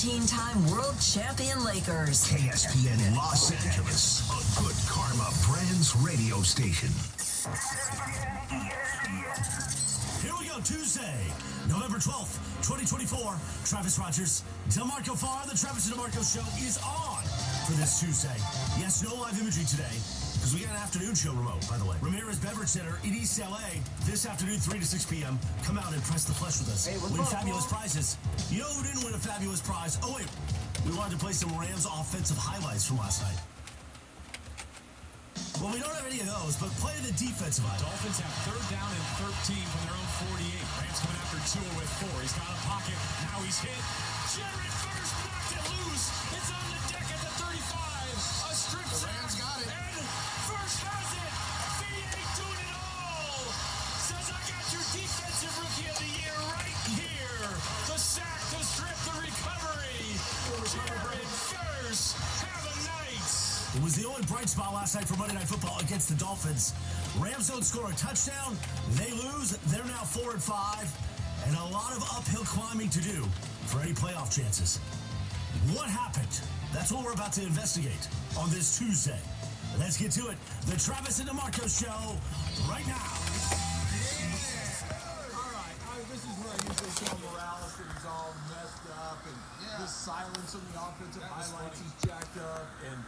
15-time world champion Lakers. KSPN Los Angeles, a Good Karma Brands radio station. Here we go, Tuesday, November 12th, 2024. Travis Rogers, DeMarco Farr, the Travis and DeMarco Show is on for this Tuesday. Yes, no live imagery today, because we got an afternoon show remote, by the way. Ramirez Beverage Center in East LA this afternoon, 3 to 6 p.m. Come out and press the flesh with us. Hey, win fabulous prizes. You know who didn't win a fabulous prize? Oh, wait. We wanted to play some Rams offensive highlights from last night. Well, we don't have any of those, but play the defensive highlights. Dolphins have 3rd down and 13 from their own 48. Rams coming after Tua with 4. He's got a pocket. Now he's hit. Jared first knocked it loose. It's on the deck at the 35. A strip The Rams got it. And first has it. He ain't doing it all. Says, I got your defensive rookie of the year right here. The sack, the strip, the recovery. Jared first. Have a night. It was the only bright spot last night for Monday Night Football against the Dolphins. Rams don't score a touchdown. They lose. They're now 4-5. And a lot of uphill climbing to do for any playoff chances. What happened? That's what we're about to investigate on this Tuesday. Let's get to it. The Travis and DeMarco Show right now. All right, this is where I usually show Morales that he's all messed up, and the silence on the offensive highlights is jacked up, and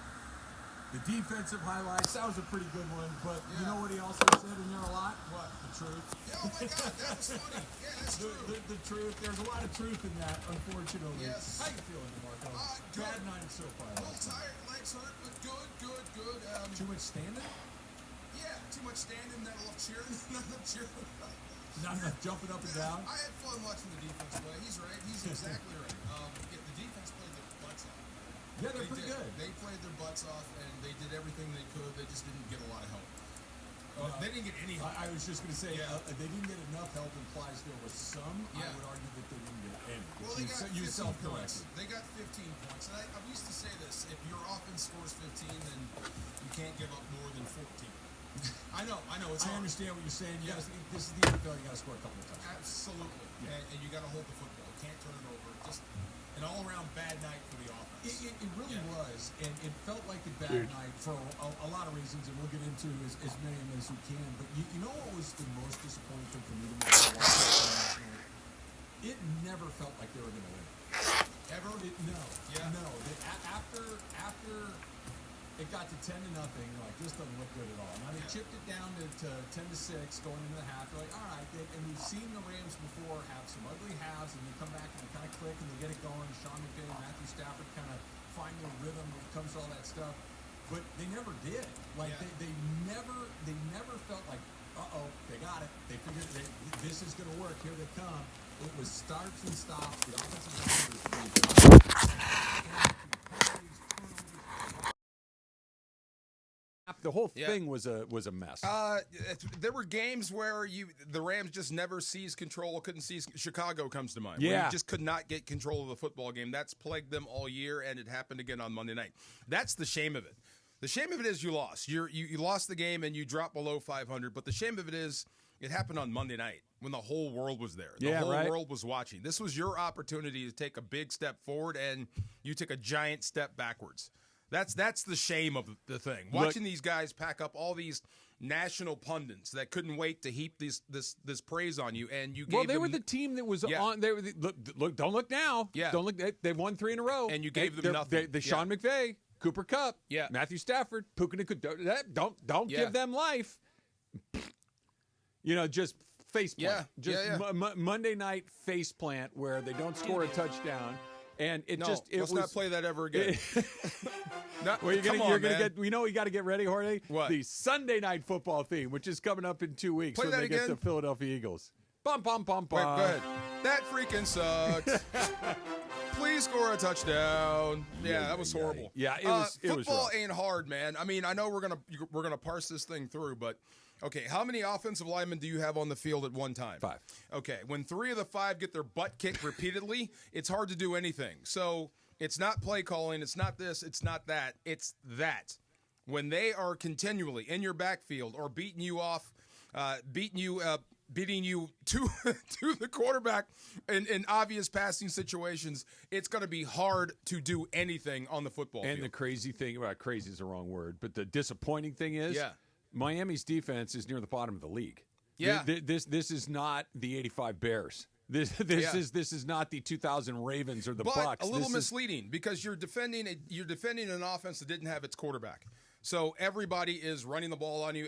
the defensive highlights, that was a pretty good one, but you know what he also said in there a lot? What? The truth. Yeah, oh my God, that was funny. Yeah, that's true. The truth. There's a lot of truth in that, unfortunately. Yes. How you feeling, Marco? Good. Bad night so far. A little tired, legs hurt, but good. Too much standing? Yeah, too much standing, not enough cheering, not enough cheering. Not enough jumping up and down? I had fun watching the defense play. He's right. He's exactly right. The defense played their butts off. Yeah, they're pretty good. They played their butts off, and they did everything they could. They just didn't get a lot of help. They didn't get any help. I was just going to say, they didn't get enough help implies there was some. I would argue that they didn't get any. Well, they got 15 points. They got 15 points. And I used to say this, if your offense scores 15, then you can't give up more than 14. I know. It's hard. I understand what you're saying. This is the NFL. You got to score a couple of touchdowns. Absolutely. Yeah. And you got to hold the football. Can't turn it over. Just an all-around bad night for the offense. It really was, and it felt like a bad night for a lot of reasons, and we'll get into as many as we can. But you know what was the most disappointing thing for me to watch? It never felt like they were going to win. Ever? No. Yeah. No. After it got to 10-0, you're like, this doesn't look good at all. Now they chipped it down to 10-6 going into the half. You're like, all right. And we've seen the Rams before have some ugly halves, and they come back and they kind of click and they get it going. Sean McVey, Matthew Stafford kind of find their rhythm when it comes to all that stuff. But they never did. Like they never felt like, they got it. They figured this is going to work. Here they come. It was starts and stops. The offensive line was the whole thing was a mess. There were games where the Rams just never seized control, couldn't seize. Chicago comes to mind. Yeah. Where you just could not get control of the football game. That's plagued them all year, and it happened again on Monday night. That's the shame of it. The shame of it is you lost. You lost the game, and you dropped below 500. But the shame of it is it happened on Monday night when the whole world was there. The whole world was watching. This was your opportunity to take a big step forward, and you took a giant step backwards. That's the shame of the thing. Watching these guys pack up all these national pundits that couldn't wait to heap this praise on you, and you gave they were the team that was on. They were look. Don't look now. Yeah. Don't look. They won 3 in a row, and you gave them nothing. Sean McVey, Cooper Kupp, Matthew Stafford, Puka Nacua. Don't give them life. Just face plant. Monday night face plant where they don't score a touchdown. And let's not play that ever again. You got to get ready, Jorge. What? The Sunday Night Football theme, which is coming up in 2 weeks when they get the Philadelphia Eagles. Bum bum bum bum. Wait, go ahead. That freaking sucks. Please score a touchdown. Yeah, that was horrible. Yeah, it was. Football ain't hard, man. I mean, I know we're gonna parse this thing through, but. Okay, how many offensive linemen do you have on the field at one time? 5. Okay, when 3 of the 5 get their butt kicked repeatedly, it's hard to do anything. So it's not play calling, it's not this, it's not that, it's that. When they are continually in your backfield or beating you off, beating you to the quarterback in obvious passing situations, it's going to be hard to do anything on the football field. And the crazy thing, well, crazy is the wrong word, but the disappointing thing is Miami's defense is near the bottom of the league. Yeah. This is not the 85 Bears. This is not the 2000 Ravens or the Bucks. A little misleading because you're defending an offense that didn't have its quarterback. So everybody is running the ball on you.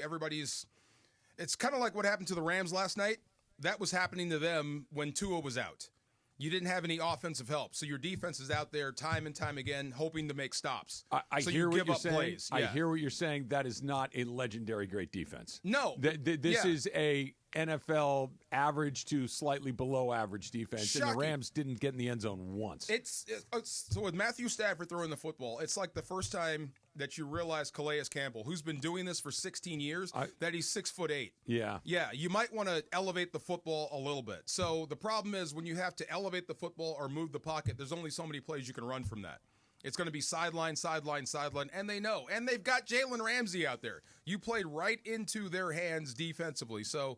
It's kind of like what happened to the Rams last night. That was happening to them when Tua was out. You didn't have any offensive help, so your defense is out there time and time again hoping to make stops. I so hear you what give you're up saying. plays. I hear what you're saying. That is not a legendary great defense. No. This is a NFL average to slightly below average defense, Shocking. and the Rams didn't get in the end zone once. So with Matthew Stafford throwing the football, it's like the first time that you realize Calais Campbell, who's been doing this for 16 years, that he's 6'8". Yeah. Yeah, you might want to elevate the football a little bit. So the problem is when you have to elevate the football or move the pocket, there's only so many plays you can run from that. It's going to be sideline, sideline, sideline, and they know. And they've got Jalen Ramsey out there. You played right into their hands defensively. So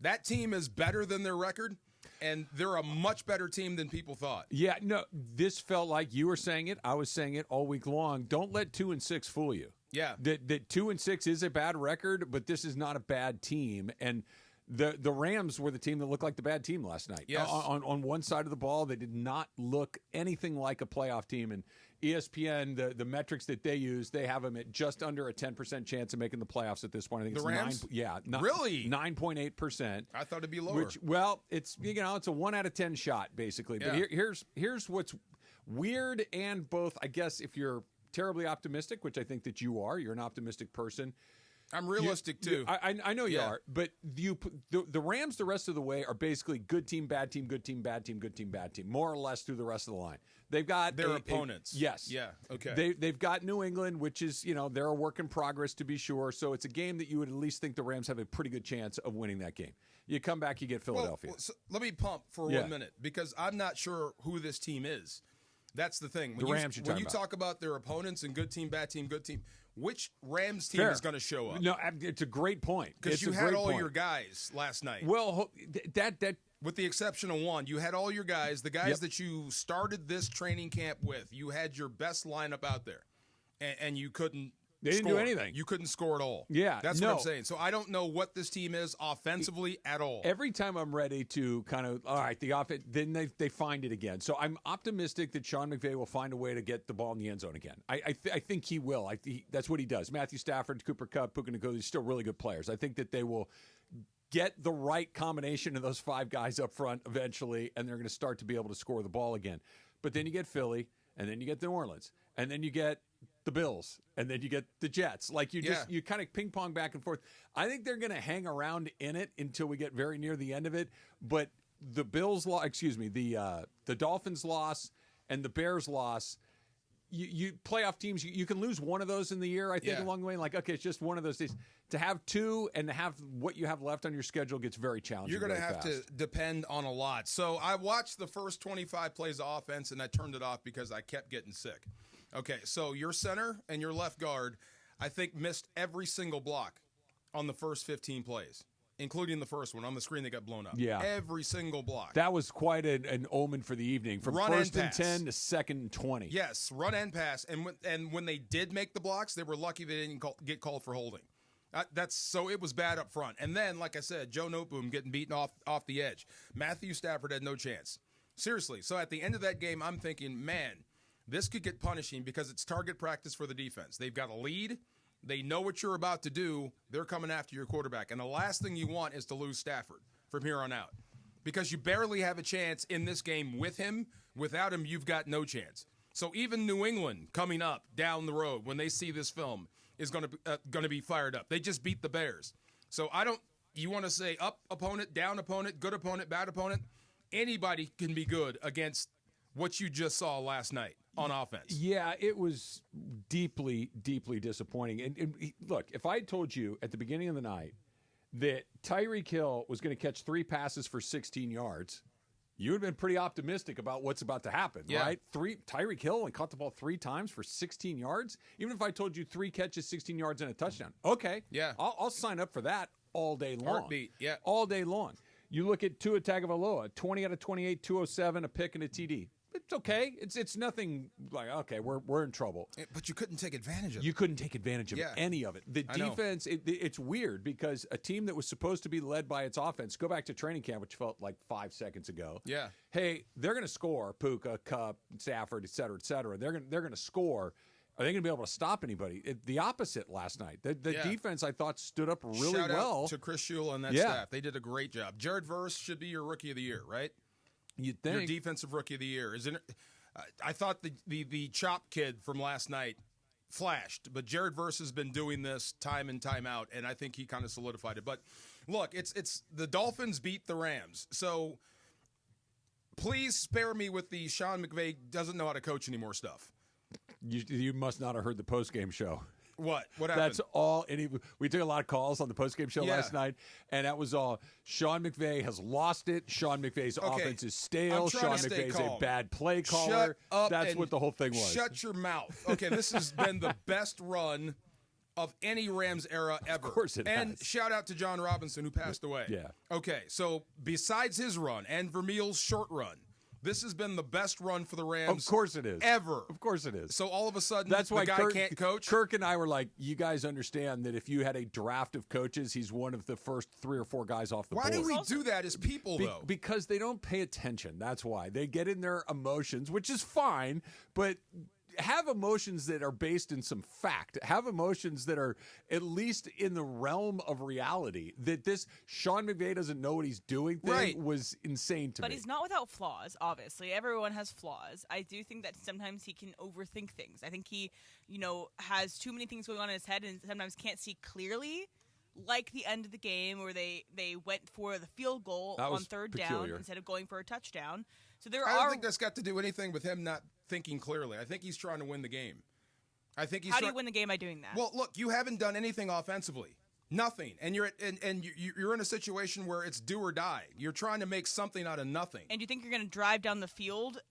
that team is better than their record, and they're a much better team than people thought. Yeah, no, this felt like you were saying it. I was saying it all week long. Don't let 2-6 fool you. Yeah. That 2-6 is a bad record, but this is not a bad team. And the Rams were the team that looked like the bad team last night. Yes. On one side of the ball, they did not look anything like a playoff team. And ESPN, the metrics that they use, they have them at just under a 10% chance of making the playoffs at this point. I think The Rams? really 9.8%. I thought it'd be lower. It's it's a 1 out of 10 shot basically. But here's what's weird, and both, I guess, if you're terribly optimistic, which I think that you are, you're an optimistic person. I'm realistic too. I know you are, but the Rams the rest of the way are basically good team, bad team, good team, bad team, good team, bad team, more or less through the rest of the line. They've got their opponents. Yes. Yeah. Okay. They've got New England, which is they're a work in progress to be sure. So it's a game that you would at least think the Rams have a pretty good chance of winning that game. You come back, you get Philadelphia. So let me pump for 1 minute because I'm not sure who this team is. That's the thing. When you talk about their opponents and good team, bad team, good team, which Rams team is going to show up? No, it's a great point. Because you had all your guys last night. Well, that with the exception of one, you had all your guys, the guys that you started this training camp with. You had your best lineup out there, and you couldn't. They didn't do anything. You couldn't score at all. Yeah, that's what I'm saying. So I don't know what this team is offensively at all. Every time I'm ready to kind of, all right, the offense, then they find it again. So I'm optimistic that Sean McVey will find a way to get the ball in the end zone again. I think he will. That's what he does. Matthew Stafford, Cooper Kupp, Puka Nacua, they're still really good players. I think that they will get the right combination of those 5 guys up front eventually, and they're going to start to be able to score the ball again. But then you get Philly, and then you get New Orleans, and then you get the Bills, and then you get the Jets. Like you kind of ping pong back and forth. I think they're going to hang around in it until we get very near the end of it. But the the Dolphins loss and the Bears loss. You playoff teams, you can lose one of those in the year, I think, along the way. Like, okay, it's just one of those days. To have 2 and to have what you have left on your schedule gets very challenging. You're going to have fast. to depend on a lot. So I watched the first 25 plays of offense, and I turned it off because I kept getting sick. Okay, so your center and your left guard, I think, missed every single block on the first 15 plays, including the first one on the screen that got blown up. Yeah. Every single block. That was quite an omen for the evening, from run first and 10 to second and 20. Yes, run and pass. And when they did make the blocks, they were lucky they didn't get called for holding. So it was bad up front. And then, like I said, Joe Noteboom getting beaten off the edge. Matthew Stafford had no chance. Seriously. So at the end of that game, I'm thinking, man, this could get punishing because it's target practice for the defense. They've got a lead. They know what you're about to do. They're coming after your quarterback. And the last thing you want is to lose Stafford from here on out because you barely have a chance in this game with him. Without him, you've got no chance. So even New England coming up down the road when they see this film is going to be fired up. They just beat the Bears. So you want to say up opponent, down opponent, good opponent, bad opponent. Anybody can be good against what you just saw last night on offense. Yeah, it was deeply, deeply disappointing. And look, if I had told you at the beginning of the night that Tyreek Hill was going to catch 3 passes for 16 yards, you would have been pretty optimistic about what's about to happen, right? Tyreek Hill and caught the ball 3 times for 16 yards. Even if I told you 3 catches, 16 yards, and a touchdown, okay, yeah, I'll sign up for that all day long. Heartbeat, yeah. All day long. You look at Tua Tagovailoa, 20 out of 28, 207, a pick and a TD. It's okay. It's nothing like, okay, we're in trouble. But you couldn't take advantage of it. You couldn't take advantage of any of it. The defense, it's weird because a team that was supposed to be led by its offense, go back to training camp, which felt like 5 seconds ago. Yeah. Hey, they're going to score, Puka, Kupp, Stafford, et cetera, et cetera. They're going to score. Are they going to be able to stop anybody? The opposite last night. The defense, I thought, stood up really Shout well. out to Chris Shula and that staff. They did a great job. Jared Verse should be your rookie of the year, right? You'd think. Your defensive rookie of the year. I thought the Chop kid from last night flashed, but Jared Verse has been doing this time and time out, and I think he kind of solidified it. But look, it's the Dolphins beat the Rams, so please spare me with the Sean McVay doesn't know how to coach anymore stuff. You must not have heard the postgame show. What happened? That's all. We took a lot of calls on the postgame show last night, and that was all. Sean McVay has lost it. Sean McVay's offense is stale. Sean McVay's a bad play caller. Shut up. That's what the whole thing was. Shut your mouth. Okay, this has been the best run of any Rams era ever. Of course it and has. Shout out to John Robinson, who passed away. Yeah. Okay, so besides his run and Vermeil's short run, this has been the best run for the Rams. Of course it is. Ever. Of course it is. So all of a sudden, that's why the guy can't coach? Kirk and I were like, you guys understand that if you had a draft of coaches, he's one of the first 3 or 4 guys off the board. Why do we do that as people, though? Because they don't pay attention. That's why. They get in their emotions, which is fine, but have emotions that are based in some fact. Have emotions that are at least in the realm of reality. That this Sean McVay doesn't know what he's doing thing was insane to me. But he's not without flaws, obviously. Everyone has flaws. I do think that sometimes he can overthink things. I think he, has too many things going on in his head and sometimes can't see clearly. Like the end of the game where they went for the field goal on third down instead of going for a touchdown. So I don't think that's got to do anything with him not thinking clearly. I think he's trying to win the game. I think he's. How do you win the game by doing that? Well, look, you haven't done anything offensively, nothing, and you're in a situation where it's do or die. You're trying to make something out of nothing. And you think you're going to drive down the field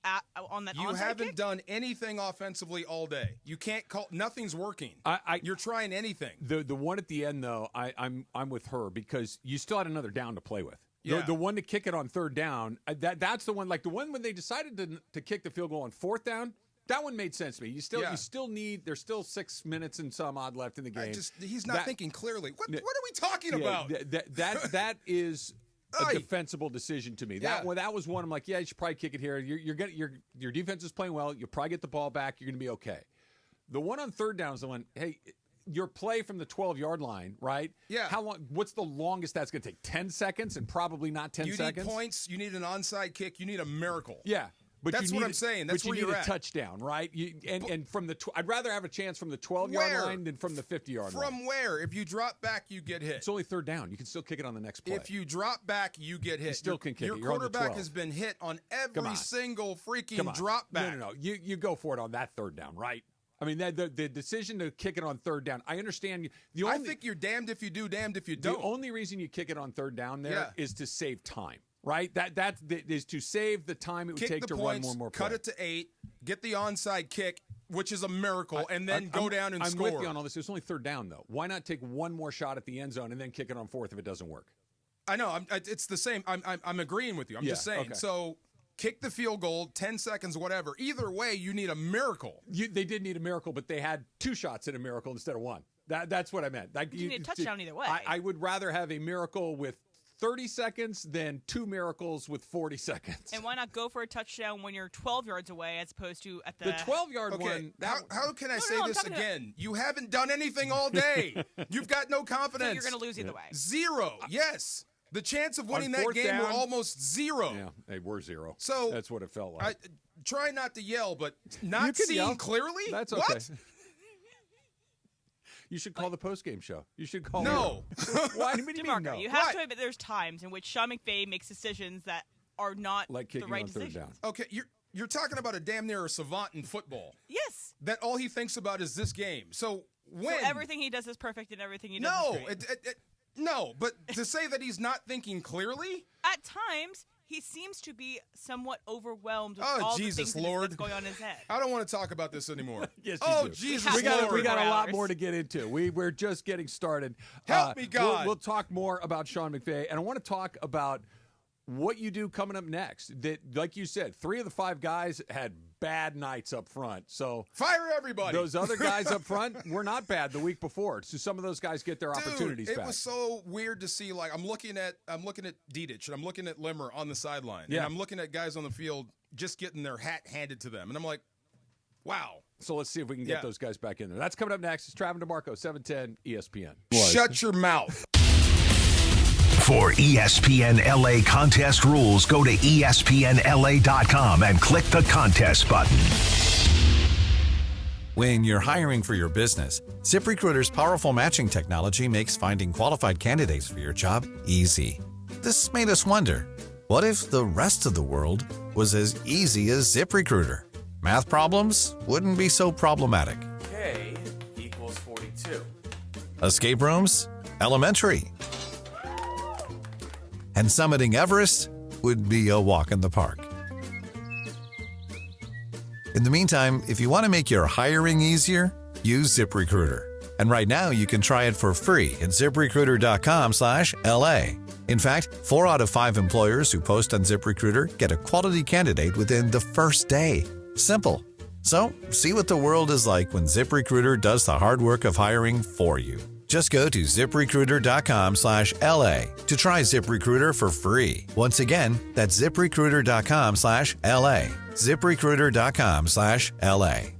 on that? You onside haven't kick? done anything offensively all day. You can't call. Nothing's working. You're trying anything. The one at the end though, I'm with her because you still had another down to play with. Yeah. The one to kick it on third down, that's the one. Like the one when they decided to kick the field goal on fourth down, that one made sense to me. You still need. There's still 6 minutes and some odd left in the game. He's not thinking clearly. What are we talking about? That is a defensible decision to me. That was one. I'm like, you should probably kick it here. Your defense is playing well. You'll probably get the ball back. You're going to be okay. The one on third down is the one. Hey. Your play from the 12-yard line, right? Yeah. How long? What's the longest that's going to take? 10 seconds, and probably not 10 seconds. You need points. You need an onside kick. You need a miracle. Yeah, but that's what I'm saying. That's where you're at. You need a touchdown, right? And from the, I'd rather have a chance from the 12-yard line than from the 50-yard line. From where? If you drop back, you get hit. It's only third down. You can still kick it on the next play. If you drop back, you get hit. You still can kick it. Your quarterback has been hit on every single freaking drop back. No. You go for it on that third down, right? I mean, the decision to kick it on third down, I understand. I think you're damned if you do, damned if you don't. The only reason you kick it on third down there is to save time, right? That is to save the time it would take to run one more play. Cut it to 8, get the onside kick, which is a miracle, and then go down and score. I'm with you on all this. It's only third down, though. Why not take one more shot at the end zone and then kick it on fourth if it doesn't work? I know. It's the same. I'm agreeing with you. I'm just saying. Okay. So kick the field goal, 10 seconds, whatever. Either way, you need a miracle. They did need a miracle, but they had 2 shots at a miracle instead of 1. That's what I meant. You need a touchdown either way. I would rather have a miracle with 30 seconds than 2 miracles with 40 seconds. And why not go for a touchdown when you're 12 yards away as opposed to at the 12-yard one? How can I say this again? You haven't done anything all day. You've got no confidence. So you're going to lose either way. 0. Yes. The chance of winning that game were almost 0. Yeah, they were 0. So that's what it felt like. Try not to yell, but not seeing clearly? That's okay. What? You should call the postgame show. You should call. No. Why? What do you mean no? You have to admit there's times in which Sean McVay makes decisions that are not like the right on third decisions. Down. Okay, you're talking about a damn near a savant in football. Yes. That all he thinks about is this game. So everything he does is perfect and everything he does is great. No, but to say that he's not thinking clearly? At times, he seems to be somewhat overwhelmed with Oh, all Jesus, the things Lord. that's going on in his head. I don't want to talk about this anymore. Yes, oh, you do. Jesus, We got Lord. a lot hours. more to get into. We're just getting started. Help me, God. We'll talk more about Sean McVay, and I want to talk about what you do coming up next. That, like you said, 3 of the 5 guys had bad nights up front. So fire everybody. Those other guys up front were not bad the week before. So some of those guys get their opportunities it back. was so weird to see. Like I'm looking at Dedich and I'm looking at Limmer on the sideline. Yeah. And I'm looking at guys on the field just getting their hat handed to them. And I'm like, wow. So let's see if we can get those guys back in there. That's coming up next. It's Travis DeMarco, 710 ESPN. Shut your mouth. For ESPN LA contest rules, go to ESPNLA.com and click the contest button. When you're hiring for your business, ZipRecruiter's powerful matching technology makes finding qualified candidates for your job easy. This made us wonder, what if the rest of the world was as easy as ZipRecruiter? Math problems wouldn't be so problematic. K equals 42. Escape rooms? Elementary. And summiting Everest would be a walk in the park. In the meantime, if you want to make your hiring easier, use ZipRecruiter. And right now, you can try it for free at ZipRecruiter.com/LA. In fact, 4 out of 5 employers who post on ZipRecruiter get a quality candidate within the first day. Simple. So, see what the world is like when ZipRecruiter does the hard work of hiring for you. Just go to ZipRecruiter.com/LA to try ZipRecruiter for free. Once again, that's ZipRecruiter.com/LA. ZipRecruiter.com/LA.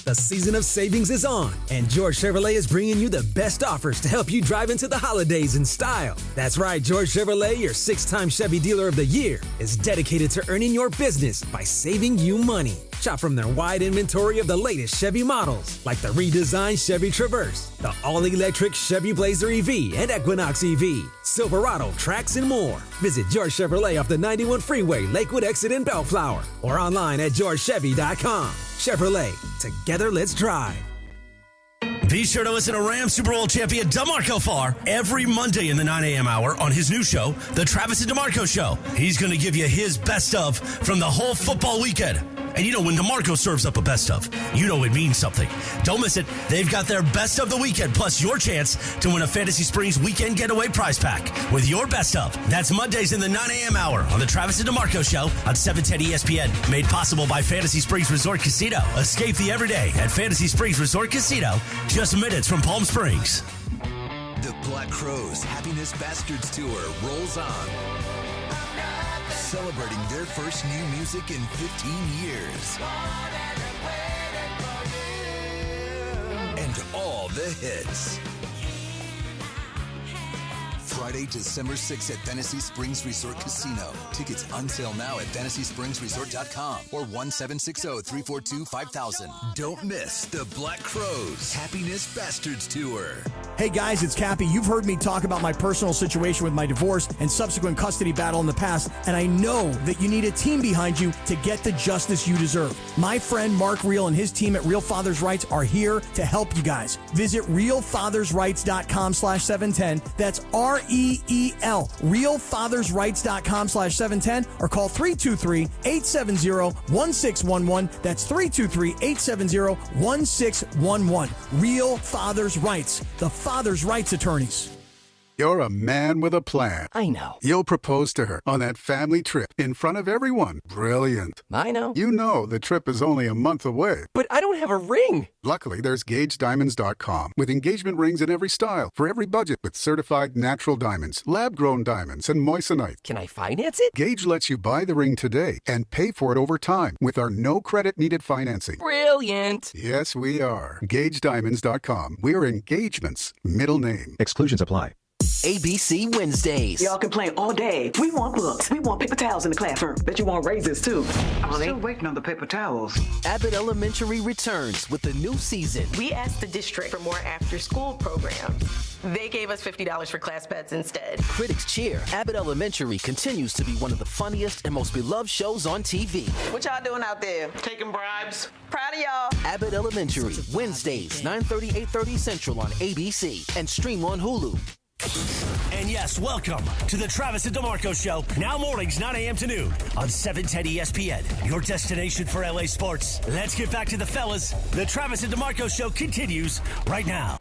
The season of savings is on, and George Chevrolet is bringing you the best offers to help you drive into the holidays in style. That's right, George Chevrolet, your 6-time Chevy Dealer of the Year, is dedicated to earning your business by saving you money. Shop from their wide inventory of the latest Chevy models, like the redesigned Chevy Traverse, the all-electric Chevy Blazer EV and Equinox EV, Silverado, Trax, and more. Visit George Chevrolet off the 91 Freeway, Lakewood Exit in Bellflower, or online at georgechevy.com. Chevrolet, together let's drive. Be sure to listen to Rams Super Bowl champion DeMarco Farr every Monday in the 9 a.m. hour on his new show, The Travis and DeMarco Show. He's going to give you his best of from the whole football weekend. And you know, when DeMarco serves up a best of, you know it means something. Don't miss it. They've got their best of the weekend, plus your chance to win a Fantasy Springs weekend getaway prize pack with your best of. That's Mondays in the 9 a.m. hour on the Travis and DeMarco Show on 710 ESPN. Made possible by Fantasy Springs Resort Casino. Escape the everyday at Fantasy Springs Resort Casino, just minutes from Palm Springs. The Black Crowes Happiness Bastards Tour rolls on. Celebrating their first new music in 15 years. And all the hits. Friday, December 6th at Fantasy Springs Resort Casino. Tickets on sale now at FantasySpringsResort.com or 1-760-342-5000. Don't miss the Black Crowes Happiness Bastards Tour. Hey guys, it's Cappy. You've heard me talk about my personal situation with my divorce and subsequent custody battle in the past, and I know that you need a team behind you to get the justice you deserve. My friend Mark Reel and his team at Real Fathers Rights are here to help you guys. Visit realfathersrights.com/710. That's REEL, realfathersrights.com/710, or call 323-870-1611. That's 323-870-1611. Real Fathers Rights, the Father's Rights Attorneys. You're a man with a plan. I know. You'll propose to her on that family trip in front of everyone. Brilliant. I know. You know the trip is only a month away. But I don't have a ring. Luckily, there's GageDiamonds.com with engagement rings in every style for every budget with certified natural diamonds, lab-grown diamonds, and moissanite. Can I finance it? Gage lets you buy the ring today and pay for it over time with our no credit needed financing. Brilliant. Yes, we are. GageDiamonds.com. We're engagements. Middle name. Exclusions apply. ABC Wednesdays. Y'all complain all day. We want books. We want paper towels in the classroom. Bet you want raises too. I'm still waiting on the paper towels. Abbott Elementary returns with a new season. We asked the district for more after-school programs. They gave us $50 for class pets instead. Critics cheer. Abbott Elementary continues to be one of the funniest and most beloved shows on TV. What y'all doing out there? Taking bribes? Proud of y'all. Abbott Elementary, Wednesdays, 9:30, 8:30 Central on ABC and stream on Hulu. And And yes, welcome to the Travis and DeMarco Show. Now mornings, 9 a.m. to noon on 710 ESPN, your destination for LA sports. Let's get back to the fellas. The Travis and DeMarco Show continues right now.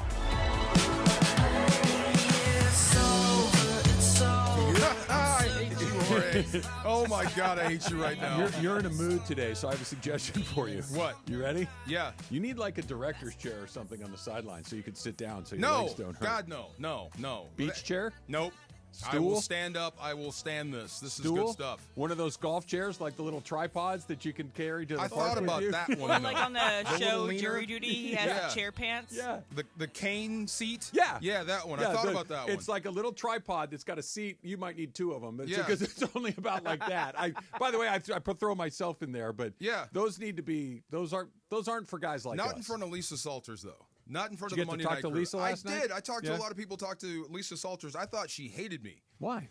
Oh my God, I hate you right now. You're in a mood today, so I have a suggestion for you. What? You ready? Yeah. You need like a director's chair or something on the sideline so you can sit down so your legs don't hurt. God, no. Beach chair? Nope. Stool? I will stand up. I will stand this. This is good stuff. One of those golf chairs, like the little tripods that you can carry to the I park thought with about you? that one. Like on the show little Jury Duty, he has the chair pants. Yeah. The cane seat? Yeah. Yeah, that one. I thought about that one. It's like a little tripod that's got a seat. You might need two of them. Yeah. Because it's only about like that. By the way, I throw myself in there, but yeah, those need to be, those aren't for guys like us. Not in front of Lisa Salters, though. Not in front Did of you the get Monday to talk Night to Lisa crew. last night? I did. I talked to Yeah. a lot of people. Talked to Lisa Salters. I thought she hated me. Why?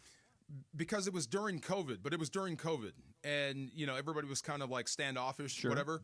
Because it was during COVID, but it was during COVID. And, everybody was kind of like standoffish, whatever.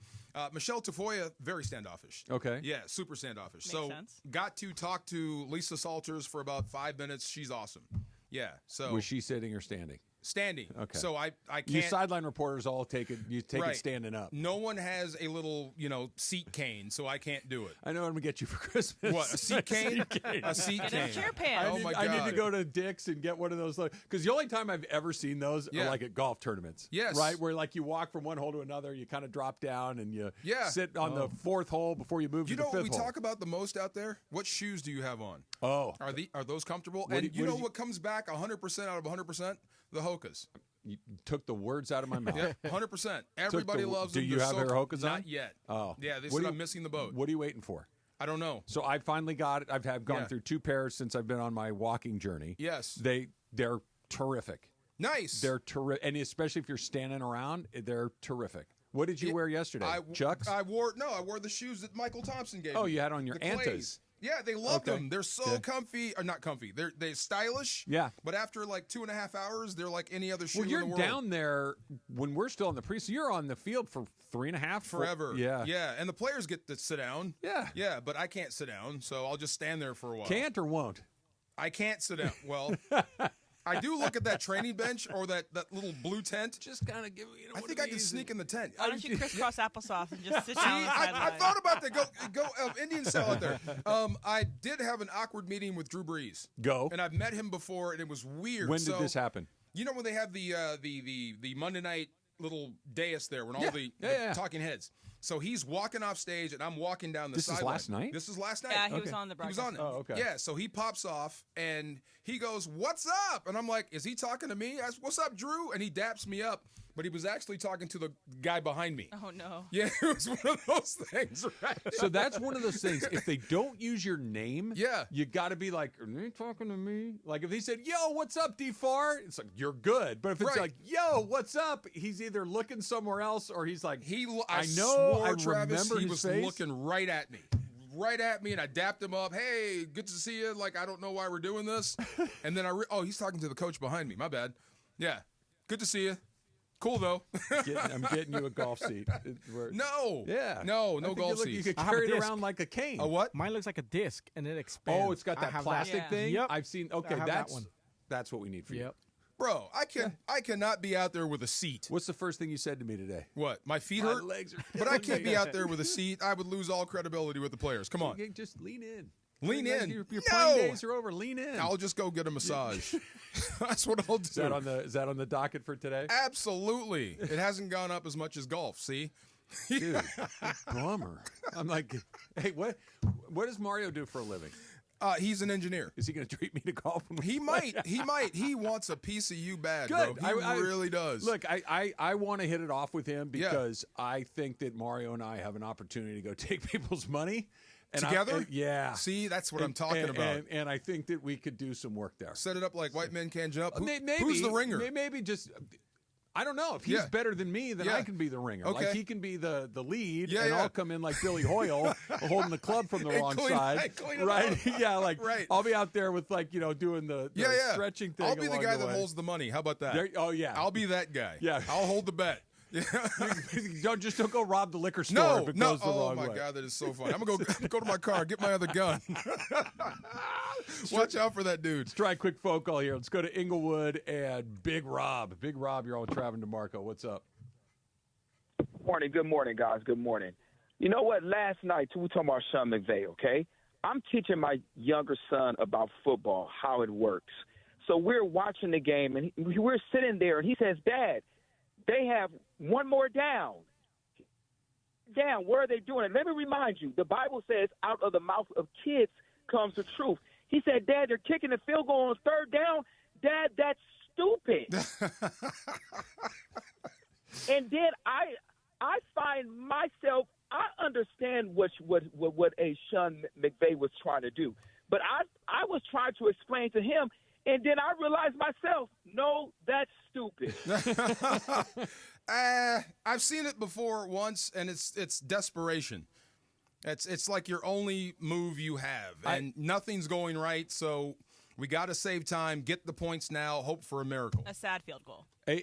Michelle Tafoya, very standoffish. Okay. Yeah, super standoffish. Makes so sense. got to talk to Lisa Salters for about 5 minutes. She's awesome. Yeah. So Was she sitting or standing? Standing. Okay. So I can't. You sideline reporters all take it Right. standing up. No one has a little, seat cane, so I can't do it. I know I'm going to get you for Christmas. What, a seat cane? A seat Get cane. a chair pants. Oh, my God. I need to go to Dick's and get one of those. Because the only time I've ever seen those are like at golf tournaments. Yes. Right? Where like you walk from one hole to another, you kind of drop down and you Yeah. sit on the fourth hole before you move to You the know what fifth we hole. talk about the most out there? What shoes do you have on? Oh. Are those comfortable? What And do- you what know did you- what comes back 100% out of 100%? The Hokas. You took the words out of my mouth. Yeah, 100%. Everybody loves them. Do you They're have so Air Hokas on? Not yet. Oh. Yeah, they What said do I'm you- missing the boat. What are you waiting for? I don't know. So I finally got it. I've gone Yeah. through 2 pairs since I've been on my walking journey. Yes. They're terrific. Nice. They're terrific, and especially if you're standing around, they're terrific. What did you wear yesterday? Chucks? I wore the shoes that Michael Thompson gave me. Oh, you had on your The Antas. Clays. Yeah, they loved Okay. them. They're so Yeah. comfy, or not comfy. They're stylish. Yeah. But after like 2.5 hours, they're like any other shoe Well, you're in the world. down there when we're still in the so you're on the field for 3.5 Forever. Yeah. Yeah. And the players get to sit down. Yeah. Yeah, but I can't sit down, so I'll just stand there for a while. Can't or won't? I can't sit down. Well, I do look at that training bench or that little blue tent. Just kind of give I think I can sneak in the tent. Why don't you crisscross applesauce and just sit See, down on the I sideline? thought about that. Go Indian style out there. I did have an awkward meeting with Drew Brees. Go. And I've met him before, and it was weird. When did this happen? You know when they have the Monday night little dais there, when all Yeah. the Yeah. talking heads. So he's walking off stage, and I'm walking down the This is sideline. last night? This is last night. Yeah, he was on the He was broadcast. on it. Oh, okay. Yeah, so he pops off, and he goes, "What's up?" And I'm like, "Is he talking to me?" I said, "What's up, Drew?" And he daps me up, but he was actually talking to the guy behind me. Oh no. Yeah, it was one of those things, right? So that's one of those things. If they don't use your name, Yeah. you got to be like, "Are they talking to me?" Like if he said, "Yo, what's up, D4?" It's like you're good. But if it's Right. like, "Yo, what's up?" He's either looking somewhere else or he's like, I know, swore, I Travis, remember he his was face. looking right at me. Right at me, and I dapped him up. Hey, good to see you. Like, I don't know why we're doing this. And then he's talking to the coach behind me. My bad. Yeah. Good to see you. Cool, though. I'm getting you a golf seat. No. Yeah. No I think golf you seats. could I have a carry it disc. around like a cane. A what? Mine looks like a disc, and it expands. Oh, it's got I that have plastic that. thing? Yep. I've seen. Okay, I have that's that one. That's what we need for you. Yep. Bro, I cannot be out there with a seat. What's the first thing you said to me today? What? My feet My hurt? legs are But I killing can't me. be out there with a seat. I would lose all credibility with the players. Come on. You just lean in. Lean Like in. Your No! playing days are over. Lean in. I'll just go get a massage. That's what I'll do. Is that on the docket for today? Absolutely. It hasn't gone up as much as golf, see? Dude, bummer. I'm like, hey, what does Mario do for a living? He's an engineer. Is he going to treat me to golf? When we He play? might. He might. He wants a piece of you bad, Good. bro. He really does. Look, I want to hit it off with him because I think that Mario and I have an opportunity to go take people's money. And Together? yeah. See, that's what I'm talking about. And I think that we could do some work there. Set it up like white men can't jump. Maybe, Who's the ringer? Maybe just... I don't know. If he's better than me, then I can be the ringer. Okay. Like he can be the lead, Yeah, and yeah. I'll come in like Billy Hoyle, holding the club from the And wrong clean- side. and clean it Right? up. Yeah, like Right. I'll be out there with like, doing the stretching thing. I'll be the along guy that way. holds the money. How about that? Oh, yeah. I'll be that guy. Yeah. I'll hold the bet. Don't go rob the liquor store if it goes the wrong way. Oh, my God, that is so funny. I'm going to go to my car, get my other gun. Watch out for that dude. Let's try a quick phone call here. Let's go to Inglewood and Big Rob. Big Rob, you're on with Travis DeMarco. What's up? Good morning, guys. Good morning. You know what? Last night, we were talking about Sean McVey, okay? I'm teaching my younger son about football, how it works. So we're watching the game, and we're sitting there, and he says, Dad, they have one more down. Down, where are they doing it? Let me remind you, the Bible says out of the mouth of kids comes the truth. He said, Dad, they're kicking the field goal on third down. Dad, that's stupid. And then I find myself, I understand what a Sean McVey was trying to do. But I was trying to explain to him, and then I realized myself, no, that's stupid. I've seen it before once, and it's desperation. It's like your only move you have, and nothing's going right, so we got to save time, get the points now, hope for a miracle. A sad field goal. I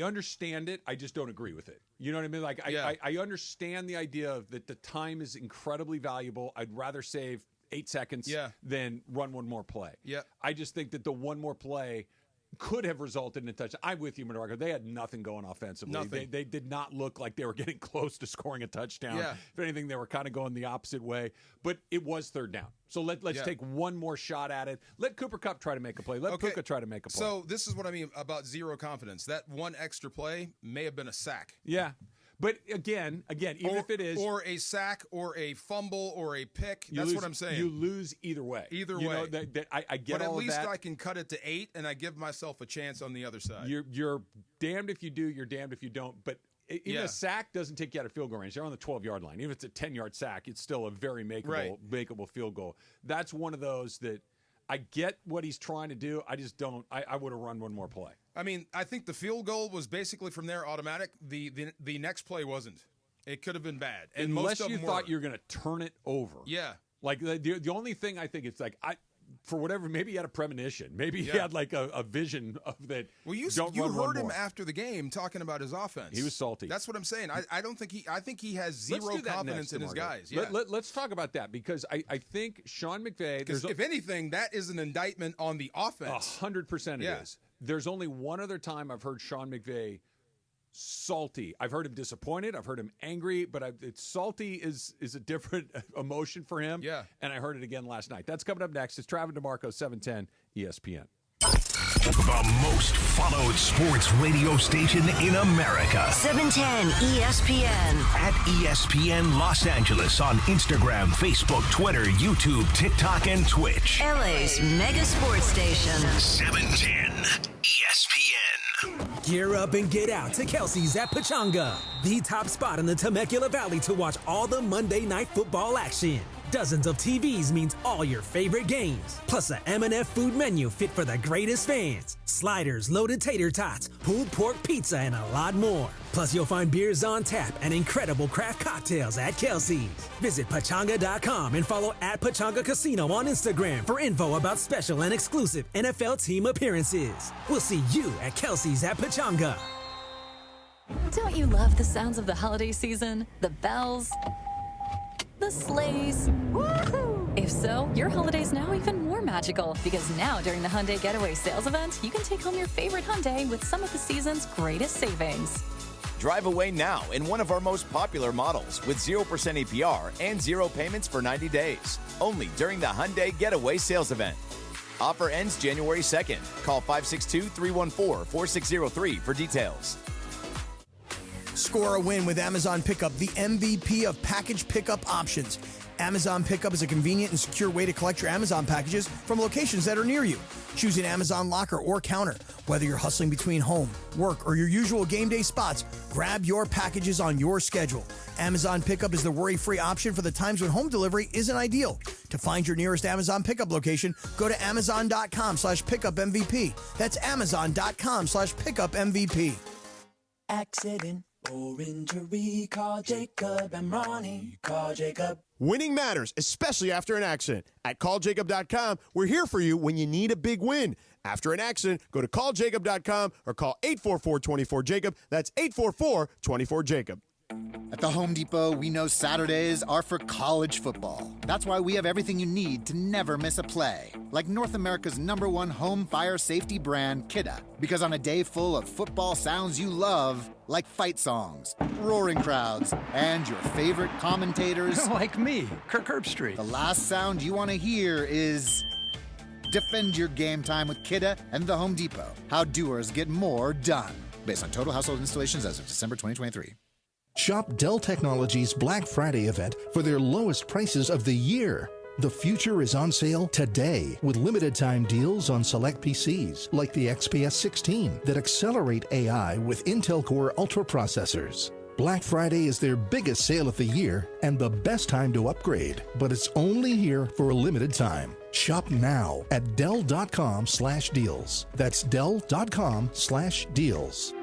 understand it. I just don't agree with it. You know what I mean? Like, I understand the idea of that the time is incredibly valuable. I'd rather save 8 seconds than run one more play. Yeah. I just think that the one more play could have resulted in a touchdown. I'm with you, Monarco. They had nothing going offensively. Nothing. They did not look like they were getting close to scoring a touchdown. Yeah. If anything, they were kind of going the opposite way. But it was third down. So let's take one more shot at it. Let Cooper Kupp try to make a play. Let Puka try to make a play. So this is what I mean about zero confidence. That one extra play may have been a sack. Yeah. But again, even if it is, or a sack, or a fumble, or a pick, that's what I'm saying. You lose either way. Either way. You know, I get all of that. But at least I can cut it to 8, and I give myself a chance on the other side. You're damned if you do. You're damned if you don't. But even a sack doesn't take you out of field goal range. They're on the 12-yard line. Even if it's a 10-yard sack, it's still a very makeable field goal. That's one of those that I get what he's trying to do. I just don't. I would have run one more play. I mean, I think the field goal was basically from there automatic. The next play wasn't. It could have been bad. And unless most of you them thought you were going to turn it over. Yeah. Like the only thing I think it's like for whatever, maybe he had a premonition. Maybe he had like a vision of that. Well, you heard him after the game talking about his offense. He was salty. That's what I'm saying. I don't think I think he has zero confidence in his guys. Yeah. Let's talk about that because I think Sean McVay. Because if anything, that is an indictment on the offense. 100% it is. There's only one other time I've heard Sean McVay salty. I've heard him disappointed. I've heard him angry, but it's salty is a different emotion for him. Yeah. And I heard it again last night. That's coming up next. It's Travis DeMarco, 710 ESPN. The most followed sports radio station in America. 710 ESPN. At ESPN Los Angeles on Instagram, Facebook, Twitter, YouTube, TikTok, and Twitch. LA's mega sports station. 710 ESPN. Gear up and get out to Kelsey's at Pachanga, the top spot in the Temecula Valley to watch all the Monday Night Football action. Dozens of TVs means all your favorite games, plus a M&F food menu fit for the greatest fans. Sliders, loaded tater tots, pulled pork pizza, and a lot more. Plus, you'll find beers on tap and incredible craft cocktails at Kelsey's. Visit Pachanga.com and follow at Pachanga Casino on Instagram for info about special and exclusive NFL team appearances. We'll see you at Kelsey's at Pachanga. Don't you love the sounds of the holiday season? The bells, the sleighs. Woohoo! If so, your holiday's now even more magical because now during the Hyundai Getaway Sales Event, you can take home your favorite Hyundai with some of the season's greatest savings. Drive away now in one of our most popular models with 0% APR and 0 payments for 90 days. Only during the Hyundai Getaway Sales Event. Offer ends January 2nd. Call 562-314-4603 for details. Score a win with Amazon Pickup, the MVP of package pickup options. Amazon Pickup is a convenient and secure way to collect your Amazon packages from locations that are near you. Choose an Amazon locker or counter. Whether you're hustling between home, work, or your usual game day spots, grab your packages on your schedule. Amazon Pickup is the worry-free option for the times when home delivery isn't ideal. To find your nearest Amazon Pickup location, go to amazon.com/pickupmvp. That's amazon.com/pickupmvp. Accident. or injury, call Jacob and Ronnie. Call Jacob. Winning matters, especially after an accident. At calljacob.com, we're here for you when you need a big win. After an accident, go to calljacob.com or call 844-24-JACOB. That's 844-24-JACOB. At the Home Depot, we know Saturdays are for college football. That's why we have everything you need to never miss a play. Like North America's #1 home fire safety brand, Kidda. Because on a day full of football sounds you love, like fight songs, roaring crowds, and your favorite commentators... like me, Kirk Herbstreit. The last sound you want to hear is... Defend your game time with Kidda and the Home Depot. How doers get more done. Based on total household installations as of December 2023. Shop Dell Technologies Black Friday event for their lowest prices of the year. The future is on sale today with limited time deals on select PCs like the XPS 16 that accelerate AI with Intel Core Ultra processors. Black Friday is their biggest sale of the year and the best time to upgrade, but it's only here for a limited time. Shop now at Dell.com/deals. That's Dell.com/deals.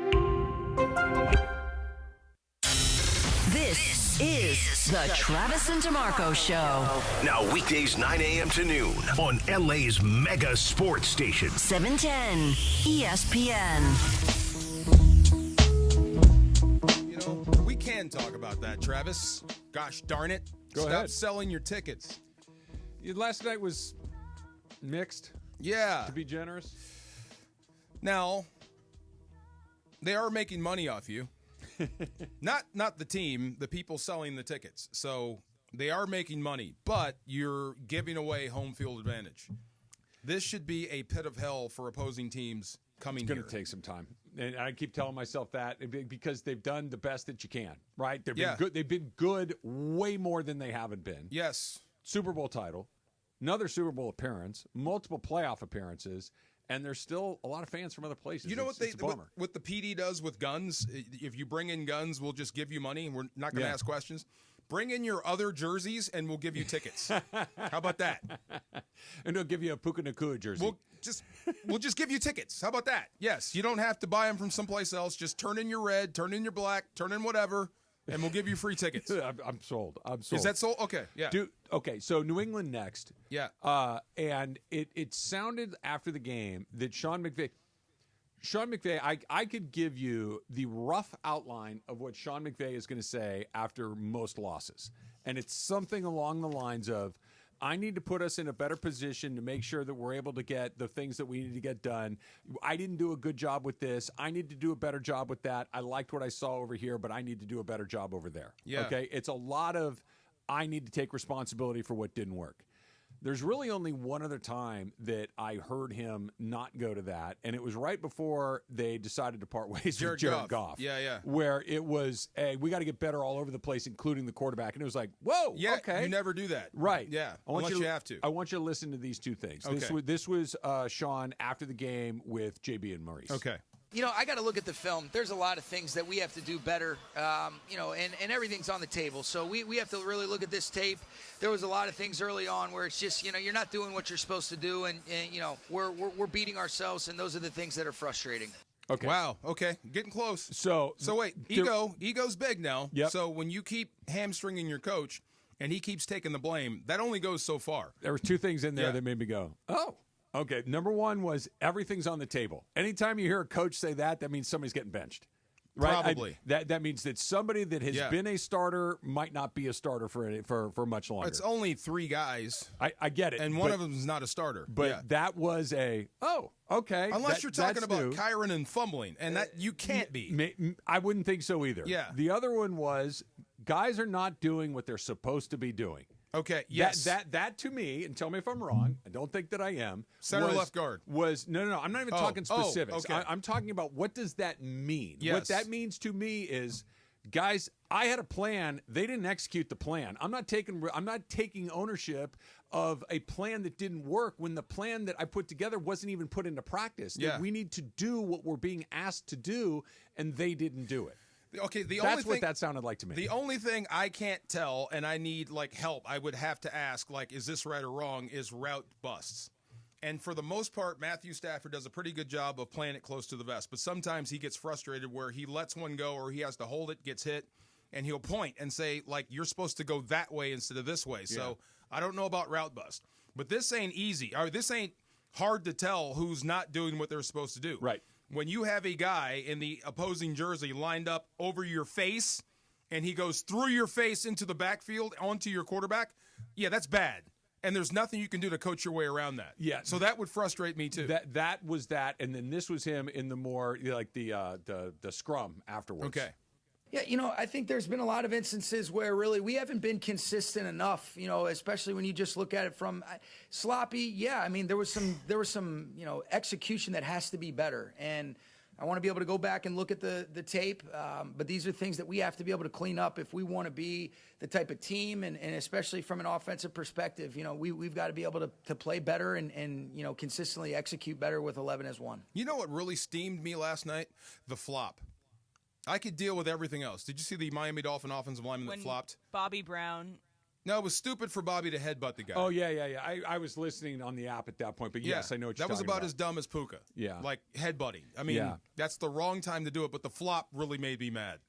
This is the Travis and DeMarco Show. Now weekdays 9 a.m. to noon on LA's mega sports station. 710 ESPN. You know, we can talk about that, Travis. Gosh darn it. Go Stop ahead. selling your tickets. Last night was mixed. Yeah. To be generous. Now, they are making money off you. Not the team, the people selling the tickets. So they are making money, but you're giving away home field advantage. This should be a pit of hell for opposing teams coming here. It's going to take some time. And I keep telling myself that because they've done the best that you can, right? They've been good. They've been good way more than they haven't been. Yes. Super Bowl title, another Super Bowl appearance, multiple playoff appearances. And there's still a lot of fans from other places. You know what the PD does with guns? If you bring in guns, we'll just give you money, and we're not going to ask questions. Bring in your other jerseys, and we'll give you tickets. How about that? And they'll give you a Puka Nakua jersey. We'll just give you tickets. How about that? Yes, you don't have to buy them from someplace else. Just turn in your red, turn in your black, turn in whatever, and we'll give you free tickets. I'm sold. Is that sold? Okay, yeah. Okay, so New England next. Yeah. And it sounded after the game that Sean McVay, I could give you the rough outline of what Sean McVay is going to say after most losses. And it's something along the lines of, I need to put us in a better position to make sure that we're able to get the things that we need to get done. I didn't do a good job with this. I need to do a better job with that. I liked what I saw over here, but I need to do a better job over there. Yeah. Okay? It's a lot of, I need to take responsibility for what didn't work. There's really only one other time that I heard him not go to that, and it was right before they decided to part ways with Jared Goff. Yeah. Where it was, hey, we got to get better all over the place, including the quarterback. And it was like, whoa, Yeah, okay. you never do that. Right. Yeah, Unless you have to. I want you to listen to these two things. Okay. This was Sean after the game with JB and Maurice. Okay. You know, I got to look at the film. There's a lot of things that we have to do better, and everything's on the table. So we have to really look at this tape. There was a lot of things early on where it's just, you're not doing what you're supposed to do, and we're beating ourselves, and those are the things that are frustrating. Okay. Wow. Okay. Getting close. So wait, ego's big now. Yep. So when you keep hamstringing your coach and he keeps taking the blame, that only goes so far. There was two things in there that made me go, oh. Okay, number one was everything's on the table. Anytime you hear a coach say that means somebody's getting benched. Right? Probably. That means that somebody that has been a starter might not be a starter for much longer. It's only 3 guys. I get it. And one of them is not a starter. But that was okay. Unless you're talking about Kyron and fumbling, and that you can't be. I wouldn't think so either. Yeah. The other one was guys are not doing what they're supposed to be doing. Okay, yes. That to me, and tell me if I'm wrong, I don't think that I am. Center left guard. No, I'm not even talking specifics. Okay. I'm talking about what does that mean? Yes. What that means to me is, guys, I had a plan. They didn't execute the plan. I'm not taking ownership of a plan that didn't work when the plan that I put together wasn't even put into practice. Yeah. That we need to do what we're being asked to do, and they didn't do it. Okay, That's what that sounded like to me. The only thing I can't tell, and I need help, I would have to ask, is this right or wrong, is route busts. And for the most part, Matthew Stafford does a pretty good job of playing it close to the vest. But sometimes he gets frustrated where he lets one go or he has to hold it, gets hit, and he'll point and say, like, you're supposed to go that way instead of this way. Yeah. So I don't know about route bust. But this ain't easy. Or this ain't hard to tell who's not doing what they're supposed to do. Right. When you have a guy in the opposing jersey lined up over your face and he goes through your face into the backfield onto your quarterback, yeah, that's bad. And there's nothing you can do to coach your way around that. Yeah. So that would frustrate me too. That was that, and then this was him in the more like the scrum afterwards. Okay. Yeah, I think there's been a lot of instances where really we haven't been consistent enough, especially when you just look at it from sloppy. Yeah, I mean, there was some execution that has to be better. And I want to be able to go back and look at the tape, but these are things that we have to be able to clean up if we want to be the type of team, and especially from an offensive perspective, we've got to be able to play better and consistently execute better with 11 as one. You know what really steamed me last night? The flop. I could deal with everything else. Did you see the Miami Dolphin offensive lineman that flopped? Bobby Brown. No, it was stupid for Bobby to headbutt the guy. Oh, yeah. I was listening on the app at that point, but yes, I know what you're talking about. That was about as dumb as Puka. Yeah. Like headbutting. I mean, that's the wrong time to do it, but the flop really made me mad.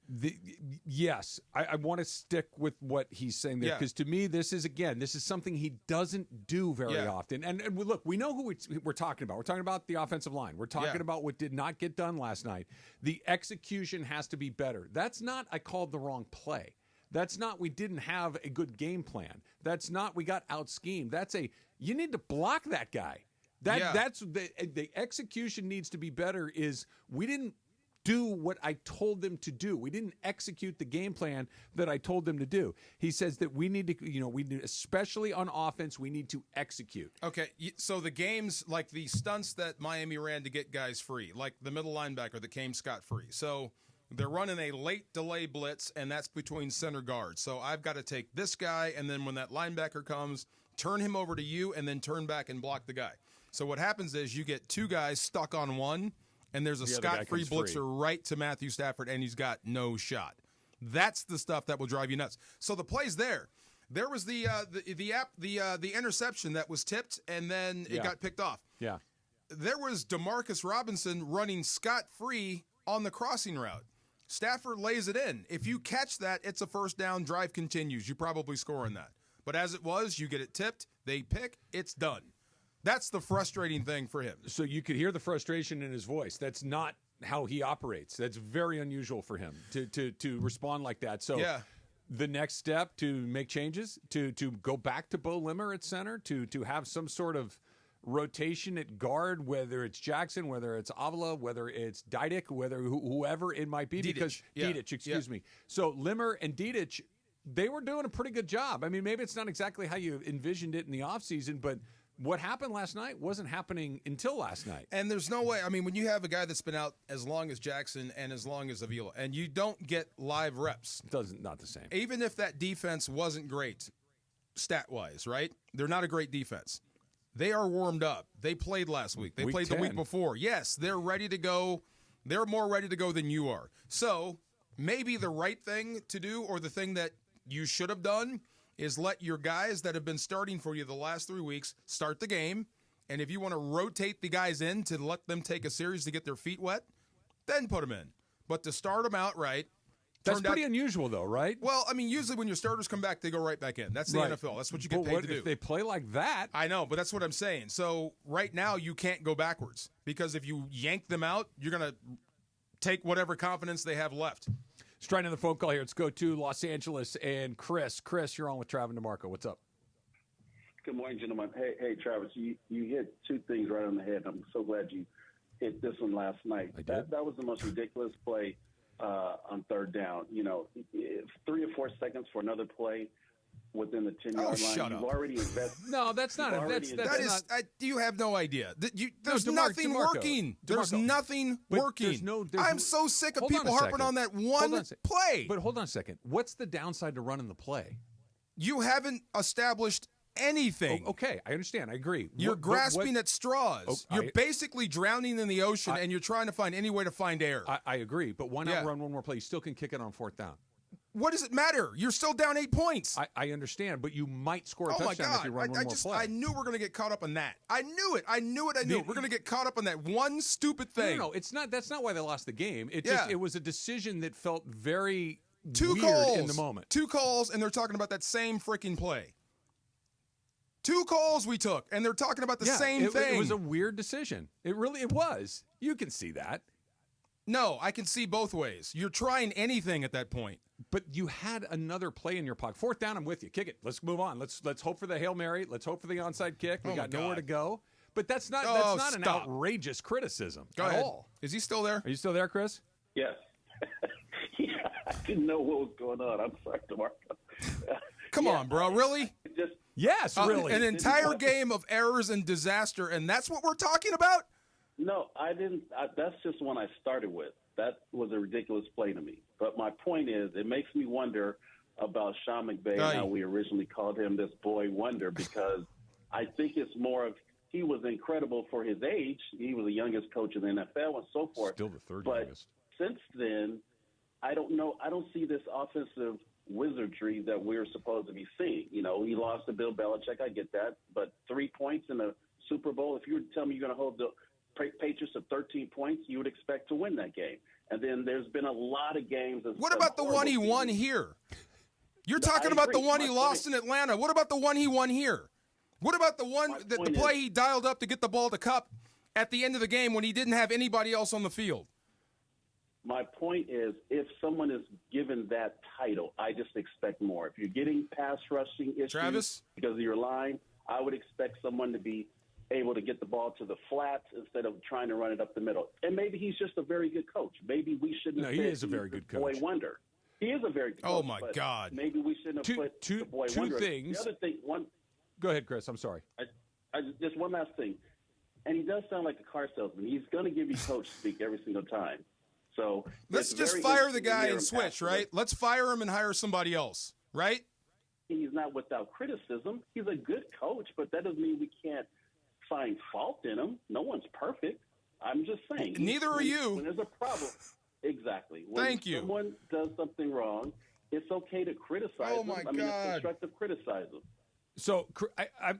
Yes. I want to stick with what he's saying there, because to me, this is something he doesn't do very often. And look, we know who we're talking about. We're talking about the offensive line. We're talking about what did not get done last night. The execution has to be better. That's not, I called the wrong play. That's not, we didn't have a good game plan. That's not, we got out-schemed. That's you need to block that guy. That's the execution needs to be better. Is we didn't do what I told them to do. We didn't execute the game plan that I told them to do. He says that we need to, especially on offense, we need to execute. Okay, so the games, like the stunts that Miami ran to get guys free, like the middle linebacker that came scot-free. So they're running a late delay blitz, and that's between center guards. So I've got to take this guy, and then when that linebacker comes, turn him over to you, and then turn back and block the guy. So what happens is you get two guys stuck on one, and there's a scot-free blitzer right to Matthew Stafford, and he's got no shot. That's the stuff that will drive you nuts. So the play's there. There was the interception that was tipped, and then it got picked off. Yeah. There was Demarcus Robinson running scot-free on the crossing route. Stafford lays it in. If you catch that, it's a first down, drive continues. You probably score on that. But as it was, you get it tipped, they pick, it's done. That's the frustrating thing for him. So you could hear the frustration in his voice. That's not how he operates. That's very unusual for him to respond like that. So the next step to make changes, to go back to Bo Limmer at center, to have some sort of rotation at guard, whether it's Jackson, whether it's Avila, whether it's Didic, whether whoever it might be, Didic, excuse me. So Limmer and Didic, they were doing a pretty good job. I mean, maybe it's not exactly how you envisioned it in the offseason, but what happened last night wasn't happening until last night. And there's no way. I mean, when you have a guy that's been out as long as Jackson and as long as Avila, and you don't get live reps, not the same. Even if that defense wasn't great, stat-wise, right? They're not a great defense. They are warmed up. They played last week. They played 10. The week before. Yes, they're ready to go. They're more ready to go than you are. So maybe the right thing to do, or the thing that you should have done, is let your guys that have been starting for you the last 3 weeks start the game. And if you want to rotate the guys in to let them take a series to get their feet wet, then put them in. But to start them out right. That's pretty unusual, though, right? Well, I mean, usually when your starters come back, they go right back in. That's the NFL. That's what you get paid to do. If they play like that? I know, but that's what I'm saying. So right now, you can't go backwards, because if you yank them out, you're going to take whatever confidence they have left. Let's try another phone call here. Let's go to Los Angeles and Chris. Chris, you're on with Travis DeMarco. What's up? Good morning, gentlemen. Hey, Travis, you hit two things right on the head. I'm so glad you hit this one last night. That was the most ridiculous play on third down. 3 or 4 seconds for another play within the 10-yard line. Shut You've up. already invested. No, that's not. You have no idea. There's nothing working. There's nothing working. I'm so sick of people harping on that one play. But hold on a second. What's the downside to running the play? You haven't established anything. Okay, I understand. I agree. You're grasping at straws. You're basically drowning in the ocean, and you're trying to find any way to find air. I agree, but why not run one more play? You still can kick it on fourth down. What does it matter? You're still down 8 points. I understand, but you might score a Oh, my touchdown God. if you run one more play. I knew we were going to get caught up on that. I knew it. We're going to get caught up on that one stupid thing. No, it's not. That's not why they lost the game. Yeah. It was a decision that felt very Two weird calls in the moment. 2 calls, and they're talking about that same freaking play. 2 calls we took, and they're talking about the same thing. It was a weird decision. It was. You can see that. No, I can see both ways. You're trying anything at that point. But you had another play in your pocket. 4th down, I'm with you. Kick it. Let's move on. Let's hope for the Hail Mary. Let's hope for the onside kick. We got nowhere to go. But that's not an outrageous criticism Go at ahead. all. Is he still there? Are you still there, Chris? Yes. Yeah, I didn't know what was going on. I'm sorry, DeMarco. Come on, bro. Really? Yes, really. An entire game of errors and disaster, and that's what we're talking about? No, I didn't. That's just one I started with. That was a ridiculous play to me. But my point is, it makes me wonder about Sean McVay and how we originally called him this boy wonder, because I think it's more of he was incredible for his age. He was the youngest coach in the NFL and so forth. Still the third but youngest. Since then, I don't know. I don't see this offensive wizardry that we're supposed to be seeing. You know, he lost to Bill Belichick. I get that. But 3 points in the Super Bowl, if you were to tell me you're going to hold the Patriots to 13 points, you would expect to win that game. And then there's been a lot of games. What about the one he won here? You're talking about the one he lost in Atlanta. What about the one he won here? What about the one, the play he dialed up to get the ball to Kupp at the end of the game when he didn't have anybody else on the field? My point is, if someone is given that title, I just expect more. If you're getting pass rushing issues because of your line, I would expect someone to be able to get the ball to the flats instead of trying to run it up the middle. And maybe he's just a very good coach. Maybe we shouldn't have he is a very good coach. Boy wonder. He is a very good coach. Oh, my God. Maybe we shouldn't have put the boy wonder. Two things. The other thing, Go ahead, Chris. I'm sorry. Just one last thing. And he does sound like a car salesman. He's going to give you coach speak every single time. So let's just fire the guy and switch, right? Let's fire him and hire somebody else, right? He's not without criticism. He's a good coach, but that doesn't mean we can't find fault in him. No one's perfect. I'm just saying. Neither are you. When there's a problem. Exactly. Thank you. When someone does something wrong, it's okay to criticize them. I mean, it's constructive criticism. So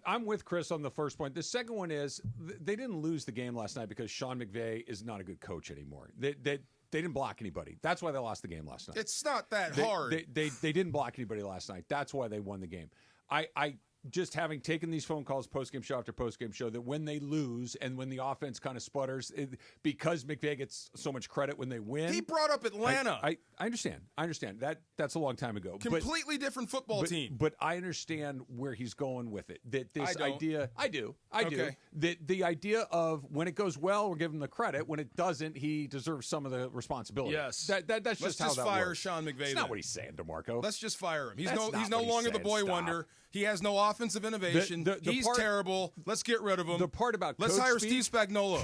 I'm with Chris on the first point. The second one is they didn't lose the game last night because Sean McVay is not a good coach anymore. They didn't block anybody. That's why they lost the game last night. It's not that hard. They didn't block anybody last night. That's why they won the game. I just having taken these phone calls post-game show after post-game show, that when they lose and when the offense kind of sputters, because McVay gets so much credit when they win. He brought up Atlanta. I understand. That's a long time ago. Completely different football team. But I understand where he's going with it. That this idea, I do. Okay. The idea of when it goes well, we're giving him the credit. When it doesn't, he deserves some of the responsibility. Yes. That's Let's just how that fire works. Sean McVay. That's not what he's saying, DeMarco. Let's just fire him. He's That's no longer the boy wonder. He has no offensive innovation. He's terrible. Let's get rid of him. The part about let's hire Steve Spagnuolo.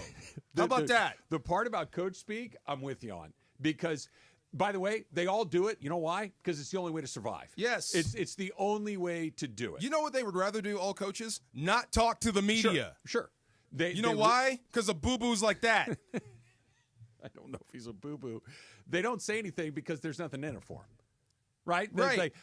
How about that? The part about coach speak, I'm with you on, because. By the way, they all do it. You know why? Because it's the only way to survive. Yes. It's the only way to do it. You know what they would rather do, all coaches? Not talk to the media. Sure. You know why? Because of boo-boos like that. I don't know if he's a boo-boo. They don't say anything because there's nothing in it for him. Right? Right. Like,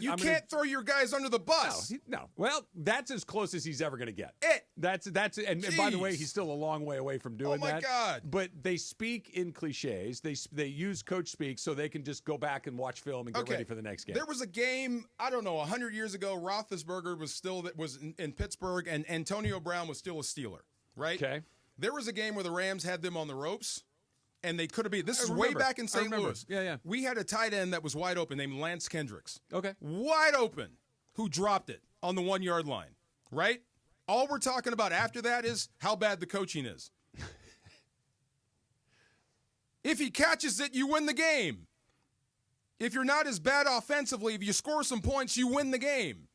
you can't throw your guys under the bus. No. Well, that's as close as he's ever going to get. That's and by the way, he's still a long way away from doing that. Oh, my God. But they speak in cliches. They use coach speak so they can just go back and watch film and get ready for the next game. There was a game, I don't know, 100 years ago. Roethlisberger was in Pittsburgh, and Antonio Brown was still a Steeler, right? Okay. There was a game where the Rams had them on the ropes. And they could have been. This is way back in St. Louis. Yeah. We had a tight end that was wide open named Lance Kendricks. Okay. Wide open. Who dropped it on the 1 yard line. Right? All we're talking about after that is how bad the coaching is. If he catches it, you win the game. If you're not as bad offensively, if you score some points, you win the game.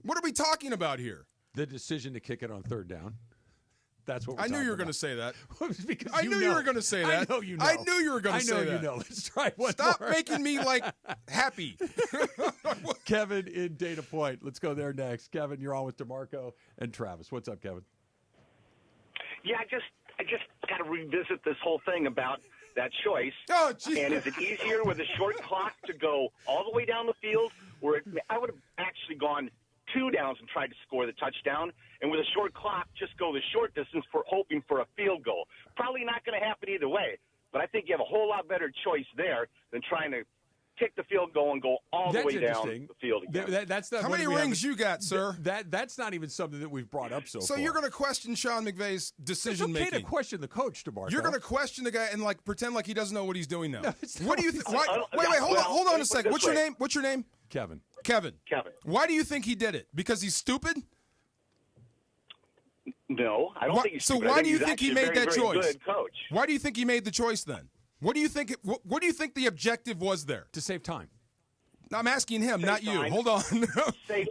What are we talking about here? The decision to kick it on third down. That's what we're I knew you were going to say that. Because I knew you were going to say that. I know you know. I knew you were going to say that. I know you know. Let's try one Stop more. making me, happy. Kevin in Data Point. Let's go there next. Kevin, you're on with DeMarco and Travis. What's up, Kevin? Yeah, I just got to revisit this whole thing about that choice. Oh, geez. And is it easier with a short clock to go all the way down the field? I would have actually gone 2 downs and tried to score the touchdown. And with a short clock, just go the short distance for hoping for a field goal. Probably not going to happen either way. But I think you have a whole lot better choice there than trying to kick the field goal and go all the way down the field again. That's not How many rings you got, sir? That's not even something that we've brought up so far. So you're going to question Sean McVay's decision making? It's okay to question the coach, DeMarco. You're going to question the guy and pretend like he doesn't know what he's doing now. No, what do you think? Wait, hold on a second. What's your name? What's your name? Kevin. Kevin. Why do you think he did it? Because he's stupid? No, I don't think he's so stupid. why do you think he made very, that very choice? Good coach. Why do you think he made the choice then? What do you think? What do you think the objective was there? To save time. I'm asking him, not you. Hold on. save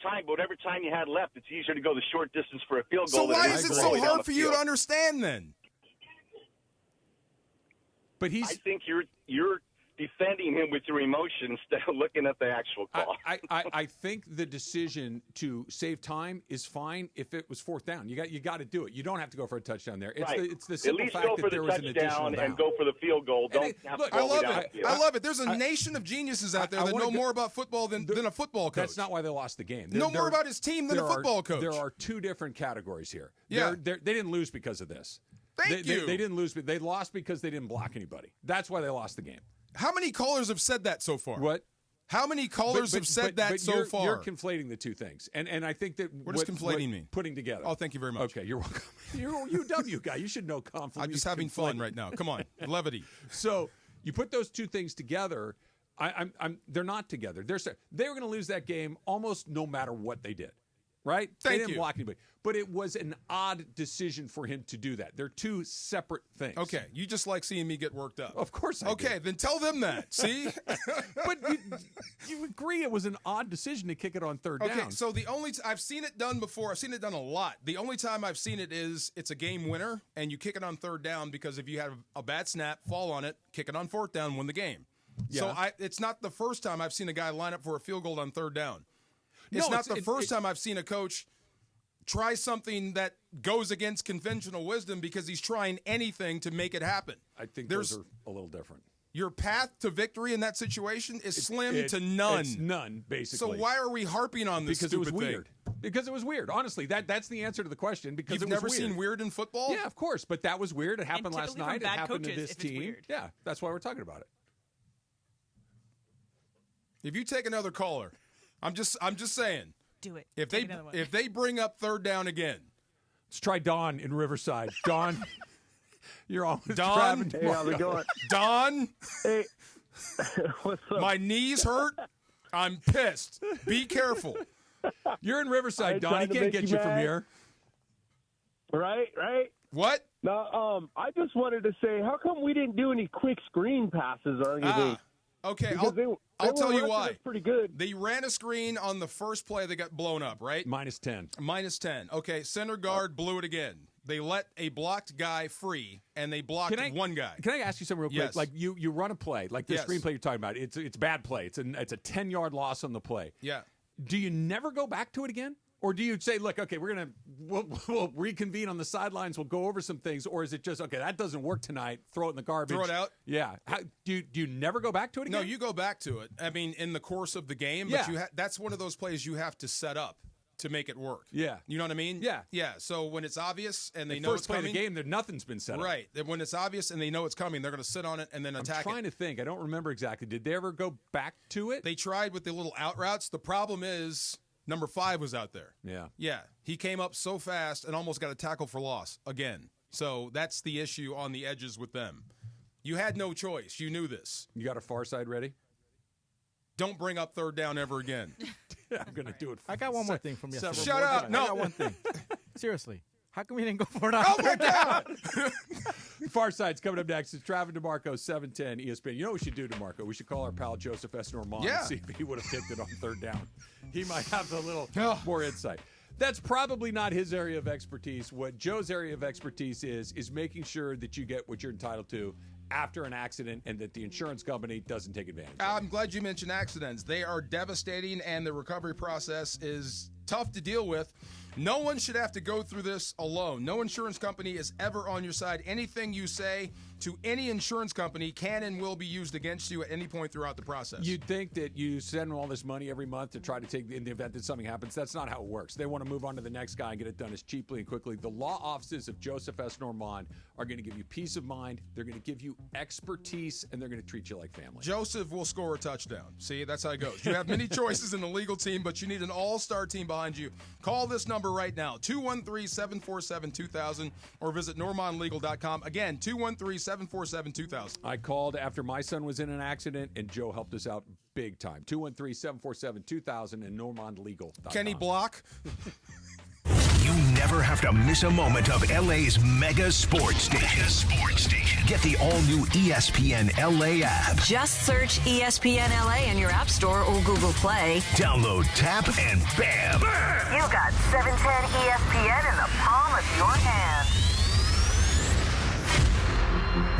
time, but whatever time you had left, it's easier to go the short distance for a field So goal. why is it so hard for you to understand then? But I think you're defending him with your emotions instead of looking at the actual call. I think the decision to save time is fine if it was 4th down. You got to do it. You don't have to go for a touchdown there. It's the simple fact that there was an additional down. And go for the field goal. Don't have to I love it. There's a nation of geniuses out there that know more about football than a football coach. That's not why they lost the game. Know more about his team than a football coach. There are 2 different categories here. Yeah. They didn't lose because of this. Thank you. They didn't lose. They lost because they didn't block anybody. That's why they lost the game. How many callers have said that so far? What? How many callers have said that so far? You're conflating the 2 things, and I think that what does conflating mean? Putting together. Oh, thank you very much. Okay, you're welcome. You're a UW guy. You should know conflict. I'm just having fun right now. Come on, levity. So you put those 2 things together. They're not together. They were going to lose that game almost no matter what they did. Right? They didn't block anybody. But it was an odd decision for him to do that. They're 2 separate things. Okay, you just like seeing me get worked up. Of course I do. Then tell them that. See? But you agree it was an odd decision to kick it on 3rd down. Okay, so the only I've seen it done before. I've seen it done a lot. The only time I've seen it is it's a game winner, and you kick it on 3rd down because if you have a bad snap, fall on it, kick it on 4th down, win the game. Yeah. So it's not the first time I've seen a guy line up for a field goal on 3rd down. It's not the first time I've seen a coach try something that goes against conventional wisdom because he's trying anything to make it happen. I think those are a little different. Your path to victory in that situation is slim to none. It's none, basically. So why are we harping on this because stupid it was weird. thing? Because it was weird. Honestly, that's the answer to the question. Because You've it was never seen weird in football? Yeah, of course. But that was weird. It happened last night. It happened to this team. Weird. Yeah, that's why we're talking about it. If you take another caller, I'm just saying. Do it. If they bring up 3rd down again. Let's try Don in Riverside. Don, you're on with Don. Hey, how's it going? Don. Hey, what's up? My knees hurt. I'm pissed. Be careful. You're in Riverside, Don. He can't get you from here. Right. What? No, I just wanted to say, how come we didn't do any quick screen passes or anything? Okay, I'll tell you why. Pretty good. They ran a screen on the first play that got blown up, right? -10. -10. Okay, center guard blew it again. They let a blocked guy free, and they blocked one guy. Can I ask you something real quick? Yes. Like you run a play, like the screenplay you're talking about. It's a bad play. It's a 10-yard loss on the play. Yeah. Do you never go back to it again? Or do you say, look, okay, we'll reconvene on the sidelines, we'll go over some things, or is it just, okay, that doesn't work tonight, throw it in the garbage? Throw it out? Yeah. Do you never go back to it again? No, you go back to it. I mean, in the course of the game, Yeah. but that's one of those plays you have to set up to make it work. Yeah. You know what I mean? Yeah. Yeah, so when it's obvious and they The know first it's play coming. of the game, nothing's been set up. Right. When it's obvious and they know it's coming, they're going to sit on it and then attack it. I'm trying to think. I don't remember exactly. Did they ever go back to it? They tried with the little out routes. The problem is number 5 was out there. Yeah. Yeah. He came up so fast and almost got a tackle for loss again. So that's the issue on the edges with them. You had no choice. You knew this. You got a far side ready? Don't bring up 3rd down ever again. I'm going to do it. I got one more thing from yesterday. Shut up. No. I got one thing. Seriously. How come we didn't go for it on Oh, my 3rd down? God. Far Side's coming up next. It's Travis DeMarco, 710 ESPN. You know what we should do, DeMarco? We should call our pal Joseph S. Normand and see if he would have kicked it on 3rd down. He might have a little more insight. That's probably not his area of expertise. What Joe's area of expertise is making sure that you get what you're entitled to after an accident and that the insurance company doesn't take advantage of it. I'm glad you mentioned accidents. They are devastating, and the recovery process is tough to deal with. No one should have to go through this alone. No insurance company is ever on your side. Anything you say to any insurance company can and will be used against you at any point throughout the process. You'd think that you send all this money every month to try to take, in the event that something happens. That's not how it works. They want to move on to the next guy and get it done as cheaply and quickly. The law offices of Joseph S. Normand are going to give you peace of mind. They're going to give you expertise, and they're going to treat you like family. Joseph will score a touchdown. See, that's how it goes. You have many choices in the legal team, but you need an all-star team behind you. Call this number right now, 213-747-2000, or visit normandlegal.com. Again, 213-747-2000. I called after my son was in an accident, and Joe helped us out big time. 213-747-2000 and normandlegal.com. Kenny Block. You never have to miss a moment of LA's mega sports station. Get the all-new ESPN LA app. Just search ESPN LA in your App Store or Google Play. Download, tap, and bam! You got 710 ESPN in the palm of your hand.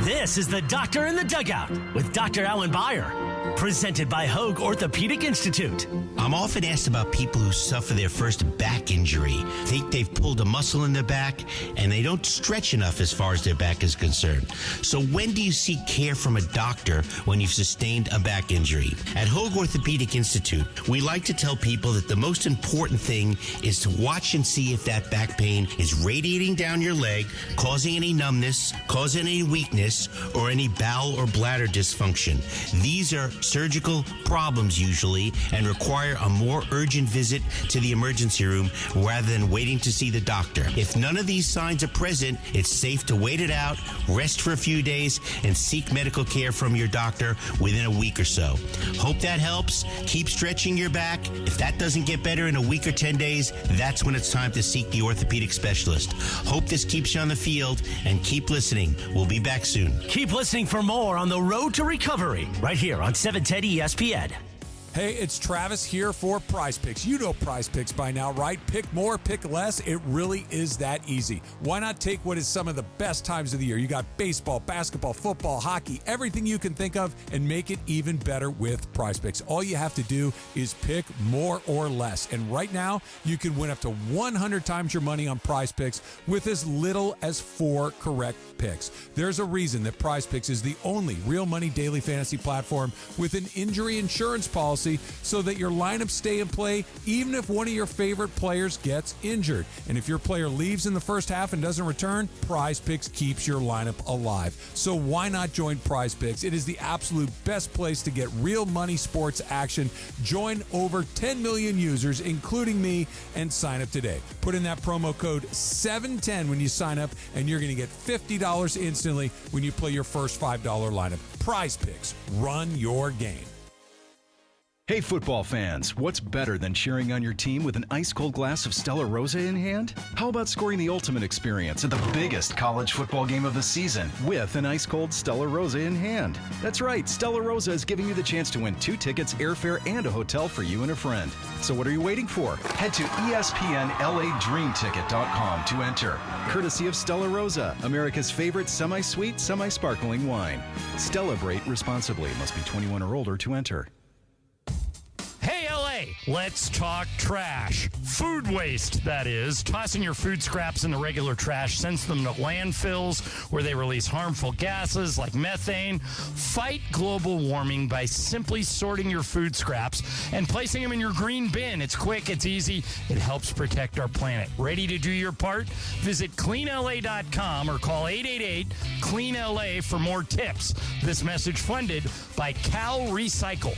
This is The Doctor in the Dugout with Dr. Alan Byer. Presented by Hoag Orthopedic Institute. I'm often asked about people who suffer their first back injury, think they've pulled a muscle in their back, and they don't stretch enough as far as their back is concerned. So when do you seek care from a doctor when you've sustained a back injury? At Hoag Orthopedic Institute, we like to tell people that the most important thing is to watch and see if that back pain is radiating down your leg, causing any numbness, causing any weakness, or any bowel or bladder dysfunction. These are surgical problems usually and require a more urgent visit to the emergency room rather than waiting to see the doctor. If none of these signs are present, it's safe to wait it out, rest for a few days, and seek medical care from your doctor within a week or so. Hope that helps. Keep stretching your back. If that doesn't get better in a week or 10 days, that's when it's time to seek the orthopedic specialist. Hope this keeps you on the field, and keep listening. We'll be back soon. Keep listening for more on The Road to Recovery right here on 710 ESPN. Hey, it's Travis here for Prize Picks. You know Prize Picks by now, right? Pick more, pick less. It really is that easy. Why not take what is some of the best times of the year? You got baseball, basketball, football, hockey, everything you can think of, and make it even better with Prize Picks. All you have to do is pick more or less. And right now, you can win up to 100 times your money on Prize Picks with as little as 4 correct picks. There's a reason that Prize Picks is the only real money daily fantasy platform with an injury insurance policy so that your lineups stay in play even if one of your favorite players gets injured. And if your player leaves in the first half and doesn't return, Prize Picks keeps your lineup alive. So why not join Prize Picks? It is the absolute best place to get real money sports action. Join over 10 million users, including me, and sign up today. Put in that promo code 710 when you sign up, and you're going to get $50 instantly when you play your first $5 lineup. Prize Picks. Run your game. Hey, football fans, what's better than cheering on your team with an ice-cold glass of Stella Rosa in hand? How about scoring the ultimate experience at the biggest college football game of the season with an ice-cold Stella Rosa in hand? That's right, Stella Rosa is giving you the chance to win 2 tickets, airfare, and a hotel for you and a friend. So what are you waiting for? Head to ESPNLADreamTicket.com to enter. Courtesy of Stella Rosa, America's favorite semi-sweet, semi-sparkling wine. Celebrate responsibly. Must be 21 or older to enter. Hey, LA, let's talk trash. Food waste, that is. Tossing your food scraps in the regular trash sends them to landfills where they release harmful gases like methane. Fight global warming by simply sorting your food scraps and placing them in your green bin. It's quick, it's easy, it helps protect our planet. Ready to do your part? Visit cleanla.com or call 888-CLEAN-LA for more tips. This message funded by Cal Recycle.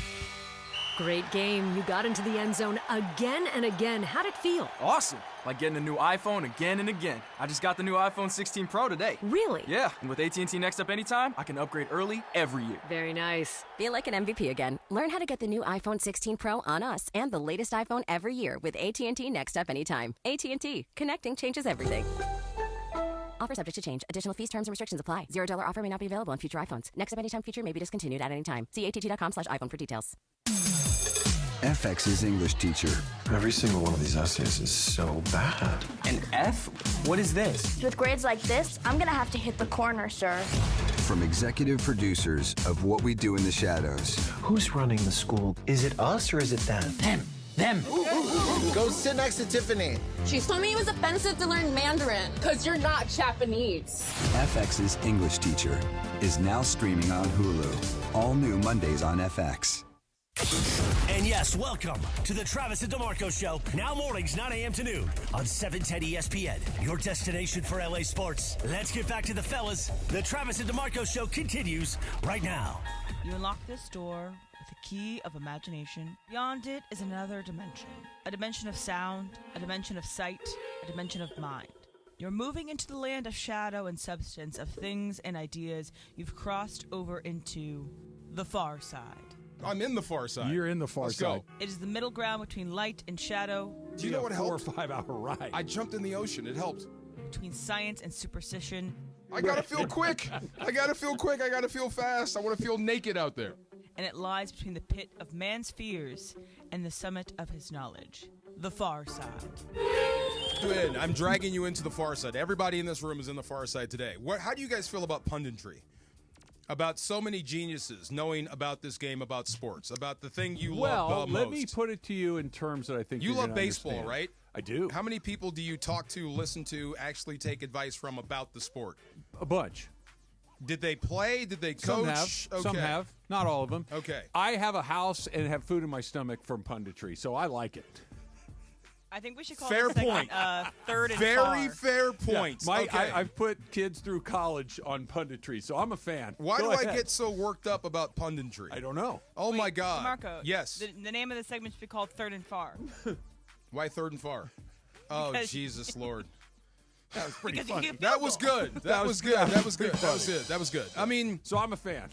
Great game. You got into the end zone again and again. How'd it feel? Awesome. Like getting a new iPhone again and again. I just got the new iPhone 16 Pro today. Really? Yeah, and with AT&T Next Up Anytime, I can upgrade early every year. Very nice. Feel like an MVP again. Learn how to get the new iPhone 16 Pro on us and the latest iPhone every year with AT&T Next Up Anytime. AT&T. Connecting changes everything. Offer subject to change. Additional fees, terms, and restrictions apply. $0 offer may not be available on future iPhones. Next Up Anytime feature may be discontinued at any time. See att.com/iPhone for details. FX's English teacher. Every single one of these essays is so bad. An F? What is this? With grades like this, I'm gonna have to hit the corner, sir. From executive producers of What We Do in the Shadows. Who's running the school? Is it us or is it them? Them. Them. Go sit next to Tiffany. She told me it was offensive to learn Mandarin because you're not Japanese. FX's English Teacher is now streaming on Hulu. All new Mondays on FX. And yes, welcome to the Travis and DeMarco Show. Now mornings, 9 a.m. to noon on 710 ESPN. Your destination for LA sports. Let's get back to the fellas. The Travis and DeMarco Show continues right now. You unlock this door with a key of imagination. Beyond it is another dimension. A dimension of sound, a dimension of sight, a dimension of mind. You're moving into the land of shadow and substance, of things and ideas. You've crossed over into the far side. I'm in the far side. You're in the far Let's side. Go. It is the middle ground between light and shadow. Do you know what helped? 4 or 5 hour ride. I jumped in the ocean. It helped. Between science and superstition. I gotta feel quick. I gotta feel quick. I gotta feel fast. I want to feel naked out there. And it lies between the pit of man's fears and the summit of his knowledge. The far side. Good. I'm dragging you into the far side. Everybody in this room is in the far side today. How do you guys feel about punditry? About so many geniuses knowing about this game, about sports, about the thing you love most. Well, let me put it to you in terms that I think you you're love baseball, understand. right? I do. How many people do you talk to, listen to, actually take advice from about the sport? A bunch. Did they play? Did they coach? Some have. Okay. Some have. Not all of them. Okay. I have a house and have food in my stomach from punditry, so I like it. I think we should call fair this segment, point. Third and Very far. fair point. Yeah, okay. I've put kids through college on punditry, so I'm a fan. Why Go do ahead. I get so worked up about punditry? I don't know. Oh, Wait, my God. Marco, yes. The name of the segment should be called Third and Far. Why third and far? Oh, Because- Jesus Lord. That was pretty Because you funny. can't That field was goal. good. That was good. That was good. That was funny. good. That was good. I mean, So I'm a fan.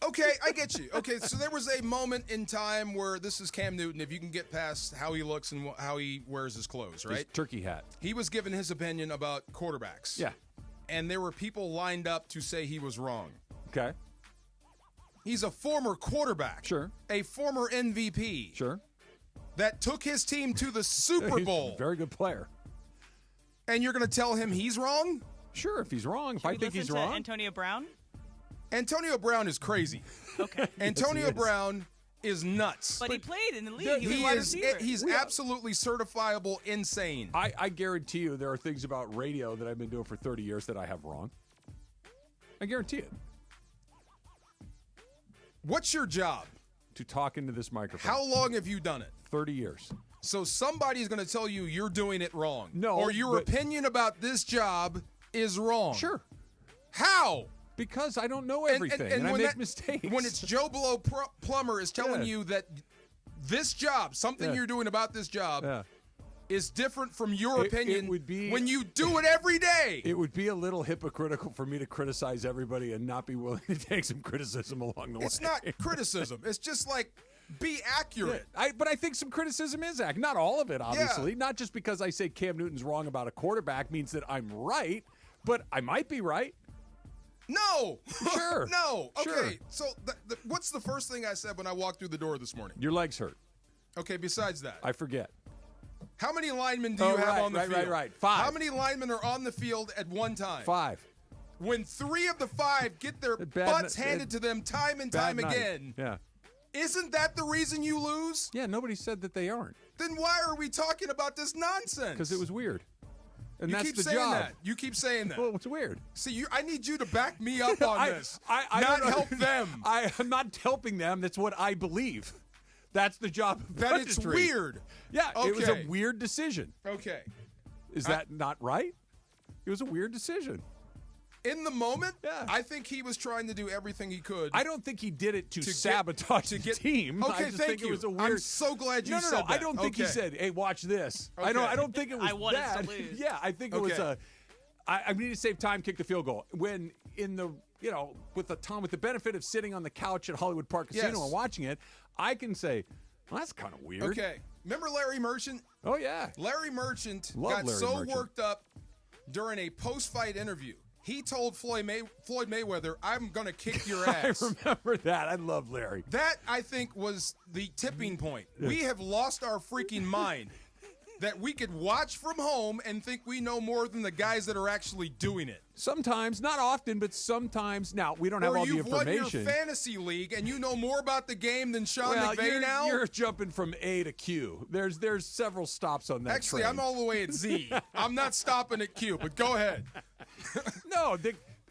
okay, I get you. Okay, so there was a moment in time where this is Cam Newton, if you can get past how he looks and how he wears his clothes, right? His turkey hat. He was given his opinion about quarterbacks. Yeah. And there were people lined up to say he was wrong. Okay. He's a former quarterback. Sure. A former MVP. Sure. That took his team to the Super He's Bowl. a very good player. And you're going to tell him he's wrong? Sure, if he's wrong. If Should I we think he's listen to wrong. Antonio Brown? Antonio Brown is crazy. Okay. Antonio is. Brown is nuts. But he played in the league. He was a He wide is, receiver. he's absolutely certifiable insane. I guarantee you there are things about radio that I've been doing for 30 years that I have wrong. I guarantee it. What's your job? To talk into this microphone. How long have you done it? 30 years. So somebody's going to tell you you're doing it wrong. No, or your but- opinion about this job is wrong. Sure. How? Because I don't know everything, and I when make mistakes. When it's Joe Blow Plumber is telling Yeah. you that this job, something Yeah. you're doing about this job, Yeah. is different from your opinion it would be, when you do it every day. It would be a little hypocritical for me to criticize everybody and not be willing to take some criticism along the way. It's not criticism. It's just like, be accurate. But I think some criticism is accurate. Not all of it, obviously. Not just because I say Cam Newton's wrong about a quarterback means that I'm right, but I might be right. No. Sure. No. Okay. Sure. So what's the first thing I said when I walked through the door this morning? Your legs hurt. Okay, besides that. I forget. How many linemen do you have on the field? Right. 5. How many linemen are on the field at one time? 5. When 3 of the 5 get their butts handed to them time and time again, Yeah. isn't that the reason you lose? Yeah, nobody said that they aren't. Then why are we talking about this nonsense? Because it was weird. And you that's keep the saying job. that. You keep saying that. Well, it's weird. See, I need you to back me up on this. I not don't know. help them. I'm not helping them. That's what I believe. That's the job of That it's punditry. weird. Yeah, it was a Okay. weird decision. Okay. Is that not right? It was a weird decision. In the moment, Yeah. I think he was trying to do everything he could. I don't think he did it to get- sabotage to the get- team. Okay, I just thank think you. It was a weird. I'm so glad you no, said no. that. I don't think he Okay. said, "Hey, watch this." Okay. I don't think it was I want us to that. lose. Yeah, I think it was Okay. I need to save time, kick the field goal. When in the with the benefit of sitting on the couch at Hollywood Park Casino Yes. and watching it, I can say, well, that's kind of weird. Okay. Remember Larry Merchant? Oh yeah. Larry Merchant Love got Larry so Merchant. worked up during a post-fight interview. He told Floyd Mayweather, "I'm going to kick your I ass." remember that. I love Larry. That, I think, was the tipping point. We have lost our freaking mind. that we could watch from home and think we know more than the guys that are actually doing it. Sometimes, not often, but sometimes. Now, we don't have all the information. Or you've won your fantasy league and you know more about the game than Sean McVay now? You're jumping from A to Q. There's several stops on that Actually, train. I'm all the way at Z. I'm not stopping at Q, but go ahead. No,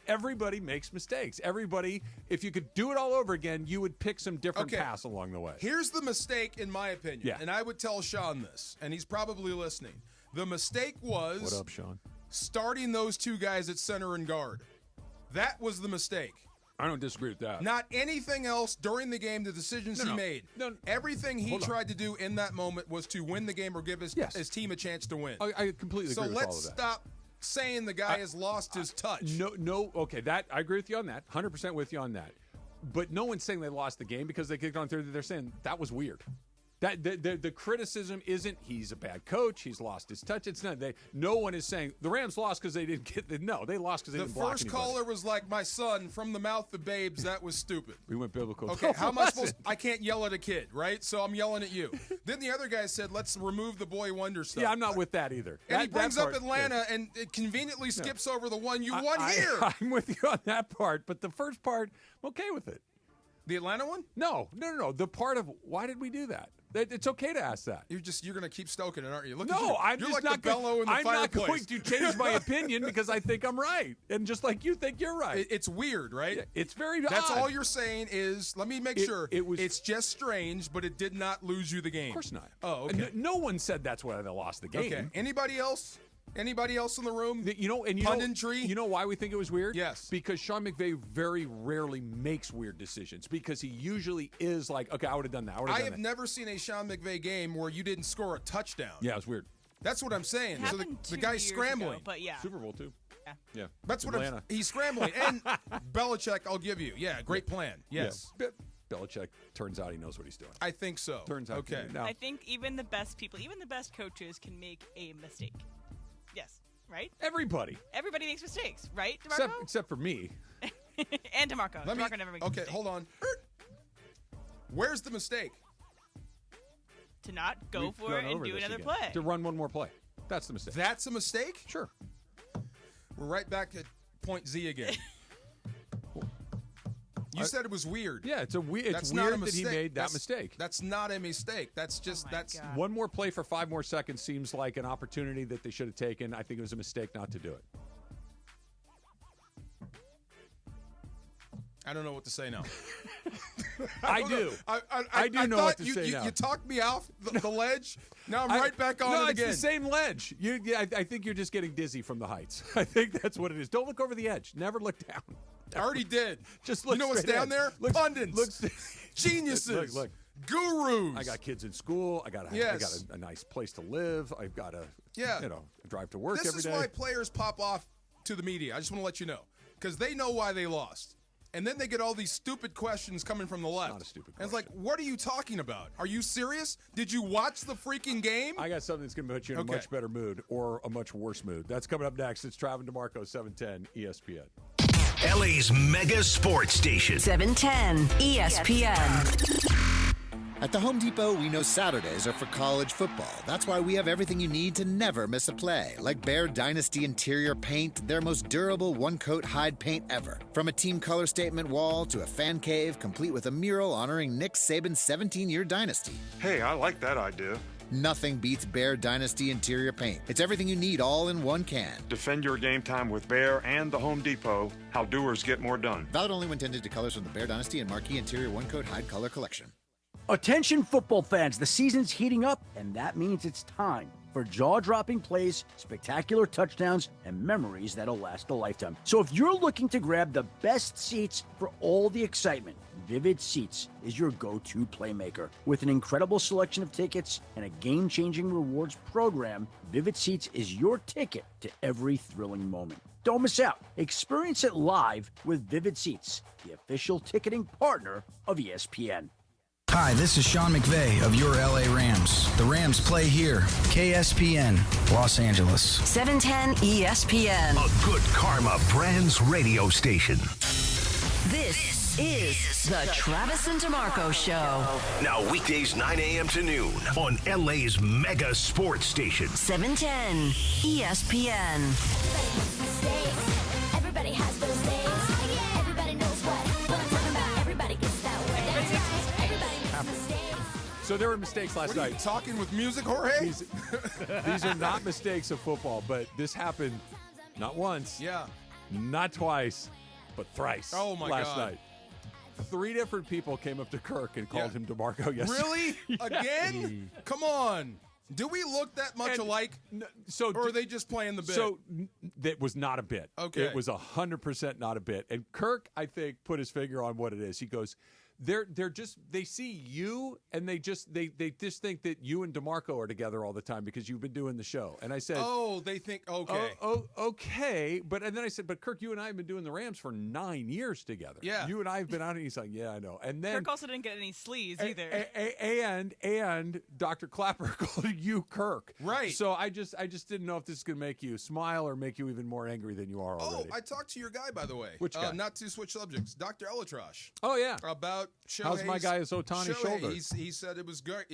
everybody makes mistakes. Everybody, if you could do it all over again, you would pick some different paths along the way. Here's the mistake, in my opinion, and I would tell Sean this, and he's probably listening. The mistake was... What up, Sean? Starting those two guys at center and guard. That was the mistake. I don't disagree with that. Not anything else during the game, the decisions he made. Everything he tried to do in that moment was to win the game or give his team a chance to win. I completely agree with all of that. So let's stop saying the guy has lost his touch. Okay, that I agree with you on that. 100% with you on that. But no one's saying they lost the game because they kicked on third. They're saying that was weird. That the criticism isn't he's a bad coach, he's lost his touch. It's not. No one is saying the Rams lost because they didn't get they lost because they didn't block anybody. The first caller was like, my son, from the mouth of babes, that was stupid. We went biblical. Okay, how am I supposed I can't yell at a kid, right? So I'm yelling at you. Then the other guy said, let's remove the boy wonder stuff. Yeah, I'm not with that either. And he brings up Atlanta and it conveniently skips over the one you won here. I'm with you on that part, but the first part, I'm okay with it. The Atlanta one? No. The part of why did we do that? It's okay to ask that. You're going to keep stoking it, aren't you? Look no, at you. I'm You're just like not the bellow in the I'm fireplace. not going to change my opinion because I think I'm right, and just like you think you're right. It's weird, right? Yeah, it's very That's odd. all you're saying is, let me make sure. It's just strange, but it did not lose you the game. Of course not. Oh, okay. No one said that's why they lost the game. Okay. Anybody else? Anybody else in the room? Punditry? You know why we think it was weird? Yes. Because Sean McVay very rarely makes weird decisions because he usually is like, okay, I would have done that. I have never seen a Sean McVay game where you didn't score a touchdown. Yeah, it was weird. That's what I'm saying. It so the guy's scrambling. Ago, but yeah. Super Bowl too. Yeah. That's what he's scrambling. And Belichick, I'll give you. Yeah, great plan. Yes. Yeah. Belichick turns out he knows what he's doing. I think so. Turns out. Okay. Now, I think even the best people, even the best coaches can make a mistake. Yes. Right? Everybody makes mistakes, right, DeMarco? Except for me. And DeMarco. DeMarco never makes a mistake. Okay, hold on. Where's the mistake? To not go for it and do another play. To run one more play. That's the mistake. That's a mistake? Sure. We're right back at point Z again. You said it was weird. Yeah, it's weird that he made that mistake. That's not a mistake. That's just God. One more play for 5 more seconds seems like an opportunity that they should have taken. I think it was a mistake not to do it. I don't know what to say now. I do. I do know what to say now. You talked me off the ledge. Now I'm right back on it again. It's the same ledge. I think you're just getting dizzy from the heights. I think that's what it is. Don't look over the edge. Never look down. I already did. Just look. You know what's down there? Pundits. Geniuses. Look. Gurus. I got kids in school. I got a nice place to live. I've got a drive to work every day. This is why players pop off to the media. I just want to let you know because they know why they lost. And then they get all these stupid questions coming from the left. Not a stupid question. And it's like, what are you talking about? Are you serious? Did you watch the freaking game? I got something that's going to put you in a much better mood or a much worse mood. That's coming up next. It's Travis DeMarco, 710 ESPN. LA's mega sports station. 710 ESPN. At the Home Depot, we know Saturdays are for college football. That's why we have everything you need to never miss a play. Like Bear Dynasty Interior Paint, their most durable one-coat hide paint ever. From a team color statement wall to a fan cave, complete with a mural honoring Nick Saban's 17-year dynasty. Hey, I like that idea. Nothing beats Bear Dynasty Interior Paint. It's everything you need all in one can. Defend your game time with Bear and the Home Depot. How doers get more done. Valid only when tinted to colors from the Bear Dynasty and Marquee Interior one-coat hide color collection. Attention football fans, the season's heating up, and that means it's time for jaw-dropping plays, spectacular touchdowns, and memories that'll last a lifetime. So if you're looking to grab the best seats for all the excitement, Vivid Seats is your go-to playmaker. With an incredible selection of tickets and a game-changing rewards program, Vivid Seats is your ticket to every thrilling moment. Don't miss out. Experience it live with Vivid Seats, the official ticketing partner of ESPN. Hi, this is Sean McVey of your LA Rams. The Rams play here. KSPN, Los Angeles. 710 ESPN. A good karma brands radio station. This This is the Travis and DeMarco Show. Now weekdays 9 a.m. to noon on LA's mega sports station. 710 ESPN. Everybody has those days. Everybody knows what I'm talking about. Everybody gets that word. Everybody makes mistakes. So there were mistakes last What are you night. talking with music, Jorge? These are not mistakes of football, but this happened not once, not twice, but thrice last night. 3 different people came up to Kirk and called him DeMarco yesterday. Really? Again? Come on. Do we look that much alike? Or are they just playing the bit? So that was not a bit. Okay. It was 100% not a bit. And Kirk, I think, put his finger on what it is. He goes, they're just, they see you and they just think that you and DeMarco are together all the time because you've been doing the show. And I said, they think, okay. Okay. And then I said, but Kirk, you and I have been doing the Rams for 9 years together. Yeah. You and I have been out, and he's like, yeah, I know. And then Kirk also didn't get any sleaze either. And Dr. Clapper called you Kirk. Right. So I just didn't know if this is going to make you smile or make you even more angry than you are already. I talked to your guy, by the way. Which guy? Not to switch subjects. Dr. Elitrosh. Oh, yeah. About Shohei's, how's my guy's Ohtani shoulder? He said it was great.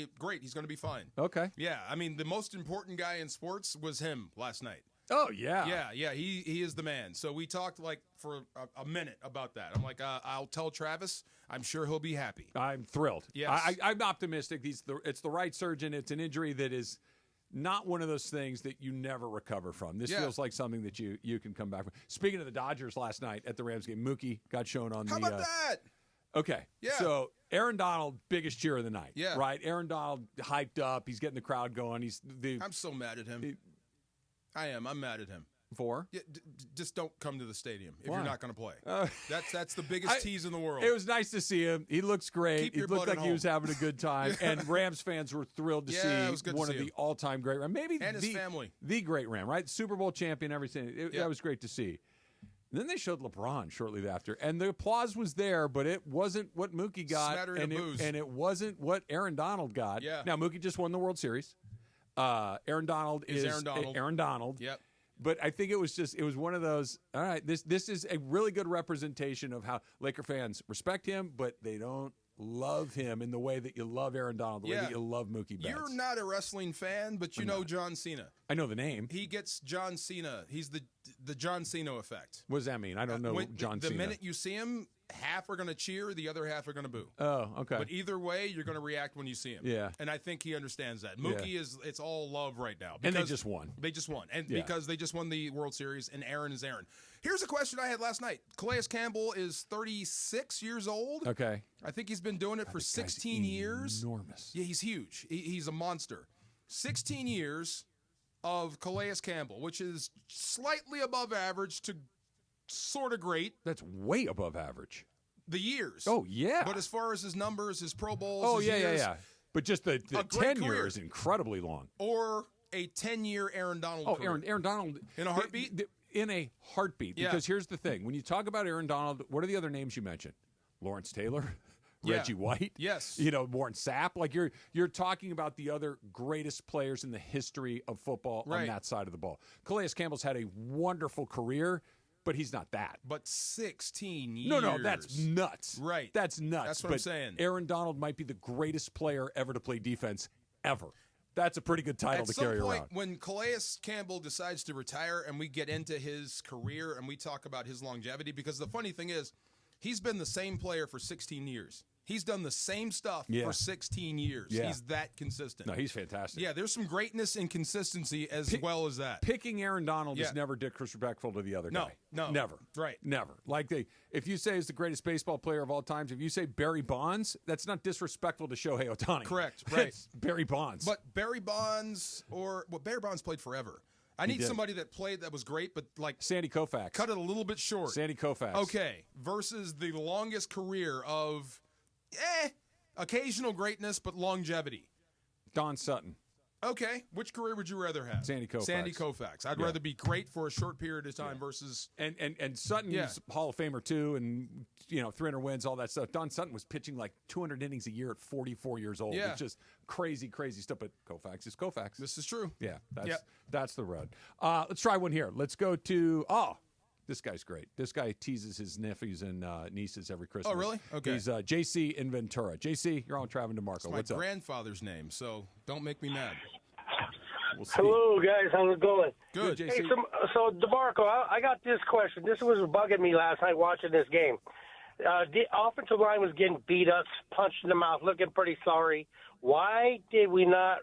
He's going to be fine. Okay. Yeah. I mean, the most important guy in sports was him last night. Oh, yeah. Yeah. He is the man. So we talked like for a minute about that. I'm like, I'll tell Travis. I'm sure he'll be happy. I'm thrilled. Yes. I'm optimistic. It's the right surgeon. It's an injury that is not one of those things that you never recover from. This feels like something that you can come back from. Speaking of the Dodgers last night at the Rams game, Mookie got shown on How about that? Okay. Yeah. So Aaron Donald, biggest cheer of the night. Yeah. Right? Aaron Donald hyped up. He's getting the crowd going. I'm so mad at him. I am. I'm mad at him. For? Yeah, just don't come to the stadium if Why? you're not going to play. That's the biggest tease in the world. It was nice to see him. He looks great. Keep He your looked butt like at he was home. having a good time. And Rams fans were thrilled to Yeah, see it was good to one of see the him. all-time great Rams. Maybe And his family. The great Ram, right? Super Bowl champion, everything. That was great to see. And then they showed LeBron shortly after, and the applause was there, but it wasn't what Mookie got, Smattering of booze. and it wasn't what Aaron Donald got. Yeah. Now Mookie just won the World Series. Aaron Donald is Aaron Donald. Aaron Donald. Yep. But I think it was one of those. All right, this is a really good representation of how Laker fans respect him, but they don't love him in the way that you love Aaron Donald, the way that you love Mookie Betts. You're not a wrestling fan, but you know John Cena. I know the name. He gets John Cena. He's the John Cena effect. What does that mean? I don't know John Cena. The minute you see him, half are going to cheer, the other half are going to boo. Oh, okay. But either way, you're going to react when you see him. Yeah. And I think he understands that. Mookie it's all love right now. And they just won. They just won. And because they just won the World Series, and Aaron is Aaron. Here's a question I had last night. Calais Campbell is 36 years old. Okay. I think he's been doing it for 16 years. Enormous. Yeah, he's huge. He's a monster. 16 years of Calais Campbell, which is slightly above average to sort of great. That's way above average. The years. Oh, yeah. But as far as his numbers, his Pro Bowls, his years, yeah. But just the tenure is incredibly long. Or a 10-year Aaron Donald career. Aaron Donald. In a heartbeat? In a heartbeat. Yeah. Because here's the thing. When you talk about Aaron Donald, what are the other names you mentioned? Lawrence Taylor? Yeah. Reggie White? Yes. Warren Sapp. Like you're talking about the other greatest players in the history of football on that side of the ball. Calais Campbell's had a wonderful career, but he's not that. But 16 years. No, that's nuts. Right. That's nuts. That's what I'm saying. Aaron Donald might be the greatest player ever to play defense ever. That's a pretty good title to carry around. When Calais Campbell decides to retire and we get into his career and we talk about his longevity, because the funny thing is, he's been the same player for 16 years. He's done the same stuff for 16 years. Yeah. He's that consistent. No, he's fantastic. Yeah, there's some greatness and consistency as well as that. Picking Aaron Donald is never disrespectful to the other guy. No. Never. Right. Never. Like if you say he's the greatest baseball player of all times, if you say Barry Bonds, that's not disrespectful to Shohei Ohtani. Correct. Right. It's Barry Bonds. But Barry Bonds Barry Bonds played forever. I need somebody that played that was great, but like Sandy Koufax. Cut it a little bit short. Sandy Koufax. Okay. Versus the longest career of occasional greatness, but longevity. Don Sutton. Okay. Which career would you rather have? Sandy Koufax. Sandy Koufax. I'd rather be great for a short period of time versus... And Sutton's Hall of Famer, too, and, 300 wins, all that stuff. Don Sutton was pitching like 200 innings a year at 44 years old. Yeah. It's just crazy, crazy stuff. But Koufax is Koufax. This is true. Yeah, that's the road. Let's try one here. Let's go to... This guy's great. This guy teases his nephews and nieces every Christmas. Oh, really? Okay. He's JC in Ventura. JC, you're on Travis DeMarco. It's my What's up? grandfather's name, so don't make me mad. We'll see. Hello, guys. How's it going? Good. Hey, so DeMarco, I got this question. This was bugging me last night watching this game. The offensive line was getting beat up, punched in the mouth, looking pretty sorry. Why did we not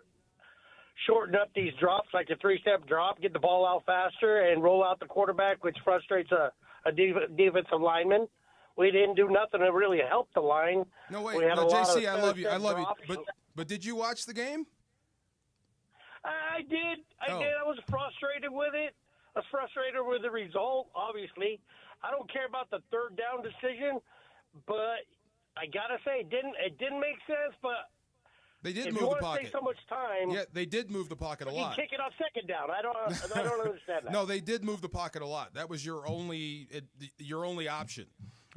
shorten up these drops, like the three-step drop, get the ball out faster, and roll out the quarterback, which frustrates a defensive lineman? We didn't do nothing to really help the line. No, wait. We had No, a lot JC, of I love you. drops. But did you watch the game? I did. I Oh. did. I was frustrated with it. I was frustrated with the result, obviously. I don't care about the third down decision, but I got to say, it didn't make sense, but They did if move you the want to pocket. take so much time, Yeah, they did move the pocket a you lot. kick it off second down. I don't understand that. No, they did move the pocket a lot. That was your only option.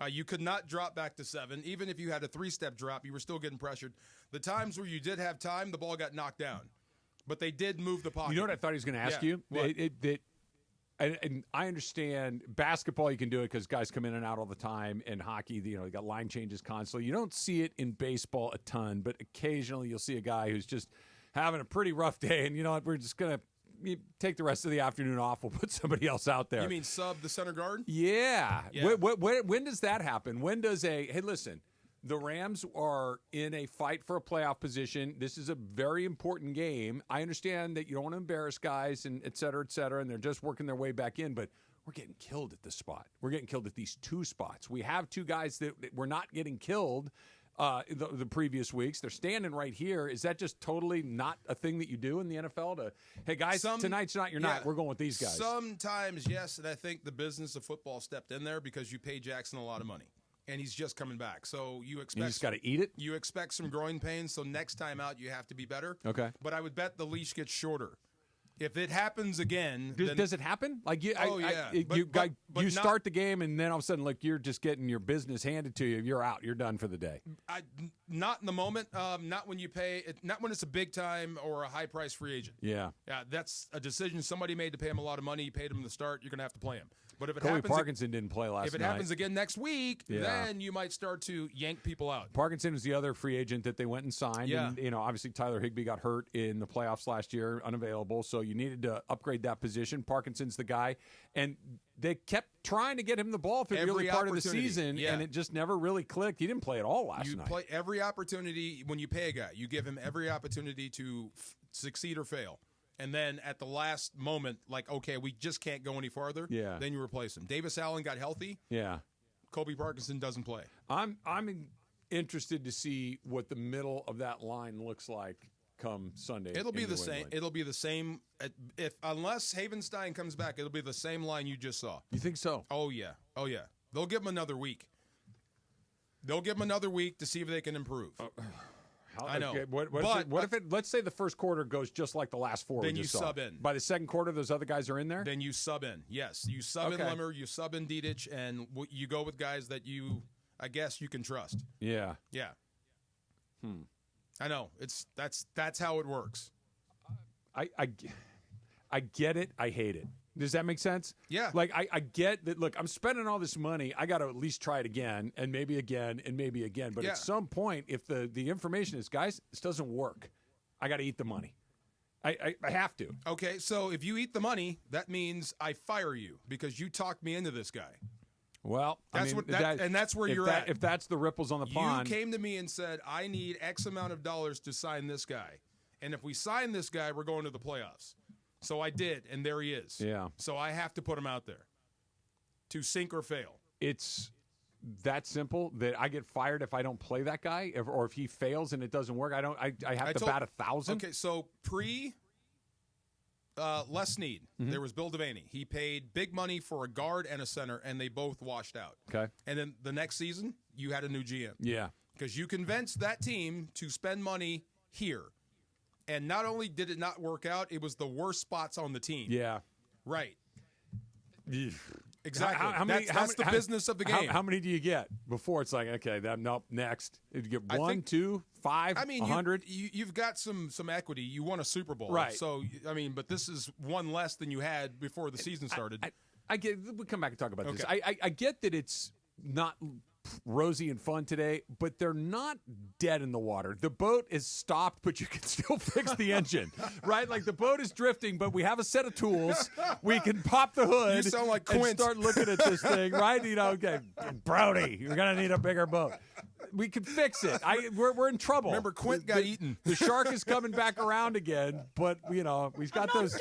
You could not drop back to 7. Even if you had a 3-step drop, you were still getting pressured. The times where you did have time, the ball got knocked down. But they did move the pocket. You know what I thought he was going to ask you? What? And I understand basketball, you can do it because guys come in and out all the time. And hockey, you got line changes constantly. You don't see it in baseball a ton, but occasionally you'll see a guy who's just having a pretty rough day. And you know what? We're just going to take the rest of the afternoon off. We'll put somebody else out there. You mean sub the center guard? Yeah. When does that happen? When does hey, listen, the Rams are in a fight for a playoff position. This is a very important game. I understand that you don't want to embarrass guys and et cetera, and they're just working their way back in, but we're getting killed at this spot. We're getting killed at these 2 spots. We have 2 guys that were not getting killed the previous weeks. They're standing right here. Is that just totally not a thing that you do in the NFL to, hey, guys, tonight's not your night. We're going with these guys. Sometimes, yes, and I think the business of football stepped in there because you pay Jackson a lot of money. And he's just coming back. So you expect... You just got to eat it? You expect some groin pain, so next time out you have to be better. Okay. But I would bet the leash gets shorter. If it happens again... Does it happen? Like you But start the game and then all of a sudden, like, you're just getting your business handed to you. You're out. You're done for the day. Not in the moment. Not when you pay... Not when it's a big time or a high-price free agent. Yeah. Yeah, that's a decision somebody made to pay him a lot of money. You paid him to start. You're going to have to play him. But if it Colby happens... Parkinson didn't play last night. If it happens again next week, Yeah. then you might start to yank people out. Parkinson was the other free agent that they went and signed. Yeah. And, obviously Tyler Higbee got hurt in the playoffs last year, unavailable. So you needed to upgrade that position. Parkinson's the guy. And they kept trying to get him the ball through the early part of the season, and it just never really clicked. He didn't play at all last night. You play every opportunity when you pay a guy. You give him every opportunity to succeed or fail. And then at the last moment, like, okay, we just can't go any farther. Yeah. Then you replace him. Davis Allen got healthy. Yeah. Colby Parkinson doesn't play. I'm interested to see what the middle of that line looks like come Sunday. It'll be in the New same. England. It'll be the same. Unless Havenstein comes back, it'll be the same line you just saw. You think so? Oh yeah. Oh yeah. They'll give him another week. They'll give him another week to see if they can improve. I know. Okay, what if it? Let's say the first quarter goes just like the last 4. Then we you just saw. sub in. By the second quarter, those other guys are in there. Then you sub in. Yes, you sub in Okay. Limmer, you sub in Dedich, and you go with guys that I guess you can trust. Yeah. Yeah. I know. That's how it works. I get it. I hate it. Does that make sense? Yeah. Like, I get that, look, I'm spending all this money. I got to at least try it again and maybe again and maybe again. But Yeah. at some point, if the information is, guys, this doesn't work, I got to eat the money. I have to. Okay, so if you eat the money, that means I fire you because you talked me into this guy. Well, That's that's where if you're that- at. If that's the ripples on the pond. You came to me and said, I need X amount of dollars to sign this guy. And if we sign this guy, we're going to the playoffs. So I did, and there he is. Yeah. So I have to put him out there to sink or fail. It's that simple that I get fired if I don't play that guy, or if he fails and it doesn't work. I have to bat 1,000. Okay, so Les Snead, there was Bill Devaney. He paid big money for a guard and a center, and they both washed out. Okay. And then the next season, you had a new GM. Yeah. Because you convinced that team to spend money here. And not only did it not work out, it was the worst spots on the team. Yeah. Right. Exactly. How many, that's the business of the game. How many do you get before it's like, okay, nope, next? You get 1, 2, 5, 100? You've got some equity. You won a Super Bowl. Right. So, but this is one less than you had before the season started. I get. We'll come back and talk about this. I get that it's not rosy and fun today, but they're not dead in the water. The boat is stopped, but you can still fix the engine, right? Like the boat is drifting, but we have a set of tools. We can pop the hood. You sound like and Quint. start looking at this thing, right? Okay, Brody, you're gonna need a bigger boat. We can fix it. We're in trouble. Remember, Quint got eaten. The shark is coming back around again, but we've got those.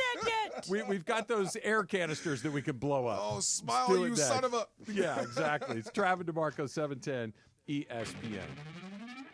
We've got those air canisters that we can blow up. Oh, smile, you son of a. Yeah, exactly. It's Travis DeMarco, 710 ESPN.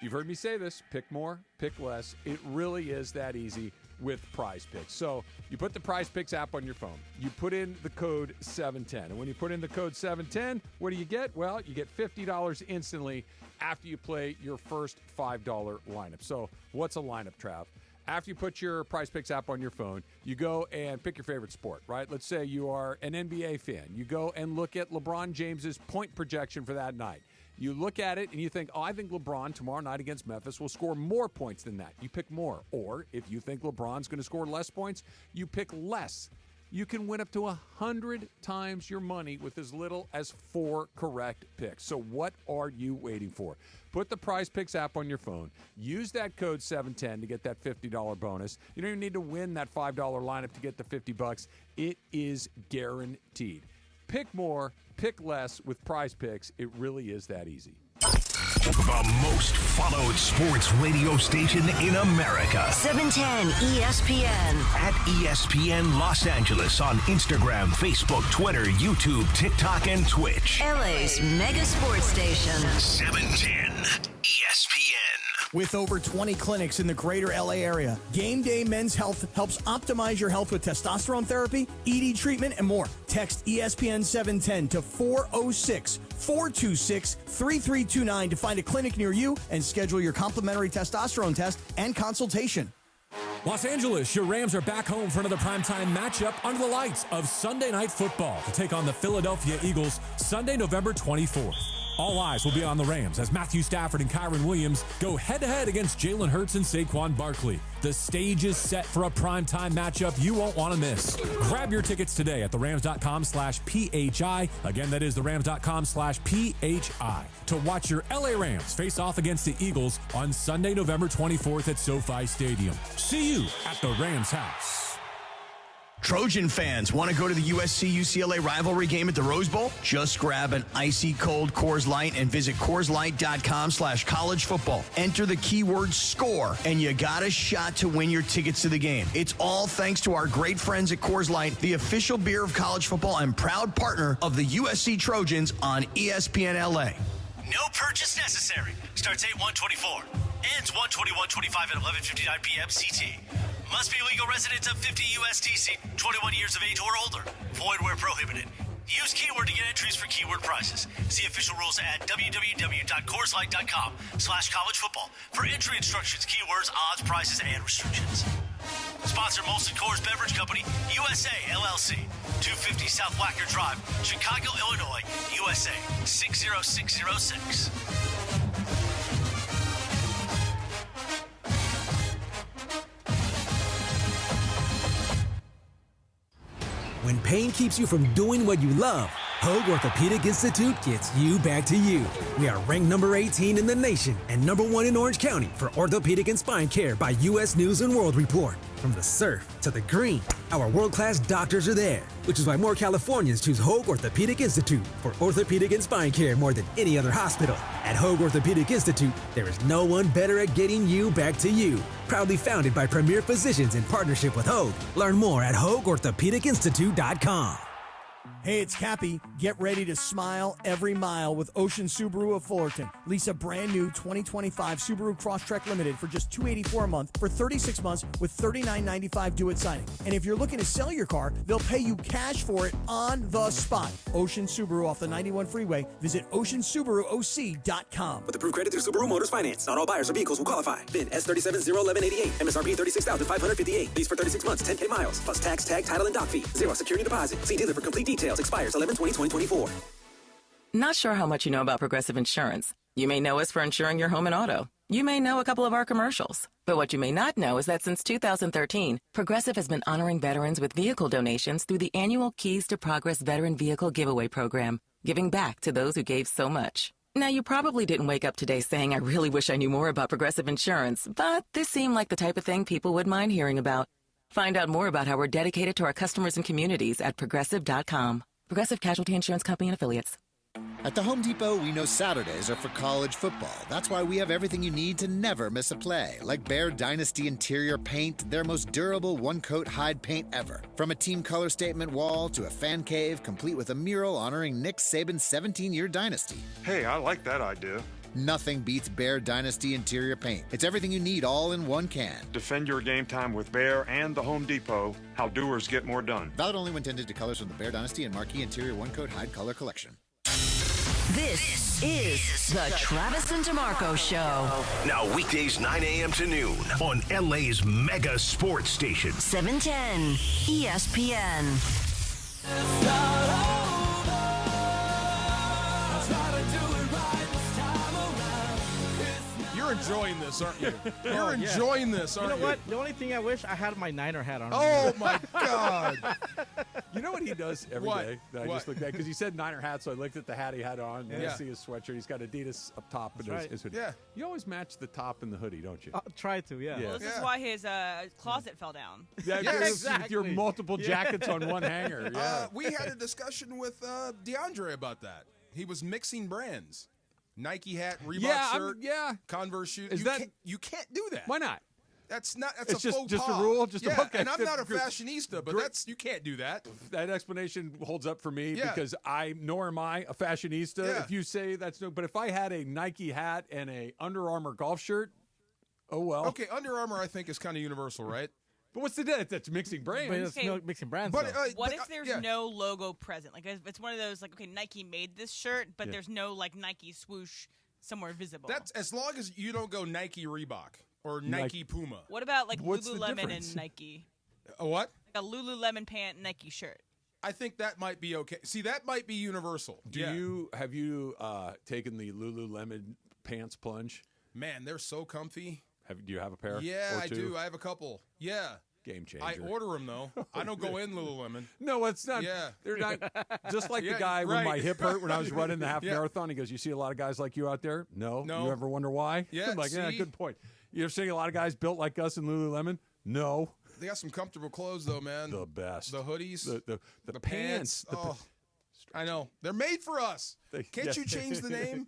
You've heard me say this: pick more, pick less. It really is that easy with Prize Picks. So you put the Prize Picks app on your phone. You put in the code 710, and when you put in the code 710, what do you get? Well, you get $50 instantly after you play your first $5 lineup. So what's a lineup, Trav? After you put your Prize Picks app on your phone, you go and pick your favorite sport, right? Let's say you are an NBA fan. You go and look at LeBron James's point projection for that night. You look at it and you think, I think LeBron tomorrow night against Memphis will score more points than that. You pick more. Or if you think LeBron's going to score less points, you pick less. You can win up to 100 times your money with as little as 4 correct picks. So what are you waiting for? Put the Prize Picks app on your phone. Use that code 710 to get that $50 bonus. You don't even need to win that $5 lineup to get the $50. It is guaranteed. Pick more, pick less with Prize Picks. It really is that easy. The most followed sports radio station in America. 710 ESPN. At ESPN Los Angeles on Instagram, Facebook, Twitter, YouTube, TikTok, and Twitch. LA's mega sports station. 710 ESPN. With over 20 clinics in the greater LA area, Game Day Men's Health helps optimize your health with testosterone therapy, ED treatment, and more. Text ESPN 710 to 406-426-3329 to find a clinic near you and schedule your complimentary testosterone test and consultation. Los Angeles, your Rams are back home for another primetime matchup under the lights of Sunday Night Football to take on the Philadelphia Eagles Sunday, November 24th. All eyes will be on the Rams as Matthew Stafford and Kyron Williams go head-to-head against Jalen Hurts and Saquon Barkley. The stage is set for a primetime matchup you won't want to miss. Grab your tickets today at therams.com/PHI. Again, that is therams.com/PHI to watch your LA Rams face off against the Eagles on Sunday, November 24th at SoFi Stadium. See you at the Rams house. Trojan fans, want to go to the USC-UCLA rivalry game at the Rose Bowl? Just grab an icy cold Coors Light and visit CoorsLight.com/college football. Enter the keyword SCORE, and you got a shot to win your tickets to the game. It's all thanks to our great friends at Coors Light, the official beer of college football and proud partner of the USC Trojans on ESPN LA. No purchase necessary. Starts 8/1/24. Ends 1/21/25 at 11:59 p.m. CT. Must be legal residents of 50 USDC, 21 years of age or older. Void where prohibited. Use keyword to get entries for keyword prizes. See official rules at www.CoorsLight.com/college football for entry instructions, keywords, odds, prizes, and restrictions. Sponsor Molson Coors Beverage Company, USA, LLC, 250 South Wacker Drive, Chicago, Illinois, USA, 60606. When pain keeps you from doing what you love, Hoag Orthopedic Institute gets you back to you. We are ranked number 18 in the nation and number 1 in Orange County for orthopedic and spine care by U.S. News & World Report. From the surf to the green, our world-class doctors are there, which is why more Californians choose Hoag Orthopedic Institute for orthopedic and spine care more than any other hospital. At Hoag Orthopedic Institute, there is no one better at getting you back to you. Proudly founded by premier physicians in partnership with Hoag. Learn more at HoagOrthopedicInstitute.com. Hey, it's Cappy. Get ready to smile every mile with Ocean Subaru of Fullerton. Lease a brand new 2025 Subaru Crosstrek Limited for just $284 a month for 36 months with $39.95 due at signing. And if you're looking to sell your car, they'll pay you cash for it on the spot. Ocean Subaru off the 91 freeway. Visit OceanSubaruOC.com. With approved credit through Subaru Motors Finance. Not all buyers or vehicles will qualify. VIN S37011188. MSRP $36,558. Lease for 36 months, 10K miles. Plus tax, tag, title, and dock fee. 0 security deposit. See dealer for complete details. Expires 11/20/2024. Not sure how much you know about Progressive Insurance. You may know us for insuring your home and auto, You may know a couple of our commercials, but what you may not know is that since 2013, Progressive has been honoring veterans with vehicle donations through the annual Keys to Progress Veteran Vehicle Giveaway Program, giving back to those who gave so much. Now, you probably didn't wake up today saying, I really wish I knew more about Progressive Insurance, but this seemed like the type of thing people would mind hearing about. Find out more about how we're dedicated to our customers and communities at Progressive.com. Progressive Casualty Insurance Company and Affiliates. At the Home Depot, we know Saturdays are for college football. That's why we have everything you need to never miss a play. Like Bear Dynasty interior paint, their most durable one-coat hide paint ever. From a team color statement wall to a fan cave, complete with a mural honoring Nick Saban's 17-year dynasty. Hey, I like that idea. Nothing beats Bear Dynasty interior paint. It's everything you need all in one can. Defend your game time with Bear and the Home Depot. How doers get more done. Valid only when intended to colors from the Bear Dynasty and Marquee Interior one-coat hide color collection. This is the Travis and DeMarco Show. Now weekdays 9 a.m. to noon on LA's mega sports station. 710 ESPN. You're enjoying this, aren't you? You're enjoying this, aren't you? You know what? The only thing I wish I had my Niner hat on. Oh, my God. You know what he does every day that I What? just looked at? Because he said Niner hat, so I looked at the hat he had on, and Yeah. I see his sweatshirt. He's got Adidas up top and That's his hoodie. Yeah. You always match the top and the hoodie, don't you? I'll try to, yeah. Well, this is why his closet fell down. Yeah, Yes. with your multiple jackets on one hanger. Yeah. We had a discussion with DeAndre about that. He was mixing brands. Nike hat, Reebok shirt, Converse shoes. You can't do that. Why not? That's not. That's It's a faux just pas. a rule. Okay. And I'm not a fashionista, but you can't do that. That explanation holds up for me Yeah. because nor am I a fashionista. Yeah. If you say that's no, but if I had a Nike hat and a Under Armour golf shirt, oh well. Okay, Under Armour I think is kind of universal, right? But what's the difference? That's mixing brands. But it's no mixing brands. But, though. What if there's no logo present? Like if it's one of those, like, okay, Nike made this shirt, but there's no like Nike swoosh somewhere visible. That's as long as you don't go Nike Reebok or Nike Puma. What about like What's the Lululemon difference? and Nike? A what? Like a Lululemon pant Nike shirt. I think that might be okay. See, that might be universal. Have you taken the Lululemon pants plunge? Man, they're so comfy. Do you have a pair? Yeah, or I two? do. I have a couple. Yeah. Game changer. I order them though. I don't go in Lululemon. No, it's not. Yeah. They're not. Just like Yeah, the guy when right. my hip hurt when I was running the half Yeah. marathon. He goes, "You see a lot of guys like you out there? No. No. You ever wonder why? Yeah, I'm like, yeah, see? good point. You ever seen a lot of guys built like us in Lululemon? No. They got some comfortable clothes though, man. The best. The hoodies. The pants. Oh, I know. They're made for us. Can't you change the name?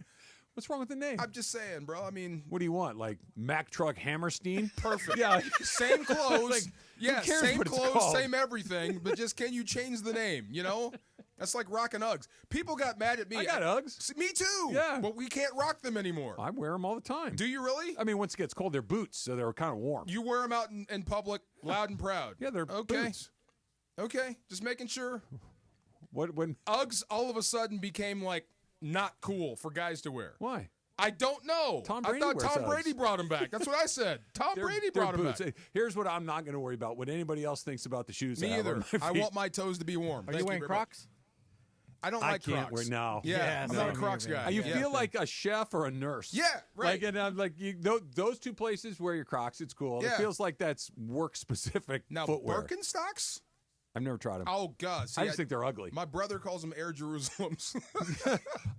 What's wrong with the name? I'm just saying, bro. I mean, What do you want? Like Mack Truck Hammerstein? perfect. Yeah. Same clothes. Like, yeah, who cares same what it's clothes, called? same everything. But just can you change the name? You know, that's like rocking Uggs. People got mad at me. I got Uggs. Me too. Yeah. But we can't rock them anymore. I wear them all the time. Do you really? I mean, once it gets cold, they're boots, so they're kind of warm. You wear them out in public, loud and proud. Yeah, they're okay. boots. Okay, just making sure. When Uggs all of a sudden became like not cool for guys to wear. Why? I don't know. Tom I Brady thought wears Tom Uggs. Brady brought him back. That's what I said. Tom Brady brought him boots. back. Here's what I'm not going to worry about. What anybody else thinks about the shoes. Me I have either. on my I feet. want my toes to be warm. Are Thank you wearing very much. Crocs? I don't I like can't Crocs. wear no. Yeah, I'm no, not a me Crocs neither. guy. You Yeah. feel like a chef or a nurse. Yeah, right. Like, and I'm like, those two places where your Crocs, it's cool. Yeah. It feels like that's work specific Now footwear. Birkenstocks? I've never tried them. Oh God! See, I just think they're ugly. My brother calls them Air Jerusalems.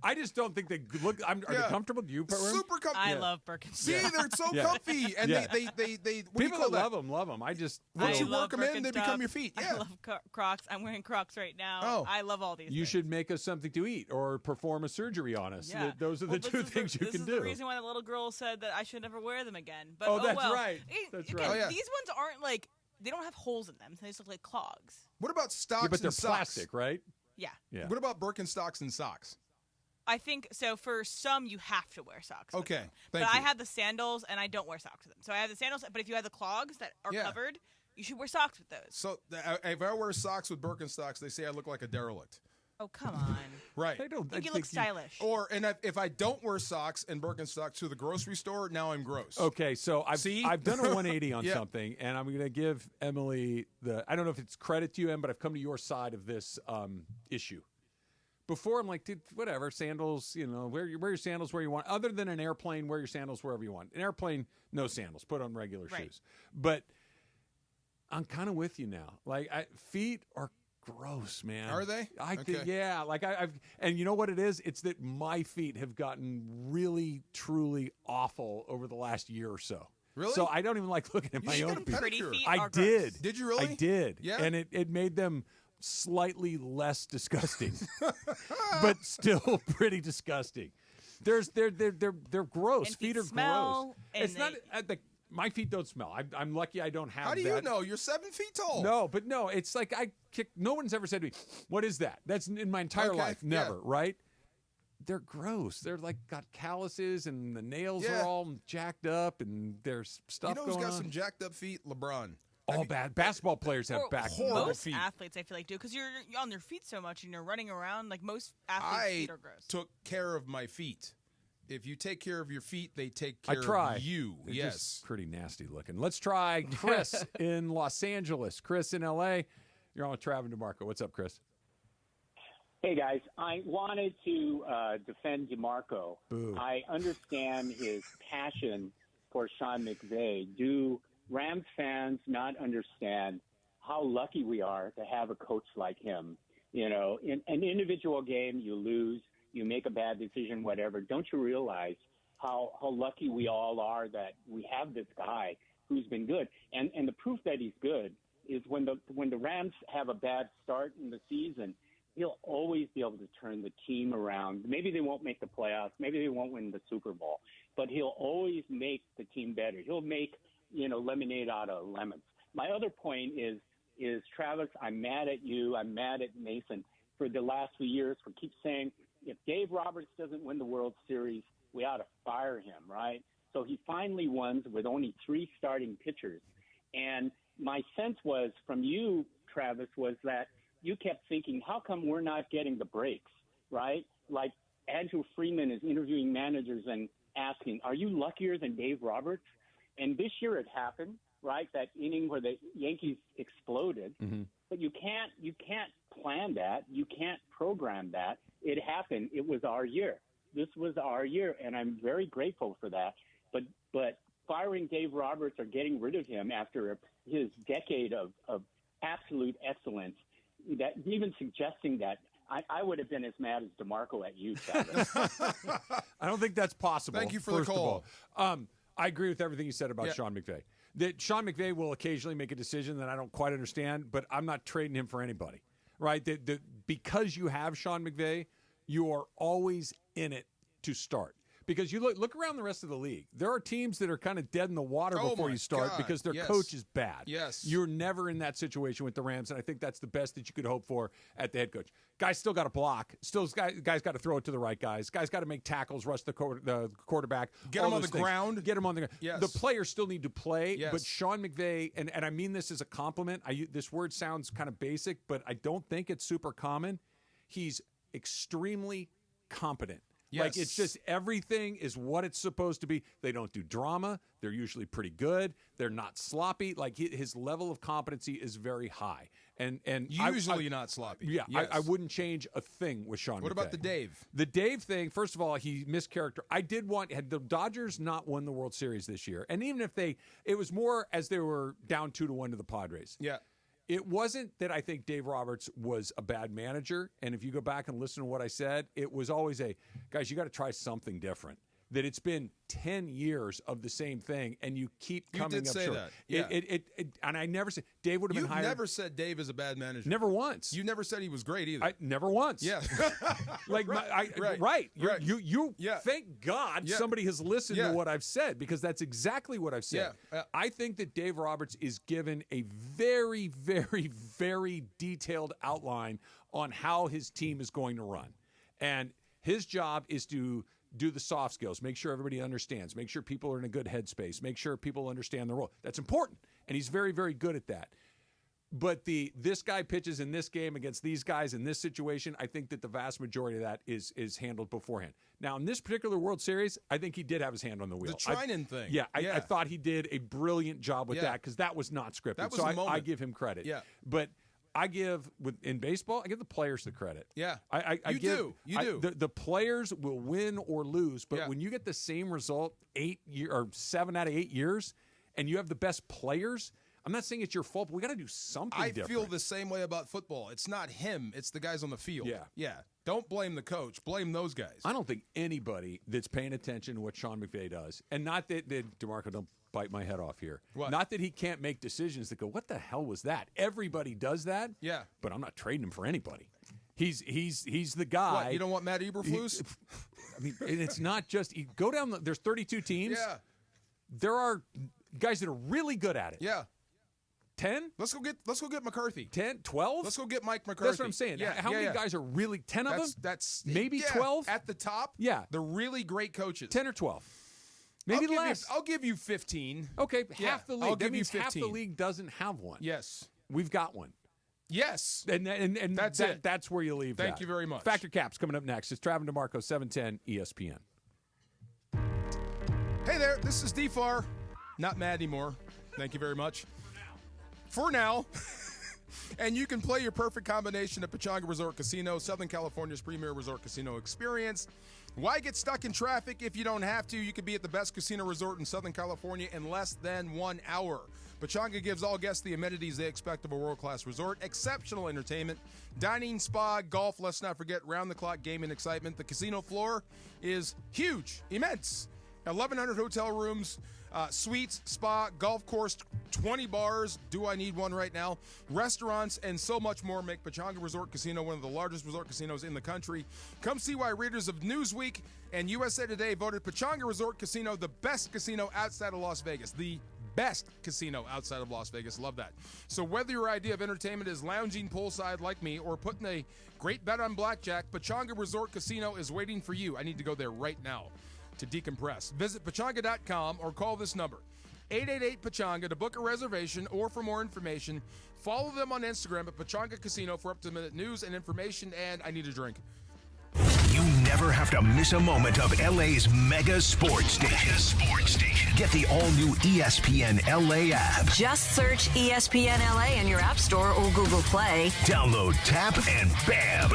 I just don't think they look. Are they comfortable? Do you wear them? Super comfy. I love Birkenstocks. See, they're so Yeah. comfy, and Yeah. they what do you People call that that? love them. I just Once I you love work them in, they become Birkenstocks. your feet. I Yeah. love Crocs. I'm wearing Crocs right now. Oh. I love all these. you things. should make us something to eat or perform a surgery on us. Yeah. Those are the Well, two things you this can is do. the reason why the little girl said that I should never wear them again. But Oh, that's well. right. That's Again, right. Oh, yeah. These ones aren't like they don't have holes in them. So they just look like clogs. What about stocks Yeah, but they're and socks? plastic, right? Yeah. Yeah. What about Birkenstocks and socks? I think so. For some, you have to wear socks. with Okay, them. thank but I you. have the sandals, and I don't wear socks with them. So I have the sandals, but if you have the clogs that are Yeah. covered, you should wear socks with those. So if I wear socks with Birkenstocks, they say I look like a derelict. Oh, come on. Right. I think you look stylish. If I don't wear socks and Birkenstocks to the grocery store, now I'm gross. Okay, so I've done a 180 on Yeah. something, and I'm going to give Emily I don't know if it's credit to you, Em, but I've come to your side of this issue. Before, I'm like, dude, whatever, sandals, wear your sandals where you want. Other than an airplane, wear your sandals wherever you want. An airplane, no sandals. Put on regular shoes. But I'm kind of with you now. Like, feet are gross, man. Are they? I think, yeah. Like, and you know what it is? It's that my feet have gotten really, truly awful over the last year or so. Really? So I don't even like looking at my own feet. Pretty feet I are did. gross. Did you really? I did. Yeah. And it made them slightly less disgusting, but still pretty disgusting. They're gross. And feet are smell, gross. and It's not my feet don't smell. I'm lucky I don't have. How do you know? You're 7 feet tall. No. It's like I kick. No one's ever said to me, "What is that?" That's in my entire life. Never. Yeah. Right? They're gross. They're like got calluses and the nails are all jacked up and there's stuff You know who's going got on. some jacked up feet? LeBron. All bad. Basketball players have horrible Most feet. athletes, I feel like, do because you're on their feet so much and you're running around. Like most athletes' feet are gross. Took care of my feet. If you take care of your feet, they take care of you. They're yes. just pretty nasty looking. Let's try Chris in Los Angeles. Chris in L.A. You're on with Travis DeMarco. What's up, Chris? Hey, guys. I wanted to defend DeMarco. Boo. I understand his passion for Sean McVay. Do Rams fans not understand how lucky we are to have a coach like him? In an individual game, you lose, you make a bad decision, whatever. Don't you realize how lucky we all are that we have this guy who's been good? And the proof that he's good is when the Rams have a bad start in the season, he'll always be able to turn the team around. Maybe they won't make the playoffs. Maybe they won't win the Super Bowl. But he'll always make the team better. He'll make, lemonade out of lemons. My other point is Travis, I'm mad at you. I'm mad at Mason for the last few years for keep saying if Dave Roberts doesn't win the World Series, we ought to fire him, right? So he finally won with only 3 starting pitchers. And my sense was from you, Travis, was that you kept thinking, how come we're not getting the breaks, right? Like Andrew Freeman is interviewing managers and asking, are you luckier than Dave Roberts? And this year it happened, right? That inning where the Yankees exploded. Mm-hmm. But you can't plan that. You can't program that. It happened. It was our year. This was our year, and I'm very grateful for that. But firing Dave Roberts or getting rid of him after his decade of absolute excellence, that even suggesting that, I would have been as mad as DeMarco at you, Travis. I don't think that's possible. Thank you for the call. I agree with everything you said about Sean McVay. That Sean McVay will occasionally make a decision that I don't quite understand, but I'm not trading him for anybody, right? Because you have Sean McVay, you are always in it to start. Because you look around the rest of the league, there are teams that are kind of dead in the water before you start because their coach is bad. Yes. You're never in that situation with the Rams, and I think that's the best that you could hope for at the head coach. Guys still got to block. Guys got to throw it to the right guys. Guys got to make tackles, rush the quarterback. Get them on the ground. Get them on the ground. Yes. The players still need to play, Yes. but Sean McVay, and I mean this as a compliment, this word sounds kind of basic, but I don't think it's super common. He's extremely competent. Yes. Like, it's just everything is what it's supposed to be. They don't do drama. They're usually pretty good. They're not sloppy. Like, his level of competency is very high. And usually not sloppy. Yeah, yes. I wouldn't change a thing with Sean McVay. What about the Dave? The Dave thing, first of all, he mischaracterized. Had the Dodgers not won the World Series this year, and even if it was more as they were down 2-1 to the Padres. Yeah. It wasn't that I think Dave Roberts was a bad manager. And if you go back and listen to what I said, it was always guys, you got to try something different. That it's been 10 years of the same thing, and you keep coming up short. You did say that. Yeah. And I never said Dave would have been hired. You never said Dave is a bad manager. Never once. You never said he was great either. Never once. Yeah. Right. You thank God somebody has listened to what I've said, because that's exactly what I've said. Yeah. I think that Dave Roberts is given a very, very, very detailed outline on how his team is going to run. And his job is to do the soft skills, make sure everybody understands, make sure people are in a good headspace, make sure people understand the role. That's important, and he's very, very good at that. But this guy pitches in this game against these guys in this situation, I think that the vast majority of that is handled beforehand. Now, in this particular World Series, I think he did have his hand on the wheel. The Trinan thing. Yeah, I thought he did a brilliant job with that, because that was not scripted. That was so a moment. I give him credit. Yeah. But in baseball, I give the players the credit. Yeah, You do. The players will win or lose, but when you get the same result 7 out of 8 years, and you have the best players, I'm not saying it's your fault, but we got to do something different. I feel the same way about football. It's not him; it's the guys on the field. Yeah. Don't blame the coach. Blame those guys. I don't think anybody that's paying attention to what Sean McVay does, and not that DeMarco, don't bite my head off here. What? Not that he can't make decisions that go, what the hell was that? Everybody does that. Yeah. But I'm not trading him for anybody. He's the guy. What, you don't want Matt Eberflus? I mean, and it's not just go down. There's 32 teams. Yeah. There are guys that are really good at it. Yeah. 10? Let's go get McCarthy. 10? 12? Let's go get Mike McCarthy. That's what I'm saying. How many guys are really 10 of them? That's maybe 12 at the top. Yeah, the really great coaches. 10 or 12. Maybe less. I'll give you 15. Okay, half the league. That means half the league doesn't have one. Yes, we've got one. Yes, and that's it. That's where you leave. Thank you very much. Factor Caps coming up next. It's Travis DeMarco, 710 ESPN. Hey there, this is DFAR. Not mad anymore. Thank you very much. For now. And you can play your perfect combination at Pechanga Resort Casino, Southern California's premier resort casino experience. Why get stuck in traffic if you don't have to? You could be at the best casino resort in Southern California in less than 1 hour. Pechanga gives all guests the amenities they expect of a world-class resort, exceptional entertainment, dining, spa, golf, let's not forget round-the-clock gaming excitement. The casino floor is huge, immense. 1,100 hotel rooms, suites, spa, golf course, 20 bars. Do I need one right now? Restaurants, and so much more make Pechanga Resort Casino one of the largest resort casinos in the country. Come see why readers of Newsweek and USA Today voted Pechanga Resort Casino the best casino outside of Las Vegas. The best casino outside of Las Vegas. Love that. So whether your idea of entertainment is lounging poolside like me or putting a great bet on blackjack, Pechanga Resort Casino is waiting for you. I need to go there right now to decompress. Visit Pechanga.com or call this number, 888-PECHANGA, to book a reservation or for more information. Follow them on Instagram at Pechanga Casino for up-to-the-minute news and information, and I need a drink. You never have to miss a moment of LA's mega sports station. Get the all-new ESPN LA app. Just search ESPN LA in your App Store or Google Play. Download, tap, and bam!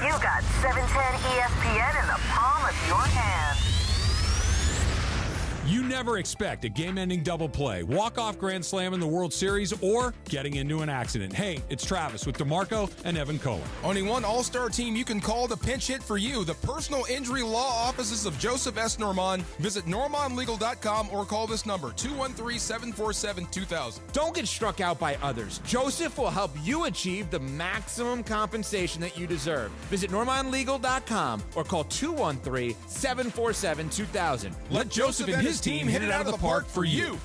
You got 710 ESPN in the palm of your hand. You never expect a game-ending double play, walk-off grand slam in the World Series, or getting into an accident. Hey, it's Travis with DeMarco and Evan Cohen. Only one all-star team you can call to pinch hit for you. The personal injury law offices of Joseph S. Normand. Visit normandlegal.com or call this number, 213-747-2000. Don't get struck out by others. Joseph will help you achieve the maximum compensation that you deserve. Visit normandlegal.com or call 213-747-2000. Let Joseph and his team hit it out of the park for you.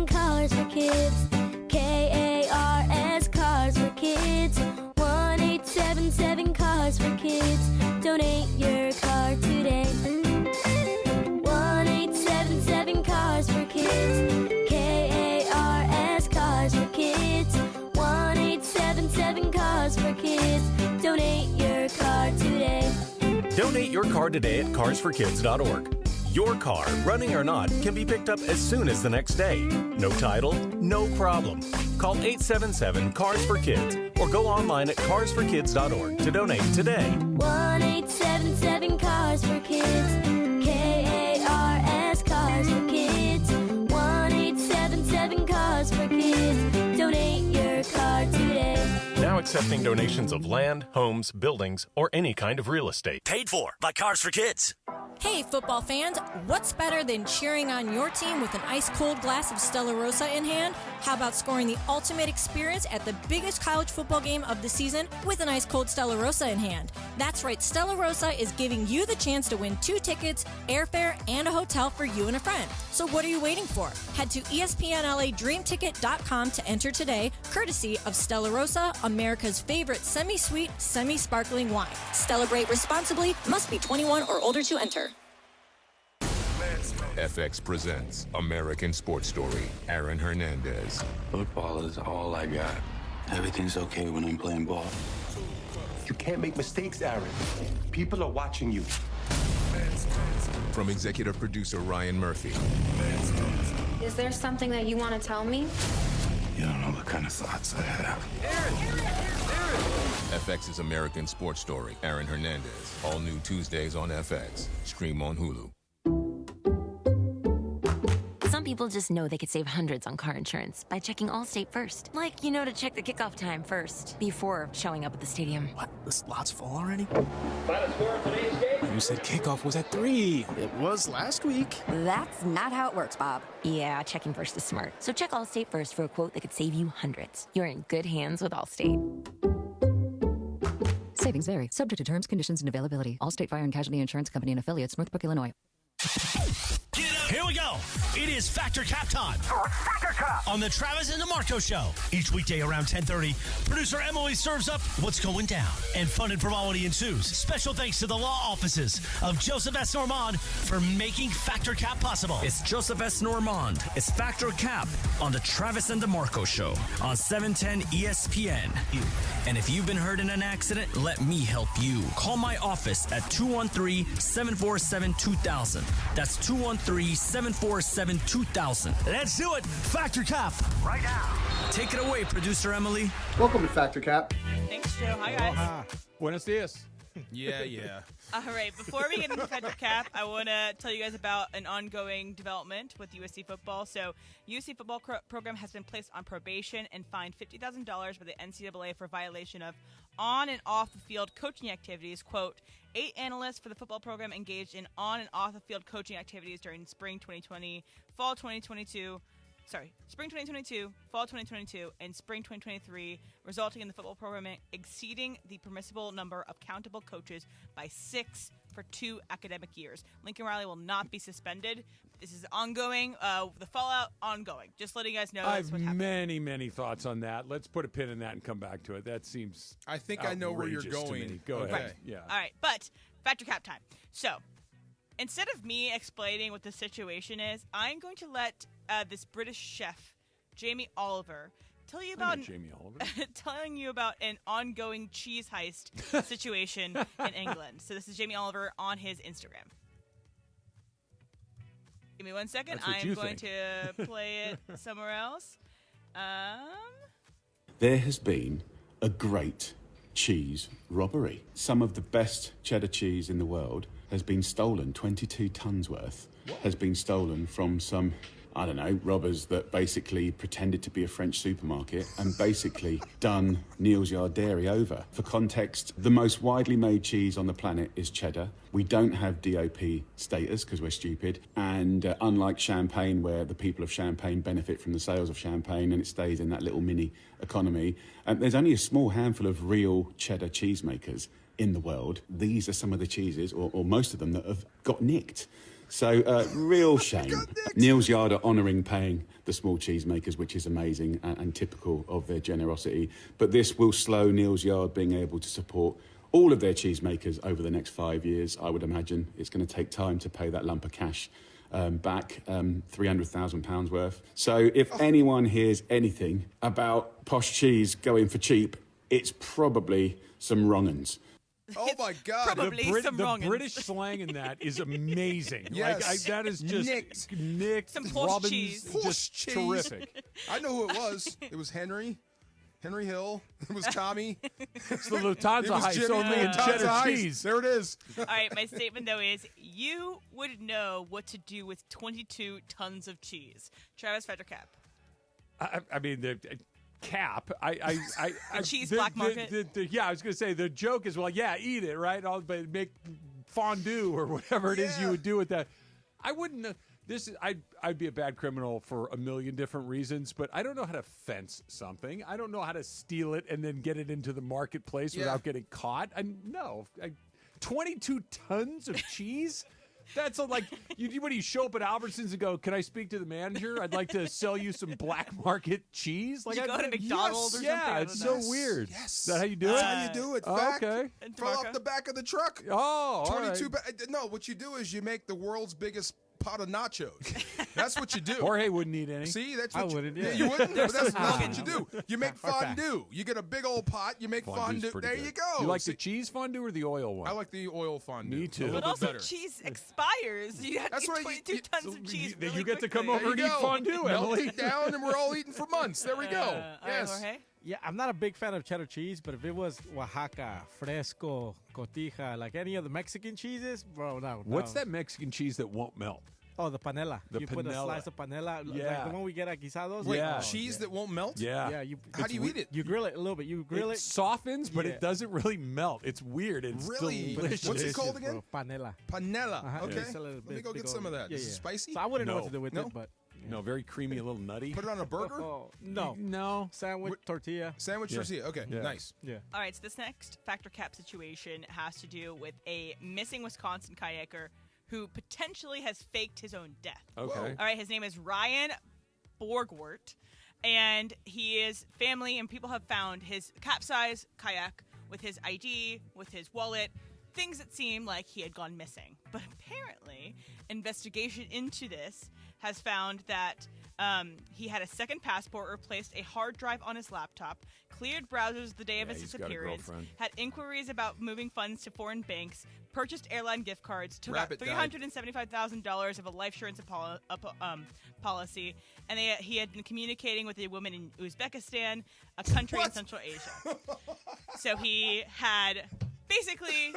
Cars for Kids. KARS Cars for Kids. 1-877 Cars for Kids. Donate your car today. 1-877 Cars for Kids. KARS Cars for Kids. 1-877 Cars for Kids. Donate your car today. Donate your car today at carsforkids.org. Your car, running or not, can be picked up as soon as the next day. No title, no problem. Call 877-CARS-FOR-KIDS or go online at carsforkids.org to donate today. 1-877 Cars for Kids. KARS Cars for Kids. 1-877 Cars for Kids. Donate your car today. Now accepting donations of land, homes, buildings, or any kind of real estate. Paid for by Cars for Kids. Hey, football fans, what's better than cheering on your team with an ice-cold glass of Stella Rosa in hand? How about scoring the ultimate experience at the biggest college football game of the season with an ice-cold Stella Rosa in hand? That's right, Stella Rosa is giving you the chance to win 2 tickets, airfare, and a hotel for you and a friend. So what are you waiting for? Head to ESPNLADreamTicket.com to enter today, courtesy of Stella Rosa, America's favorite semi-sweet, semi-sparkling wine. Celebrate responsibly, must be 21 or older to enter. FX presents American Sports Story, Aaron Hernandez. Football is all I got. Everything's okay when I'm playing ball. You can't make mistakes, Aaron. People are watching you. From executive producer Ryan Murphy. Is there something that you want to tell me? You don't know the kind of thoughts I have. FX's American Sports Story, Aaron Hernandez. All new Tuesdays on FX. Stream on Hulu. Some people just know they could save hundreds on car insurance by checking Allstate first. Like, to check the kickoff time first, before showing up at the stadium. What? The slots full already? Final score of today's game. You said kickoff was at 3. It was last week. That's not how it works, Bob. Yeah, checking first is smart. So check Allstate first for a quote that could save you hundreds. You're in good hands with Allstate. Savings vary, subject to terms, conditions, and availability. Allstate Fire and Casualty Insurance Company and affiliates, Northbrook, Illinois. Here we go. It is Factor Cap time. Factor Cap on the Travis and DeMarco Show. Each weekday around 10:30, producer Emily serves up what's going down, and fun and frivolity ensues. Special thanks to the law offices of Joseph S. Normand for making Factor Cap possible. It's Joseph S. Normand. It's Factor Cap on the Travis and DeMarco Show on 710 ESPN. And if you've been hurt in an accident, let me help you. Call my office at 213-747-2000. That's 213-747-2000. Let's do it. Factor Cap right now. Take it away, producer Emily. Welcome to Factor Cap. Thanks, Joe. Hi, guys. Buenos dias. Yeah. All right, before we get into Factor Cap, I want to tell you guys about an ongoing development with USC football. So, USC football program has been placed on probation and fined $50,000 by the NCAA for violation of on and off the field coaching activities. Quote, 8 analysts for the football program engaged in on and off the field coaching activities during spring 2022, fall 2022, and spring 2023, resulting in the football program exceeding the permissible number of countable coaches by 6 for 2 academic years. Lincoln Riley will not be suspended. This is ongoing. The fallout ongoing. Just letting you guys know. I have many thoughts on that. Let's put a pin in that and come back to it. That seems. I think I know where you're going. Go ahead. Right. Yeah. All right, but Factor Cap time. So, instead of me explaining what the situation is, I'm going to let this British chef, Jamie Oliver, telling you about an ongoing cheese heist situation in England. So this is Jamie Oliver on his Instagram. Give me 1 second. I'm going to play it somewhere else. There has been a great cheese robbery. Some of the best cheddar cheese in the world has been stolen. 22 tons worth has been stolen from some, I don't know, robbers that basically pretended to be a French supermarket and basically done Neal's Yard Dairy over. For context, the most widely made cheese on the planet is cheddar. We don't have DOP status because we're stupid. And unlike Champagne, where the people of Champagne benefit from the sales of Champagne and it stays in that little mini economy, there's only a small handful of real cheddar cheesemakers in the world. These are some of the cheeses, or most of them, that have got nicked. So, real shame. Neal's Yard are honouring paying the small cheesemakers, which is amazing and typical of their generosity. But this will slow Neal's Yard being able to support all of their cheesemakers over the next 5 years. I would imagine it's going to take time to pay that lump of cash back, £300,000 worth. So if anyone hears anything about posh cheese going for cheap, it's probably some wrong-uns. Oh my God! The British slang in that is amazing. Yes, that is just Nick. Some Porsche cheese, just terrific. I know who it was. It was Henry Hill. It was Tommy. It's the Lufthansa heist, only in cheddar cheese. There it is. All right, my statement though is you would know what to do with 22 tons of cheese. Travis, Factor Cap. I mean the. Cap. The cheese black market. I was going to say the joke is, well, yeah, eat it, right? But make fondue or whatever it is you would do with that. I wouldn't. I'd be a bad criminal for a million different reasons, but I don't know how to fence something. I don't know how to steal it and then get it into the marketplace without getting caught. 22 tons of cheese. That's like, when you show up at Albertsons and go, can I speak to the manager? I'd like to sell you some black market cheese. Like, you go to McDonald's or something? Yeah, it's so weird. Yes. Is that how you do it? That's how you do it. Okay. Fall off the back of the truck. Oh, 22. No, what you do is you make the world's biggest pot of nachos. That's what you do. Jorge wouldn't eat any. See, that's I what wouldn't, you, yeah. you wouldn't. But that's No. what you do. You make fondue. You get a big old pot. You make Fondue's fondue. pretty There good. you go. You like See, the cheese fondue or the oil one? I like the oil fondue. Me too. A little But bit also, better. cheese expires. You have That's to why eat 22 tons of cheese. Then Really you get to come quickly. over and eat fondue, Melt Emily. it down, and we're all eating for months. There we go. All right, Yes. Jorge? Yeah, I'm not a big fan of cheddar cheese, but if it was Oaxaca, Fresco, Cotija, like any of the Mexican cheeses, bro, no. What's that Mexican cheese that won't melt? Oh, the panela. The you put a panela. slice of panela, Yeah. like the one we get at guisados. Wait, Yeah. cheese that won't melt? Yeah. Yeah. How do you eat it? You grill it a little bit. You grill It it. softens, but Yeah. it doesn't really melt. It's weird. It's Really? delicious. What's it called Delicious, again? bro. Panela. Panela. Uh-huh. Okay. It's a little Let me bit go get big some of old- that. Yeah, Is it yeah. spicy? So I wouldn't know what No. to do with No? it, but No, very creamy, a little nutty. Put it on a burger? oh, no. No. Sandwich, tortilla. Sandwich Yeah. tortilla. Okay, Yeah. nice. Yeah. All right, so this next factor cap situation has to do with a missing Wisconsin kayaker who potentially has faked his own death. Okay. All right, his name is Ryan Borgwart, and his family and people have found his capsized kayak with his ID, with his wallet, things that seem like he had gone missing. But apparently, investigation into this has found that he had a second passport, replaced a hard drive on his laptop, cleared browsers the day of his he's got a disappearance, girlfriend. had inquiries about moving funds to foreign banks, purchased airline gift cards, took out Rabbit died. $375,000 of a life insurance policy, and he had been communicating with a woman in Uzbekistan, a country in Central Asia. So he had basically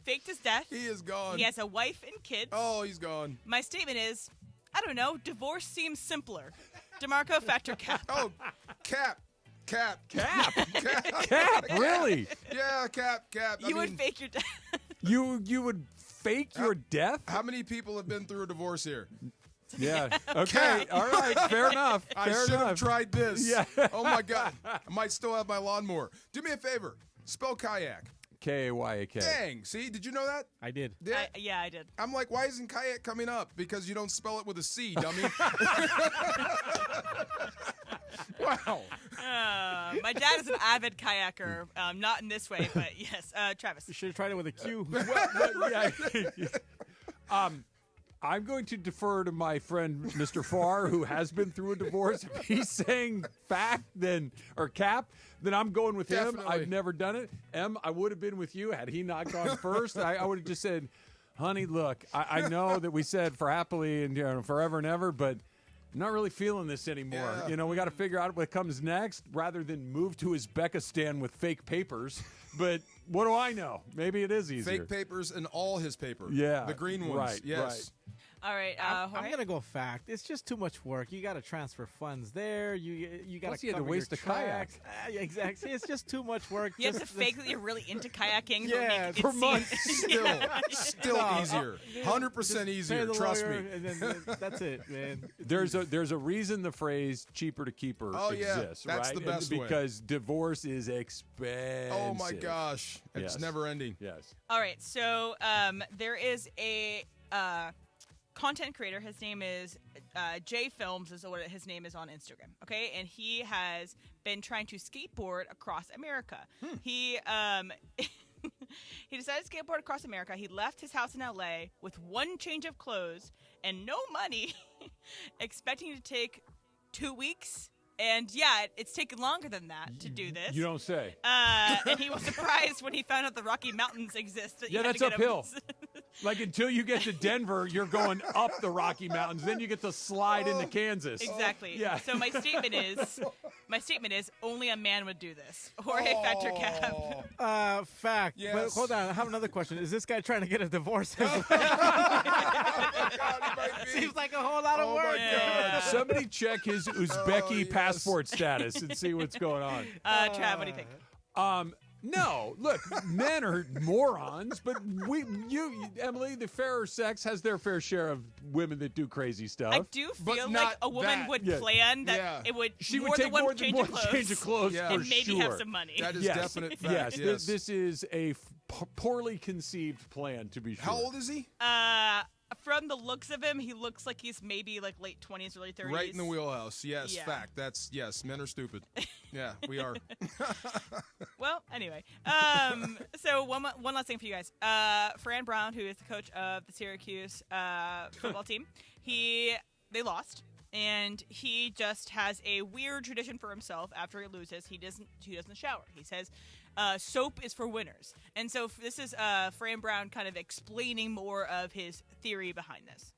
faked his death. He is gone. He has a wife and kids. Oh, he's gone. My statement is, I don't know, divorce seems simpler. DeMarco factor cap. Oh, Cap. Cap, really? Yeah, Cap. You would fake your death. You would fake your death? How many people have been through a divorce here? Yeah. Okay. All right. Fair enough. I Fair should have enough. tried this. Yeah. Oh my God. I might still have my lawnmower. Do me a favor. Spell kayak. K-A-Y-A-K. Dang. See, did you know that? I did. Yeah, I did. I'm like, why isn't kayak coming up? Because you don't spell it with a C, dummy. Wow. My dad is an avid kayaker. Not in this way, but yes. Travis. You should have tried it with a Q. I'm going to defer to my friend Mr. Farr, who has been through a divorce. If he's saying fact, or cap, then I'm going with him. Definitely. I've never done it. I would have been with you had he not gone first. I would have just said, honey, look, I know that we said for happily and forever and ever, but I'm not really feeling this anymore. Yeah. We got to figure out what comes next rather than move to Uzbekistan with fake papers. But what do I know? Maybe it is easier. Fake papers and all his paper. Yeah. The green ones. Right, Yes. right. All right. I'm Jorge? gonna go fact. It's just too much work. You got to transfer funds there. You got Plus to you had to cover waste your the kayak. tracks. Exactly. It's just too much work. You have Just- to fake that you're really into kayaking. Yeah, for for months. Still easier. 100% easier. Pay the Trust lawyer, me. and then that's it, man. There's a reason the phrase "cheaper to keeper" Oh, yeah. exists. That's right? the best way. Because divorce is expensive. Oh my gosh. It's Yes. never ending. Yes. All right. So there is a content creator. His name is J Films is what his name is on Instagram. Okay, and he has been trying to skateboard across America. He he decided to skateboard across America. He left his house in LA with one change of clothes and no money, expecting to take 2 weeks. And yeah, it's taken longer than that to do this. You don't say. And he was surprised when he found out the Rocky Mountains exist. That you Yeah, had that's to get uphill. over. Like until you get to Denver, you're going up the Rocky Mountains. Then you get to slide into Kansas. Exactly. Yeah. So my statement is only a man would do this. Jorge factor cap. Fact. Yes. But hold on. I have another question. Is this guy trying to get a divorce? Seems like a whole lot of work. God. Somebody check his Uzbeki passport status and see what's going on. Trav, what do you think? No, look, men are morons, but you, Emily, the fairer sex has their fair share of women that do crazy stuff. I do feel like a woman would plan that it would She more would take than one more change than of one clothes, change of clothes Yeah. for and maybe sure. have some money. That is Yes. definite fact. Yes, Yes. This is a poorly conceived plan, to be sure. How old is he? from the looks of him, he looks like he's maybe like late 20s, early 30s. Right in the wheelhouse. Yes, Yeah. fact. Yes, men are stupid. Yeah, we are. Well, anyway. So one last thing for you guys. Fran Brown, who is the coach of the Syracuse football team, they lost. And he just has a weird tradition for himself. After he loses, he doesn't shower. He says soap is for winners. And so this is Fran Brown kind of explaining more of his theory behind this.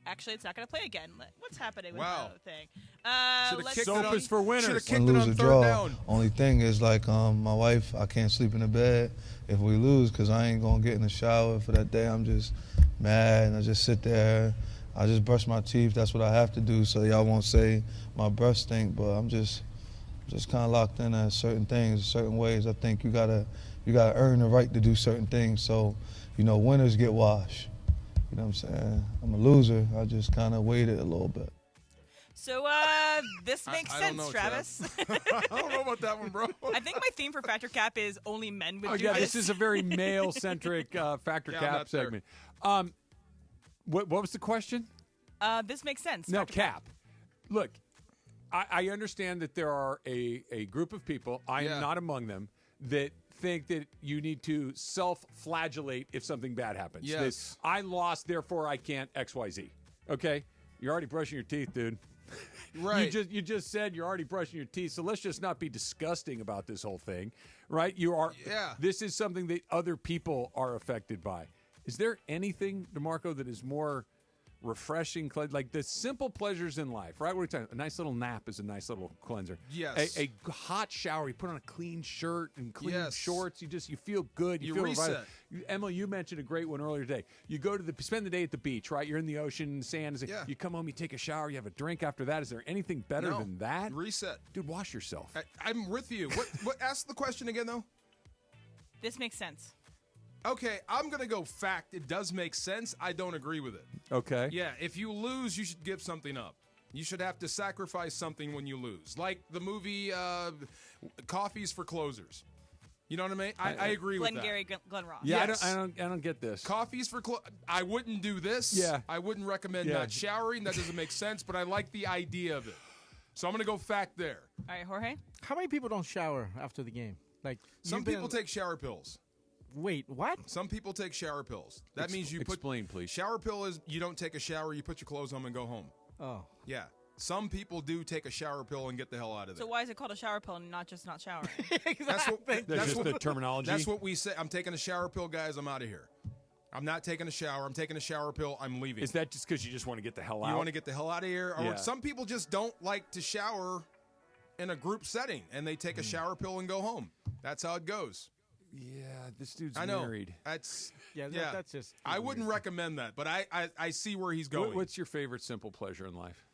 Actually, it's not going to play again. What's happening with that thing? Soap is for winners. Should have kicked it on third down. Only thing is, like, my wife, I can't sleep in the bed if we lose because I ain't going to get in the shower for that day. I'm just mad, and I just sit there. I just brush my teeth. That's what I have to do, so y'all won't say my breath stink. But I'm just kind of locked in at certain things, certain ways. I think you gotta earn the right to do certain things. So, winners get washed. You know what I'm saying? I'm a loser. I just kind of waited a little bit. So this makes I sense, don't know, Travis. I don't know about that one, bro. I think my theme for Factor Cap is only men would do yeah, this. this is a very male-centric Factor Cap segment. What was the question? This makes sense. No, Factor Cap. Look, I understand that there are a group of people, I am not among them, that think that you need to self-flagellate if something bad happens. Yes. That I lost, therefore I can't XYZ. Okay? You're already brushing your teeth, dude. Right. You just said you're already brushing your teeth, so let's just not be disgusting about this whole thing, right? You are. Yeah. This is something that other people are affected by. Is there anything, DeMarco, that is more refreshing, like the simple pleasures in life, right? What are we talking? A nice little nap is a nice little cleanser. Yes. A hot shower. You put on a clean shirt and clean Yes. shorts. You feel good. You feel reset. revived. Emily, you mentioned a great one earlier today. You go to spend the day at the beach, right? You're in the ocean, sand. Yeah. You come home, you take a shower, you have a drink after that. Is there anything better No. than that? Reset. Dude, wash yourself. I'm with you. What? Ask the question again, though. This makes sense. Okay, I'm going to go fact. It does make sense. I don't agree with it. Okay. Yeah, if you lose, you should give something up. You should have to sacrifice something when you lose. Like the movie Coffee's for Closers. You know what I mean? I agree with that. Glengarry Glen Ross. Yeah, Yes. I don't get this. Coffee's for I wouldn't do this. Yeah. I wouldn't recommend not showering. That doesn't make sense, but I like the idea of it. So I'm going to go fact there. All right, Jorge? How many people don't shower after the game? Like Some people take shower pills. Wait, what? Some people take shower pills. That means you explain, please. Shower pill is you don't take a shower, you put your clothes on and go home. Oh. Yeah. Some people do take a shower pill and get the hell out of there. So why is it called a shower pill and not just not showering? That's just the terminology. That's what we say. I'm taking a shower pill, guys. I'm out of here. I'm not taking a shower. I'm taking a shower pill. I'm leaving. Is that just because you just want to get the hell out? You want to get the hell out of here? Or Yeah. some people just don't like to shower in a group setting, and they take a shower pill and go home. That's how it goes. Yeah, this dude's I know. married. That's just. I wouldn't recommend that, but I see where he's going. What's your favorite simple pleasure in life?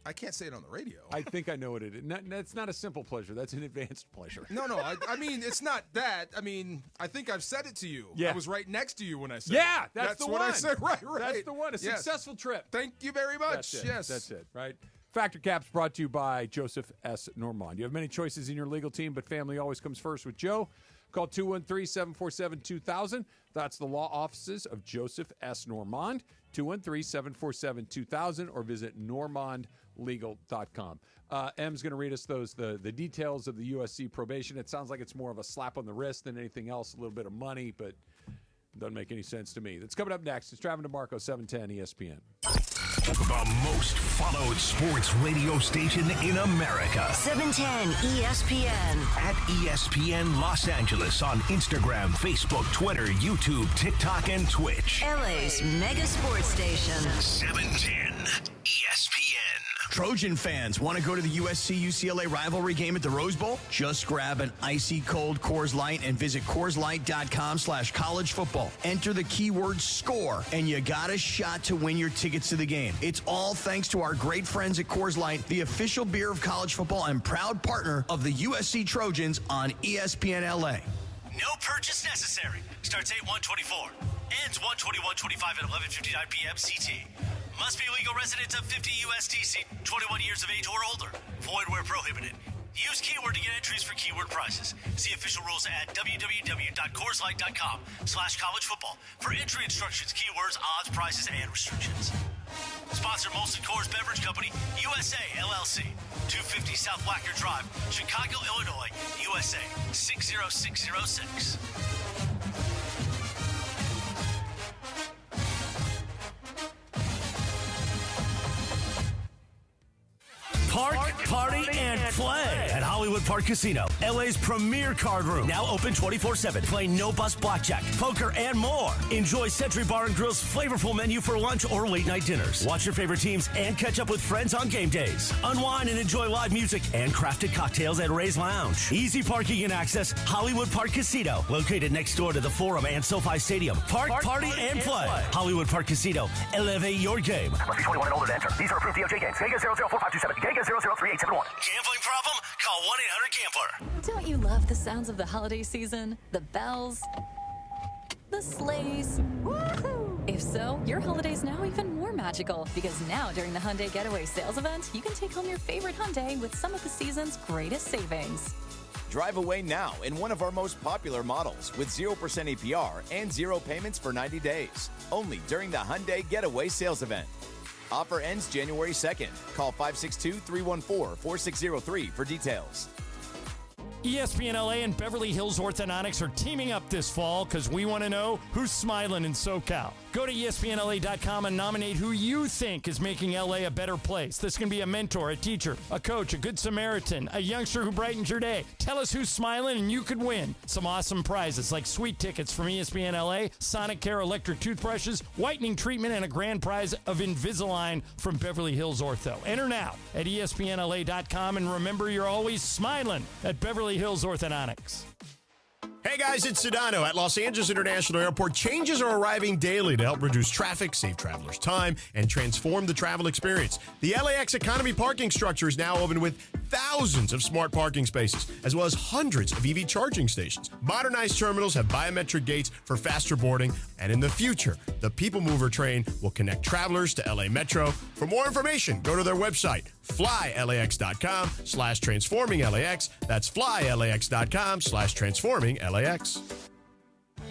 I can't say it on the radio. I think I know what it is. That's not a simple pleasure. That's an advanced pleasure. No. I mean, it's not that. I mean, I think I've said it to you. Yeah. I was right next to you when I said Yeah, it. that's the what one. I said. Right. That's the one. A Yes. successful trip. Thank you very much. That's it. Right. Factor Caps brought to you by Joseph S. Normand. You have many choices in your legal team, but family always comes first with Joe. Call 213-747-2000. That's the law offices of Joseph S. Normand. 213-747-2000 or visit normandlegal.com. M's going to read us the details of the USC probation. It sounds like it's more of a slap on the wrist than anything else, a little bit of money, but doesn't make any sense to me. That's coming up next. It's Travis DeMarco, 710 ESPN. The most followed sports radio station in America. 710 ESPN. At ESPN Los Angeles on Instagram, Facebook, Twitter, YouTube, TikTok, and Twitch. LA's mega sports station. 710 ESPN. Trojan fans, want to go to the USC-UCLA rivalry game at the Rose Bowl? Just grab an icy cold Coors Light and visit CoorsLight.com/college football. Enter the keyword SCORE, and you got a shot to win your tickets to the game. It's all thanks to our great friends at Coors Light, the official beer of college football and proud partner of the USC Trojans on ESPN LA. No purchase necessary. Starts 8/1/24. Ends 1/21/25 at 11:59 p.m. CT. Must be legal residents of 50 USDC, 21 years of age or older. Void where prohibited. Use keyword to get entries for keyword prizes. See official rules at www.CoorsLight.com/collegefootball for entry instructions, keywords, odds, prices, and restrictions. Sponsor Molson Coors Beverage Company, USA, LLC. 250 South Wacker Drive, Chicago, Illinois, USA, 60606. Park, party, and play at Hollywood Park Casino, LA's premier card room. Now open 24/7. Play no-bust blackjack, poker, and more. Enjoy Century Bar and Grill's flavorful menu for lunch or late-night dinners. Watch your favorite teams and catch up with friends on game days. Unwind and enjoy live music and crafted cocktails at Ray's Lounge. Easy parking and access, Hollywood Park Casino. Located next door to the Forum and SoFi Stadium. Park, party, and play. Hollywood Park Casino. Elevate your game. Must be 21 and older to enter. These are approved DOJ games. Geico 004527. Geico 003871. Gambling problem? Call 1-800-GAMBLER. Don't you love the sounds of the holiday season? The bells, the sleighs. Woohoo! If so, your holiday's now even more magical because now during the Hyundai Getaway Sales Event, you can take home your favorite Hyundai with some of the season's greatest savings. Drive away now in one of our most popular models with 0% APR and 0 payments for 90 days. Only during the Hyundai Getaway Sales Event. Offer ends January 2nd. Call 562-314-4603 for details. ESPN LA and Beverly Hills Orthodontics are teaming up this fall because we want to know who's smiling in SoCal. Go to ESPNLA.com and nominate who you think is making LA a better place. This can be a mentor, a teacher, a coach, a good Samaritan, a youngster who brightens your day. Tell us who's smiling and you could win some awesome prizes like sweet tickets from ESPN LA, Sonic Care electric toothbrushes, whitening treatment, and a grand prize of Invisalign from Beverly Hills Ortho. Enter now at ESPNLA.com and remember you're always smiling at Beverly Hills Orthodontics. Hey guys, it's Sedano. At Los Angeles International Airport, changes are arriving daily to help reduce traffic, save travelers time, and transform the travel experience. The LAX Economy parking structure is now open with thousands of smart parking spaces, as well as hundreds of EV charging stations. Modernized terminals have biometric gates for faster boarding, and in the future, the People Mover train will connect travelers to LA Metro. For more information, go to their website, flylax.com/transforming-LAX. That's flylax.com/transforming-LAX.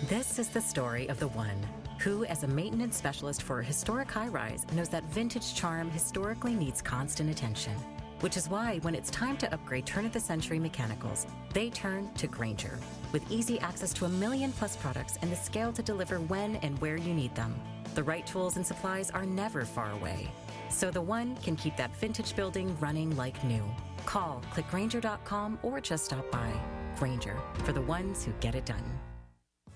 This is the story of the one who, as a maintenance specialist for a historic high-rise, knows that vintage charm historically needs constant attention. Which is why when it's time to upgrade turn-of-the-century mechanicals, they turn to Grainger. With easy access to 1 million-plus products and the scale to deliver when and where you need them. The right tools and supplies are never far away. So the one can keep that vintage building running like new. Call, click Grainger.com, or just stop by. Grainger, for the ones who get it done.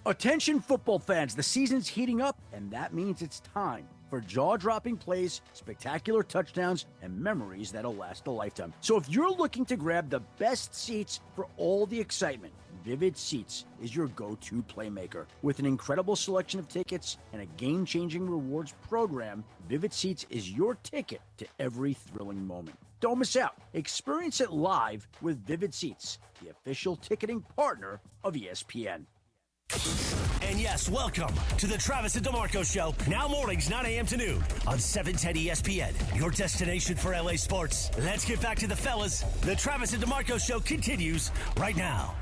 Attention football fans, the season's heating up, and that means it's time for jaw-dropping plays, spectacular touchdowns, and memories that'll last a lifetime. So if you're looking to grab the best seats for all the excitement, Vivid Seats is your go-to playmaker. With an incredible selection of tickets and a game-changing rewards program, Vivid Seats is your ticket to every thrilling moment. Don't miss out. Experience it live with Vivid Seats, the official ticketing partner of ESPN. And yes, welcome to the Travis and DeMarco Show. Now mornings, 9 a.m. to noon on 710 ESPN, your destination for LA sports. Let's get back to the fellas. The Travis and DeMarco Show continues right now.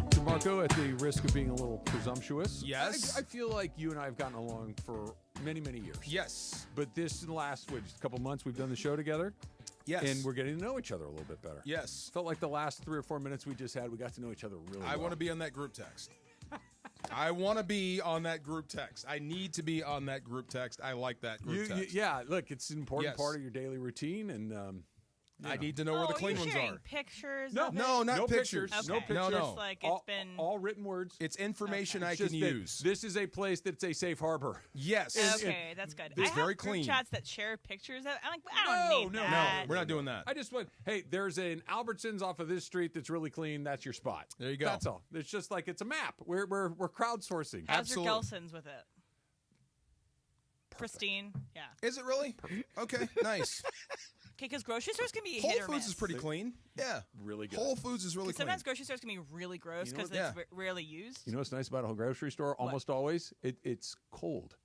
DeMarco, at the risk of being a little presumptuous, yes, I feel like you and I have gotten along for many, many years. Yes. But this last couple months we've done the show together. Yes. And we're getting to know each other a little bit better. Yes. Felt like the last 3 or 4 minutes we just had, we got to know each other really well. I want to be on that group text. I want to be on that group text. I need to be on that group text. I like that group text. Yeah, look, it's an important part of your daily routine, and I need to know where the clean ones are. Pictures? No, not pictures. Okay. No pictures. No. Just like it's been all written words. It's information I It's can just that use. This is a place that's a safe harbor. Yes. Okay, that's good. It's I very have group clean. chats that share pictures. I'm like, I don't need that. No, we're not doing that. I just went, hey, there's an Albertsons off of this street that's really clean. That's your spot. There you go. That's all. It's just like it's a map. We're crowdsourcing. How's your Gelson's with it? Pristine. Yeah. Is it really? Okay, nice. Okay, because grocery stores can be Whole hit or Foods miss. is pretty clean. Yeah. Really good. Whole Foods is really clean. Sometimes grocery stores can be really gross because it's rarely used. You know what's nice about a whole grocery store? Almost always, it's cold.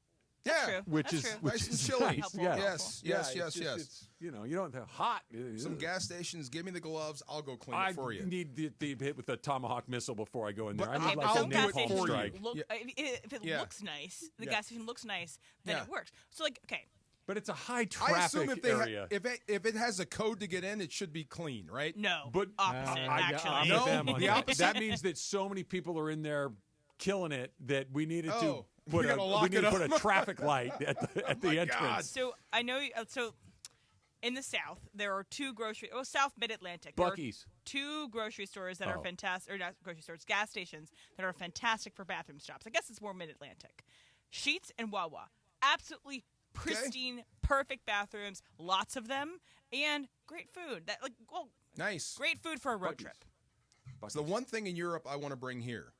Yeah, which is nice and chilly. nice. Helpful, Yeah. yes, Yeah, yes, yes, it's just- yes. It's, you know, you don't have hot. Some gas stations, give me the gloves. I'll go clean I it for you. need to be hit with a tomahawk missile before I go in there. But I need I'll like a do it napalm for you. strike. Look, if it Yeah. looks nice, the Yeah. gas station looks nice, then Yeah. it works. So like, okay, But it's a high I traffic assume if they area. if it has a code to get in, it should be clean, right? no, But opposite actually. I'm No, with them on the that. opposite. That means that so many people are in there killing it that we needed to Oh, put we gotta lock we need it to put a up. traffic light at the entrance. So I know. So in the South, there are two South Mid Atlantic. Buc-ee's. Two grocery stores that are Oh. fantastic, or not grocery stores, gas stations that are fantastic for bathroom stops. I guess it's more Mid Atlantic. Sheetz and Wawa, absolutely pristine, perfect bathrooms, lots of them, and great food. Nice. Great food for a road trip. So the one thing in Europe I want to bring here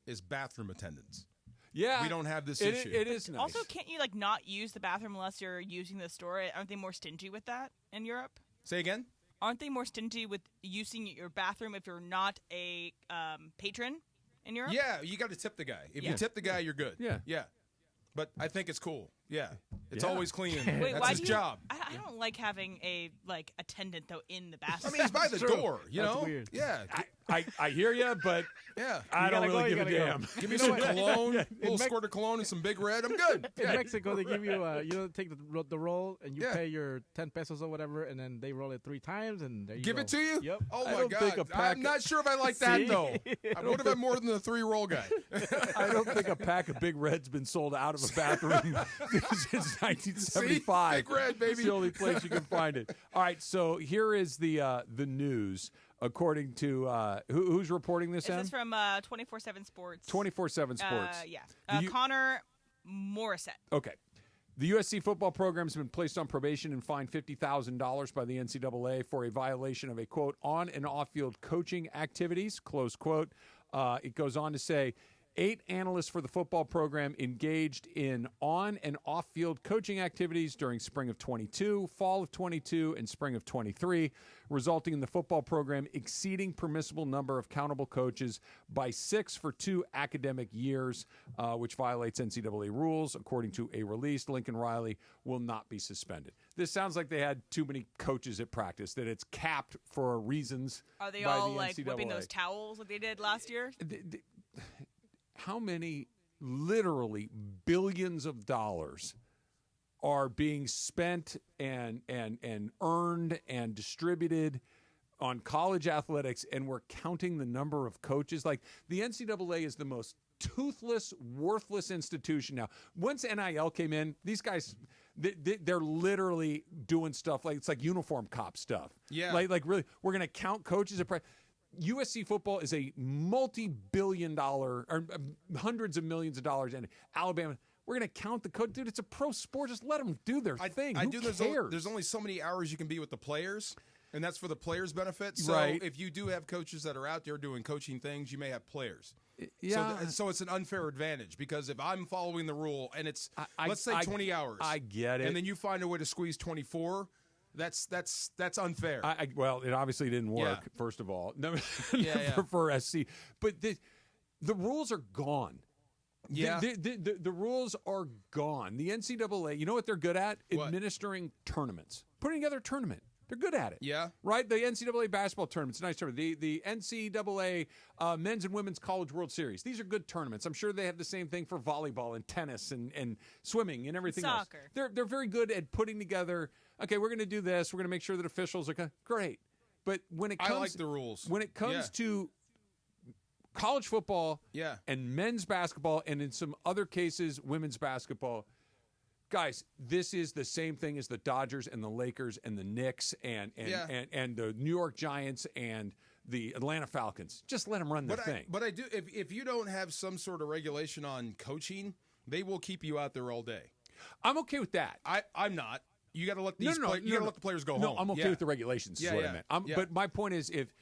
is bathroom attendants. Yeah, we don't have this it- issue. it is nice. Also, can't you not use the bathroom unless you're using the store? Aren't they more stingy with that in Europe? Say again? Aren't they more stingy with using your bathroom if you're not a patron in Europe? Yeah, you got to tip the guy. If Yeah. you tip the guy, you're good. Yeah. Yeah. But I think it's cool. Yeah. It's Yeah. always clean. Wait, That's why his do you, job. I don't like having a attendant though in the bathroom. I mean, he's by the door, you That's know? weird. Yeah. I hear you, but Yeah. I You don't gotta really go, give a you gotta damn. go. Give me You know some what? cologne, a little Mex- squirt of cologne and some Big Red. I'm good. In Yeah. Mexico, they give you, take the roll and you Yeah. pay your 10 pesos or whatever, and then they roll it 3 times, and there you Give go. it to you? Yep. Oh, I my don't think God. a pack- I'm not sure if I like that, See? though. What if I'm more than the 3-roll guy? I don't think a pack of Big Red's been sold out of a bathroom since 1975. Big Red, baby. It's the only place you can find it. All right, so here is the news. According to who's reporting this? This is from 24/7 Sports. 24/7 Sports. Yeah. The Connor Morissette. Okay. The USC football program has been placed on probation and fined $50,000 by the NCAA for a violation of a, quote, on and off-field coaching activities, close quote. It goes on to say, 8 analysts for the football program engaged in on and off-field coaching activities during spring of 22, fall of 22, and spring of 23, resulting in the football program exceeding permissible number of countable coaches by 6 for 2 academic years, which violates NCAA rules. According to a release, Lincoln Riley will not be suspended. This sounds like they had too many coaches at practice, that it's capped for reasons. Are they by all the NCAA. whipping those towels like they did last year? How many literally billions of dollars are being spent and earned and distributed on college athletics, and we're counting the number of coaches? Like, the NCAA is the most toothless, worthless institution now. Once NIL came in, these guys, they're literally doing stuff like, it's like uniform cop stuff. Yeah. Like really, we're going to count coaches at USC football is a multi-billion-dollar, or hundreds of millions of dollars, and Alabama, we're going to count the coach. Dude, it's a pro sport. Just let them do their thing. Who cares? There's only so many hours you can be with the players, and that's for the players' benefit. So Right. if you do have coaches that are out there doing coaching things, you may have players. Yeah. So it's an unfair advantage, because if I'm following the rule and it's, let's say 20 hours. I get it. And then you find a way to squeeze 24, that's unfair. Well, it obviously didn't work, Yeah. first of all. No, Yeah. for SC. But the rules are gone. Yeah. The rules are gone. The NCAA, you know what they're good at? What? Administering tournaments. Putting together a tournament. They're good at it. Yeah. Right? The NCAA basketball tournament's a nice tournament. The NCAA men's and women's college World Series. These are good tournaments. I'm sure they have the same thing for volleyball and tennis and swimming and everything Soccer. else. They're very good at putting together, okay, we're going to do this. We're going to make sure that officials are great. But when it comes, I like the rules. When it comes Yeah. to college football Yeah. and men's basketball, and in some other cases, women's basketball, guys, this is the same thing as the Dodgers and the Lakers and the Knicks and the New York Giants and the Atlanta Falcons. Just let them run their thing. But I do. If you don't have some sort of regulation on coaching, they will keep you out there all day. I'm okay with that. I'm not. You got to let these. No, You got to let the players go No, home. I'm okay Yeah. with the regulations. Is Yeah, what yeah. I meant. Yeah. But my point is, if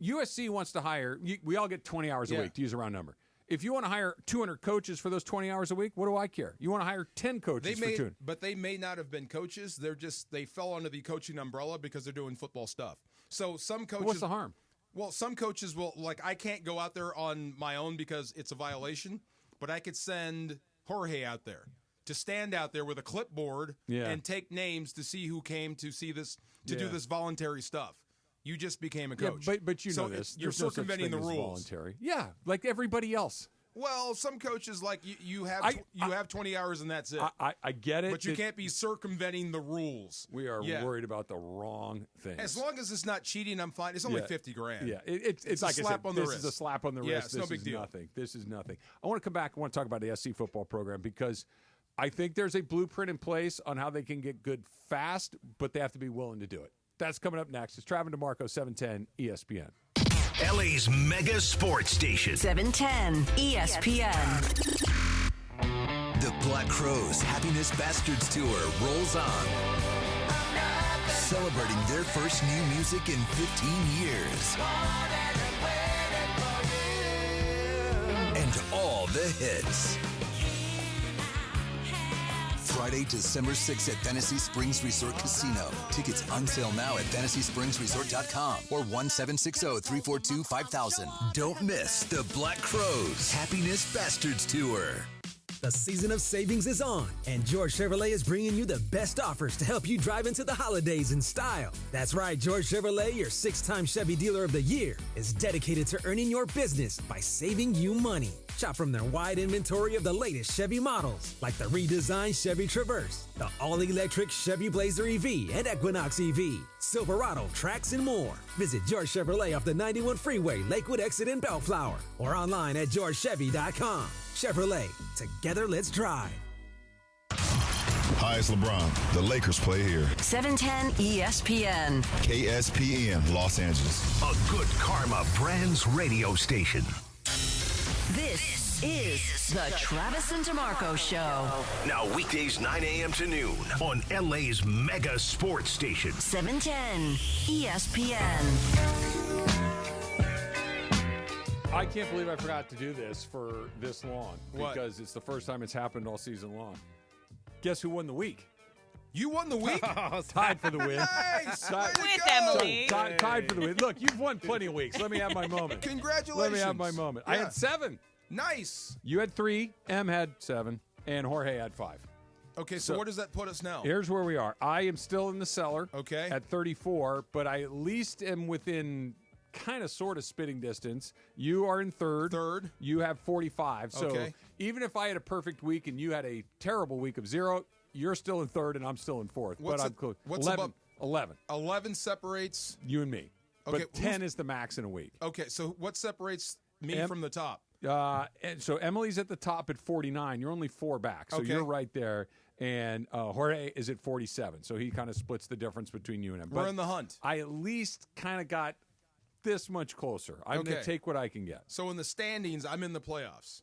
USC wants to hire, we all get 20 hours a Yeah. week, to use a round number. If you want to hire 200 coaches for those 20 hours a week, what do I care? You want to hire 10 coaches for 200. But they may not have been coaches. They fell under the coaching umbrella because they're doing football stuff. So some coaches. What's the harm? Well, some coaches will, like, I can't go out there on my own because it's a violation, but I could send Jorge out there to stand out there with a clipboard and take names to see who came to see this do this voluntary stuff. You just became a coach. But you know this. You're There's no such circumventing thing the as rules. Voluntary. Yeah, like everybody else. Well, some coaches you have 20 hours and that's it. I get it. But you can't be circumventing the rules. We are worried about the wrong thing. As long as it's not cheating, I'm fine. It's only $50,000. Yeah, it's like a slap on the wrist. This is a slap on the wrist. It's no big deal. Nothing. This is nothing. I want to come back. I want to talk about the SC football program because I think there's a blueprint in place on how they can get good fast, but they have to be willing to do it. That's coming up next. It's Travis DeMarco, 710 ESPN. LA's mega sports station. 710 ESPN. The Black Crowes Happiness Bastards Tour rolls on. Celebrating their first new music in 15 years. And all the hits. Friday, December 6th at Fantasy Springs Resort Casino. Tickets on sale now at FantasySpringsResort.com or 1-760-342-5000. Don't miss the Black Crowes Happiness Bastards Tour. The season of savings is on, and George Chevrolet is bringing you the best offers to help you drive into the holidays in style. That's right, George Chevrolet, your 6-time Chevy Dealer of the Year, is dedicated to earning your business by saving you money. Shop from their wide inventory of the latest Chevy models, like the redesigned Chevy Traverse, the all-electric Chevy Blazer EV and Equinox EV, Silverado, Trax, and more. Visit George Chevrolet off the 91 Freeway, Lakewood Exit in Bellflower, or online at georgechevy.com. Chevrolet, together let's drive. Hi, it's LeBron. The Lakers play here. 710 ESPN. KSPN, Los Angeles. A Good Karma Brands radio station. This is the Travis and DeMarco Show. Now weekdays 9 a.m. to noon on LA's mega sports station. 710 ESPN. I can't believe I forgot to do this for this long What? because it's the first time it's happened all season long. Guess who won the week? You won the week? Tied for the win. Nice. Way to With go. Emily. Tied for the win. Look, you've won plenty of weeks. Let me have my moment. Congratulations. Let me have my moment. I Yeah. had 7. Nice. You had 3. Em had 7. And Jorge had 5. Okay, so where does that put us now? Here's where we are. I am still in the cellar. Okay. At 34, but I at least am within kind of sort of spitting distance. You are in third. You have 45. So Okay. even if I had a perfect week and you had a terrible week of 0, you're still in third and I'm still in fourth. What's but I'm it- close. what's 11. above- 11. 11 separates. You and me. Okay, But 10 is the max in a week. Okay, so what separates me from the top? And so Emily's at the top at 49. You're only 4 back. So Okay. you're right there. And Jorge is at 47. So he kind of splits the difference between you and him. We're But in the hunt. I at least kind of got this much closer. I'm going Okay. to take what I can get. So in the standings, I'm in the playoffs.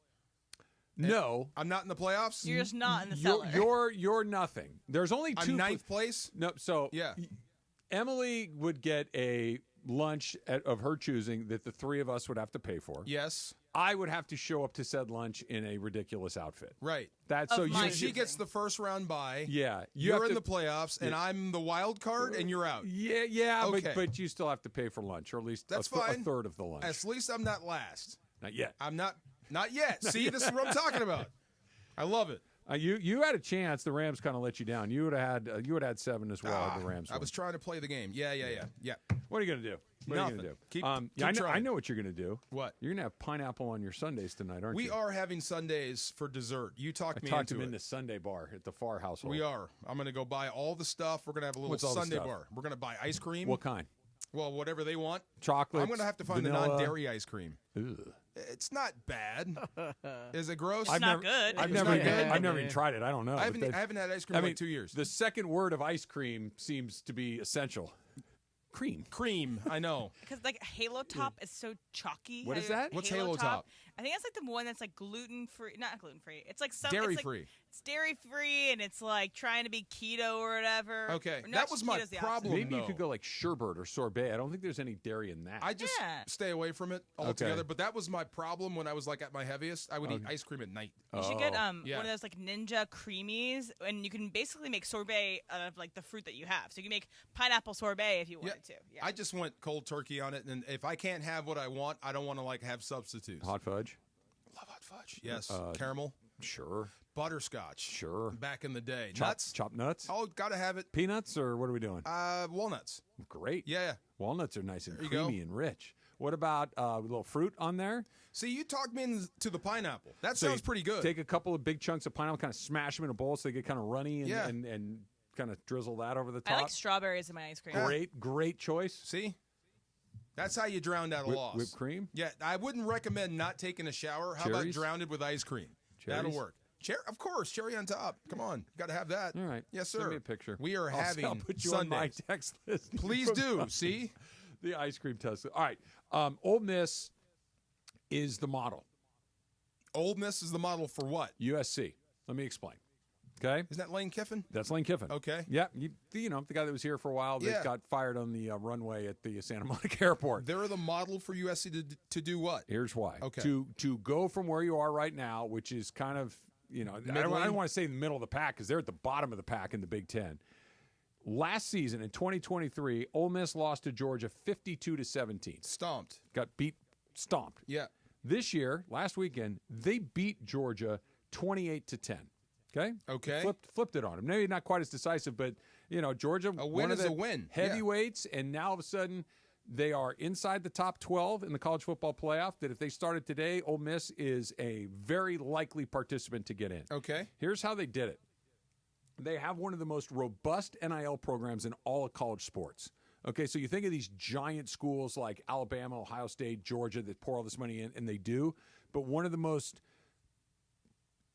No. I'm not in the playoffs? You're just not in the cellar. You're nothing. There's only 2. I'm ninth place? No, so Yeah. Emily would get a lunch of her choosing that the 3 of us would have to pay for. Yes. I would have to show up to said lunch in a ridiculous outfit. Right. That's so you. She gets the first round bye. Yeah, You're in the playoffs, and I'm the wild card, and you're out. Yeah, Okay. but you still have to pay for lunch, or at least That's a fine. third of the lunch. At least I'm not last. Not yet. I'm not yet. See, this is what I'm talking about. I love it. You had a chance. The Rams kind of let you down. You would have had 7 as well. Had the Rams. I was trying to play the game. Yeah. What are you going to do? What Nothing. are you going to do? Keep I trying. know what you're going to do. What? You're going to have pineapple on your Sundays tonight, aren't We you? are having Sundays for dessert. You talked me talked into him it. into Sunday bar at the Farr household. We are. I'm going to go buy all the stuff. We're going to have a little What's all the Sunday stuff? bar. We're going to buy ice cream. What kind? Well, whatever they want. Chocolate. I'm going to have to find vanilla. the non-dairy ice cream. Ugh. It's not bad. Is it gross? It's not good. I've It's never, not good? I've never even tried it. I don't know. I haven't had ice cream in like 2 years. The second word of ice cream seems to be essential. Cream. I know. Because like Halo Top is so chalky. What is that? What's Halo Top? Top? I think that's like the one that's like gluten free, not gluten free. It's like some Dairy it's like- free. It's dairy free, and it's like trying to be keto or whatever. Okay, Or that was my keto's the problem. Maybe you though. could go like sherbet or sorbet. I don't think there's any dairy in that. I just Yeah. stay away from it altogether. But that was my problem when I was like at my heaviest. I would eat ice cream at night. You should get Yeah. one of those like Ninja creamies, and you can basically make sorbet out of like the fruit that you have. So you can make pineapple sorbet if you wanted to. Yeah. I just went cold turkey on it, and if I can't have what I want, I don't want to like have substitutes. Hot fudge. Love hot fudge. Yes, caramel. Sure. Butterscotch. Sure. Back in the day. Nuts. Chopped nuts. Oh, gotta have it. Peanuts, or what are we doing? Walnuts. Great. Yeah. Walnuts are nice and There you creamy go. and rich. What about a little fruit on there? See, you talked me into the pineapple. That sounds pretty good. Take a couple of big chunks of pineapple, kind of smash them in a bowl so they get kind of runny, and kind of drizzle that over the top. I like strawberries in my ice cream. Great choice. See? That's how you drowned out a loss. Whipped cream? Yeah, I wouldn't recommend not taking a shower. How Cherries? about drowned it with ice cream? Cherries? That'll work. Of course, cherry on top. Come on, got to have that. All right. Yes, sir. Send me a picture. We are having I'll put you Sundays. on my text list. Please do. See? The ice cream test. All right. Ole Miss is the model. Ole Miss is the model for what? USC. Let me explain. Okay? Is that Lane Kiffin? That's Lane Kiffin. Okay. Yeah. You know, the guy that was here for a while that got fired on the runway at the Santa Monica airport. They're the model for USC to do what? Here's why. Okay. To go from where you are right now, which is kind of, I don't want to say in the middle of the pack because they're at the bottom of the pack in the Big Ten. Last season in 2023, Ole Miss lost to Georgia 52-17. Stomped. Got beat, stomped. Yeah. This year, last weekend, they beat Georgia 28-10. Okay. Flipped it on them. Maybe not quite as decisive, but Georgia, a win is a win. Heavyweights, and now all of a sudden they are inside the top 12 in the college football playoff. That if they started today, Ole Miss is a very likely participant to get in. Okay. Here's how they did it. They have one of the most robust NIL programs in all of college sports. Okay, so you think of these giant schools like Alabama, Ohio State, Georgia that pour all this money in, and they do, but one of the most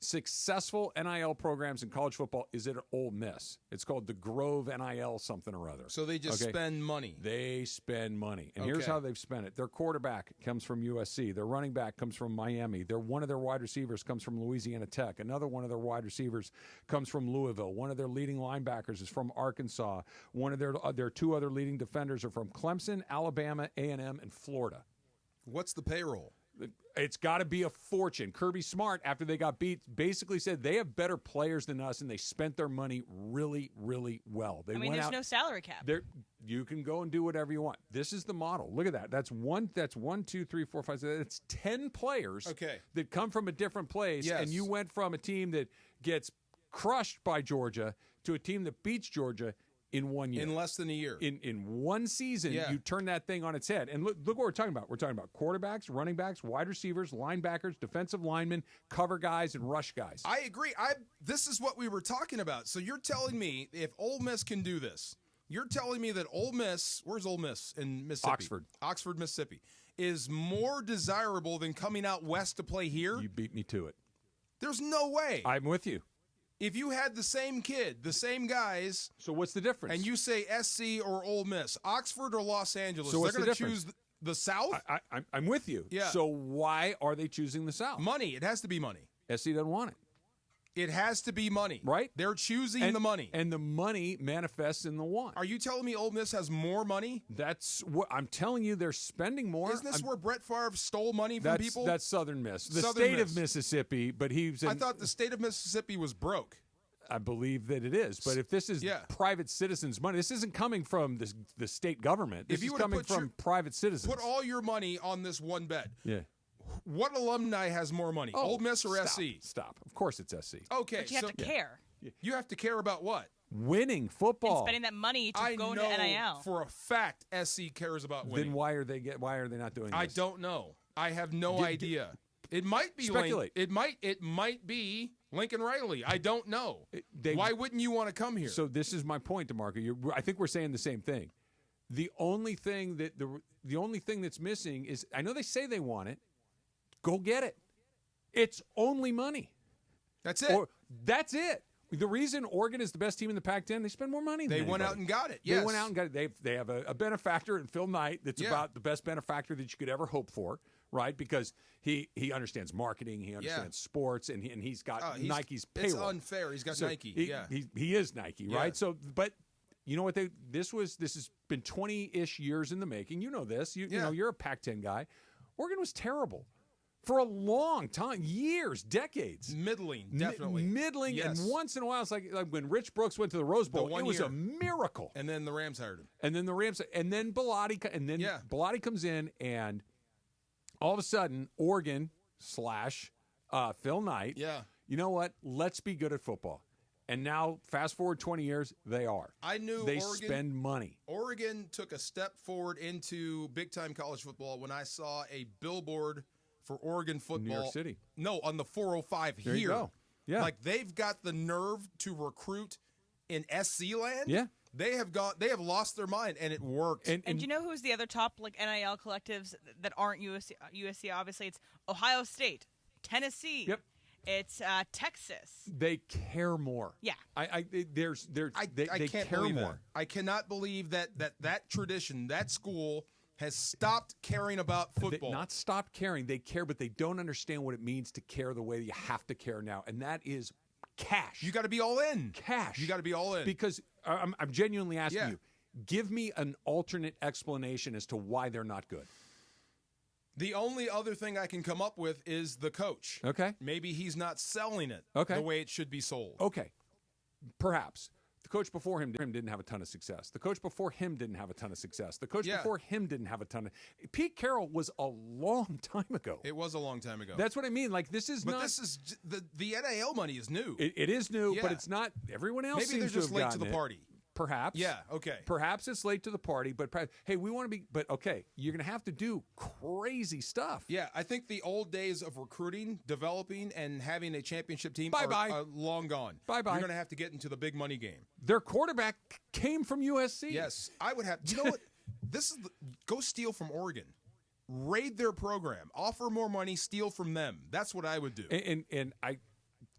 successful NIL programs in college football is at Ole Miss. It's called the Grove NIL something or other. So they just spend money. They spend money. And here's how they've spent it. Their quarterback comes from USC. Their running back comes from Miami. One of their wide receivers comes from Louisiana Tech. Another one of their wide receivers comes from Louisville. One of their leading linebackers is from Arkansas. One of their two other leading defenders are from Clemson, Alabama, A&M, and Florida. What's the payroll? It's got to be a fortune. Kirby Smart, after they got beat, basically said they have better players than us, and they spent their money really, really well. There's no salary cap. You can go and do whatever you want. This is the model. Look at that. That's 1, 2, 3, 4, 5, 6. That's 10 players that come from a different place, Yes. and you went from a team that gets crushed by Georgia to a team that beats Georgia in 1 year. In less than a year. In one season, you turn that thing on its head. And look what we're talking about. We're talking about quarterbacks, running backs, wide receivers, linebackers, defensive linemen, cover guys, and rush guys. I agree. This is what we were talking about. So you're telling me if Ole Miss can do this, you're telling me that Ole Miss, where's Ole Miss in Mississippi? Oxford, Mississippi, is more desirable than coming out west to play here? You beat me to it. There's no way. I'm with you. If you had the same kid, the same guys. So what's the difference? And you say SC or Ole Miss, Oxford or Los Angeles, so they're going to choose the South? I'm with you. Yeah. So why are they choosing the South? Money. It has to be money. SC doesn't want it. It has to be money. Right? They're choosing the money. And the money manifests in the want. Are you telling me Ole Miss has more money? That's what I'm telling you. They're spending more. Isn't this where Brett Favre stole money from people? That's Southern Miss. The Southern state Miss. of Mississippi, but I thought the state of Mississippi was broke. I believe that it is. But if this is private citizens' money, this isn't coming from the state government. This is coming from private citizens. Put all your money on this one bet. Yeah. What alumni has more money, Ole Miss or SC? Stop. Of course it's SC. Okay. But you have to care. You have to care about what? Winning football. And spending that money to go into NIL. For a fact SC cares about winning. Then why are they not doing this? I don't know. I have no idea. It might be Speculate. It might be Lincoln Riley. I don't know. Why wouldn't you want to come here? So this is my point, DeMarco. I think we're saying the same thing. The only thing that's missing is, I know they say they want it. Go get it. It's only money. That's it. That's it. The reason Oregon is the best team in the Pac-10, they spend more money than They went out and got it. Yes. They went out and got it. They have a benefactor in Phil Knight that's about the best benefactor that you could ever hope for, right? Because he understands marketing, he understands sports, and he's got Nike's payroll. It's unfair. He's got Nike. He is Nike, right? So, but you know what? This has been 20-ish years in the making. You know this. You know you're a Pac-10 guy. Oregon was terrible. For a long time, years, decades. Middling, definitely. Middling, yes. And once in a while, it's like when Rich Brooks went to the Rose Bowl, it was a miracle. And then the Rams hired him. And then Bellotti comes in, and all of a sudden, Oregon / Phil Knight you know what? Let's be good at football. And now, fast forward 20 years, they are. I knew they Oregon, spend money. Oregon took a step forward into big-time college football when I saw a billboard for Oregon football. New York City. No, on the 405 There here. you go. Yeah. Like, they've got the nerve to recruit in SC land. Yeah. They have lost their mind, and it worked. And do you know who's the other top NIL collectives that aren't USC? Obviously, it's Ohio State, Tennessee. Yep. It's Texas. They care more. Yeah. They can't care believe more. that. I cannot believe that tradition, that school has stopped caring about football. Not stopped caring. They care, but they don't understand what it means to care the way that you have to care now, and that is cash. You got to be all in. Cash. You got to be all in. Because I'm genuinely asking you, give me an alternate explanation as to why they're not good. The only other thing I can come up with is the coach. Okay. Maybe he's not selling it the way it should be sold. Okay. Perhaps. The coach before him didn't have a ton of success. The coach before him didn't have a ton of success. The coach before him didn't have a ton of... Pete Carroll was a long time ago. It was a long time ago. That's what I mean. Like, this is but not... this is... The NIL money is new. It is new, but it's not... Everyone else Maybe they're seems just to have late to the gotten it. party. Perhaps. Yeah, okay. Perhaps it's late to the party, but hey, we want to be... But, okay, you're going to have to do crazy stuff. Yeah, I think the old days of recruiting, developing, and having a championship team are long gone. Bye-bye. You're going to have to get into the big money game. Their quarterback came from USC. Yes, I would have... You know what? Go steal from Oregon. Raid their program. Offer more money. Steal from them. That's what I would do. And I...